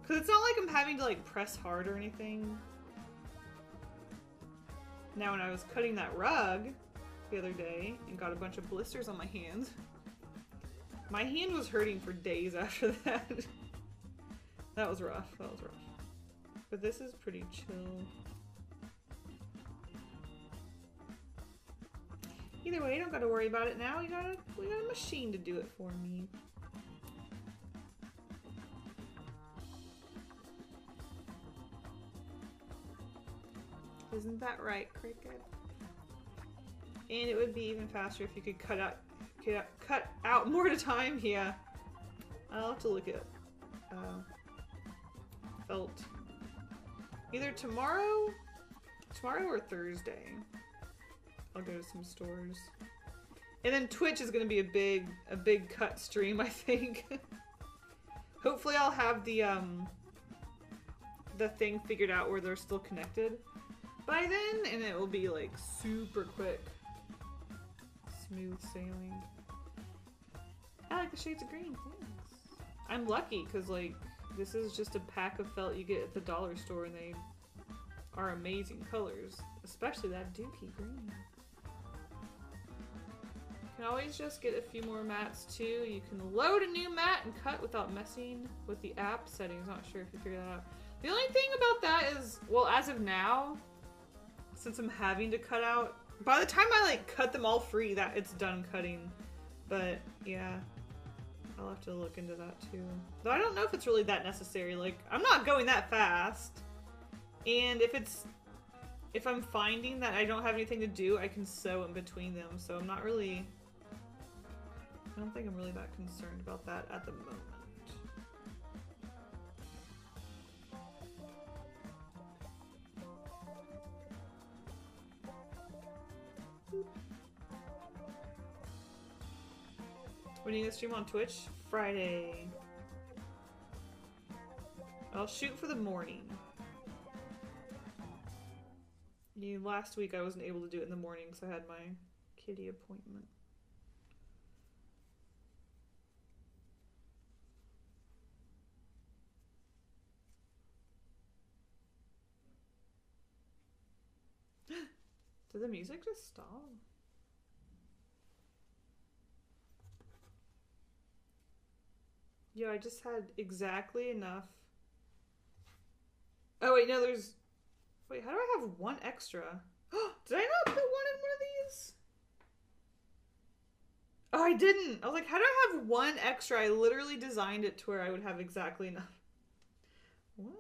Cause it's not like I'm having to like press hard or anything. Now when I was cutting that rug the other day and got a bunch of blisters on my hand, my hand was hurting for days after that. That was rough. That was rough. But this is pretty chill. Either way, you don't gotta worry about it now. We got a machine to do it for me. Isn't that right, Cricut? And it would be even faster if you could cut out more at a time. Yeah, I'll have to look at felt. Either tomorrow or Thursday. I'll go to some stores. And then Twitch is gonna be a big cut stream, I think. Hopefully I'll have the thing figured out where they're still connected by then, and it will be like super quick. Smooth sailing. I like the shades of green, thanks. I'm lucky because like this is just a pack of felt you get at the dollar store and they are amazing colors, especially that dookie green. You can always just get a few more mats too. You can load a new mat and cut without messing with the app settings. Not sure if you figured that out. The only thing about that is, well, as of now, since I'm having to cut out, by the time I like cut them all free, that it's done cutting. But yeah, I'll have to look into that too. Though I don't know if it's really that necessary. Like, I'm not going that fast. And if I'm finding that I don't have anything to do, I can sew in between them. So I'm not really, I don't think I'm really that concerned about that at the moment. When are you gonna stream on Twitch? Friday. I'll shoot for the morning. Yeah, last week I wasn't able to do it in the morning because I had my kitty appointment. Did the music just stop? Yeah, I just had exactly enough. Oh wait, no, there's... Wait, how do I have one extra? Did I not put one in one of these? Oh, I didn't. I was like, how do I have one extra? I literally designed it to where I would have exactly enough. What?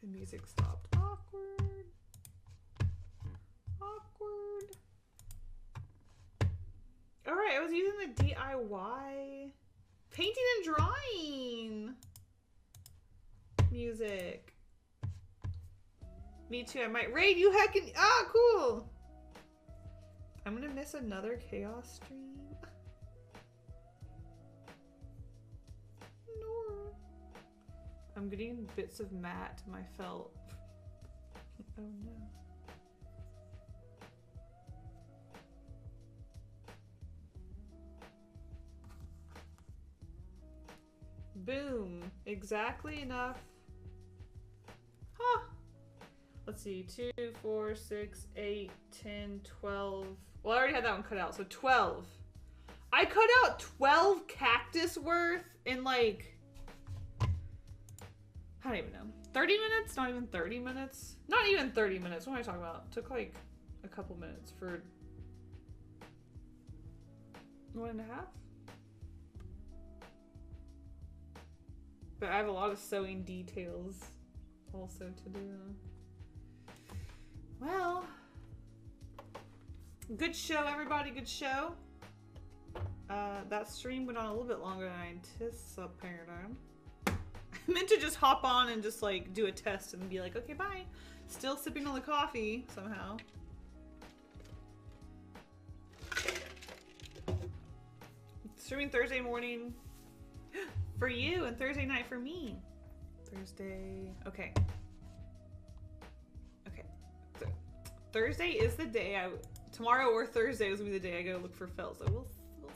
The music stopped. Awkward. Awkward. Alright, I was using the DIY painting and drawing music. Me too, I might raid you heckin'. Ah, cool! I'm gonna miss another chaos stream. No. I'm getting bits of matte to my felt. Oh no. Boom. Exactly enough. Huh. Let's see. 2, 4, 6, 8, 10, 12. Well, I already had that one cut out, so 12. I cut out 12 cactus worth in like, I don't even know. 30 minutes? Not even 30 minutes? Not even 30 minutes. What am I talking about? It took like a couple minutes for 1.5. But I have a lot of sewing details also to do. Well, good show, everybody. Good show. That stream went on a little bit longer than I anticipated. I meant to just hop on and just like do a test and be like, okay, bye. Still sipping on the coffee somehow. Streaming Thursday morning for you and Thursday night for me. Thursday. Okay. Okay. So, Thursday is the day tomorrow or Thursday is gonna be the day I go look for felt. So we'll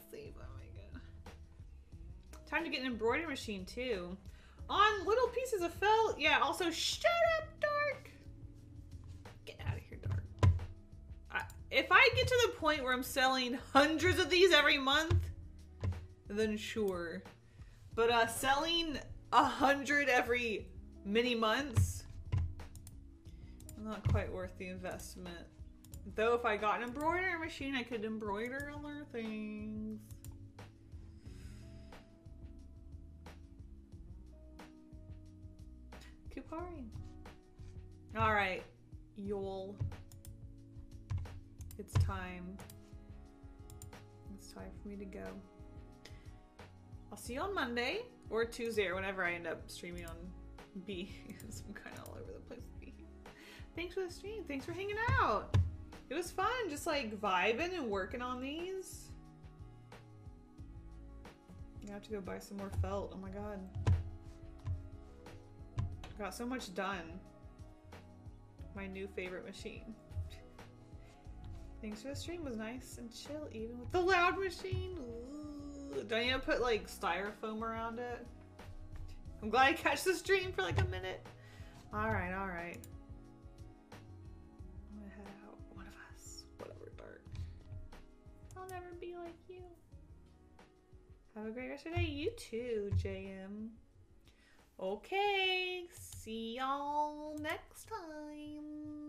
see. Oh my god. Time to get an embroidery machine too. On little pieces of felt. Yeah. Also, shut up, Dark. Get out of here, Dark. If I get to the point where I'm selling hundreds of these every month, then sure. But selling 100 every many months, not quite worth the investment. Though if I got an embroidery machine, I could embroider other things. Kupari. All right, y'all. It's time. It's time for me to go. I'll see you on Monday or Tuesday or whenever I end up streaming on Behance. I'm kind of all over the place with Behance. Thanks for the stream. Thanks for hanging out. It was fun, just like vibing and working on these. I have to go buy some more felt. Oh my god. Got so much done. My new favorite machine. Thanks for the stream. It was nice and chill even with the loud machine. Ooh. Do I need to put like styrofoam around it? I'm glad I catch the stream for like a minute. Alright, alright. I'm gonna head out. One of us. Whatever, Dart. I'll never be like you. Have a great rest of your day. You too, JM. Okay. See y'all next time.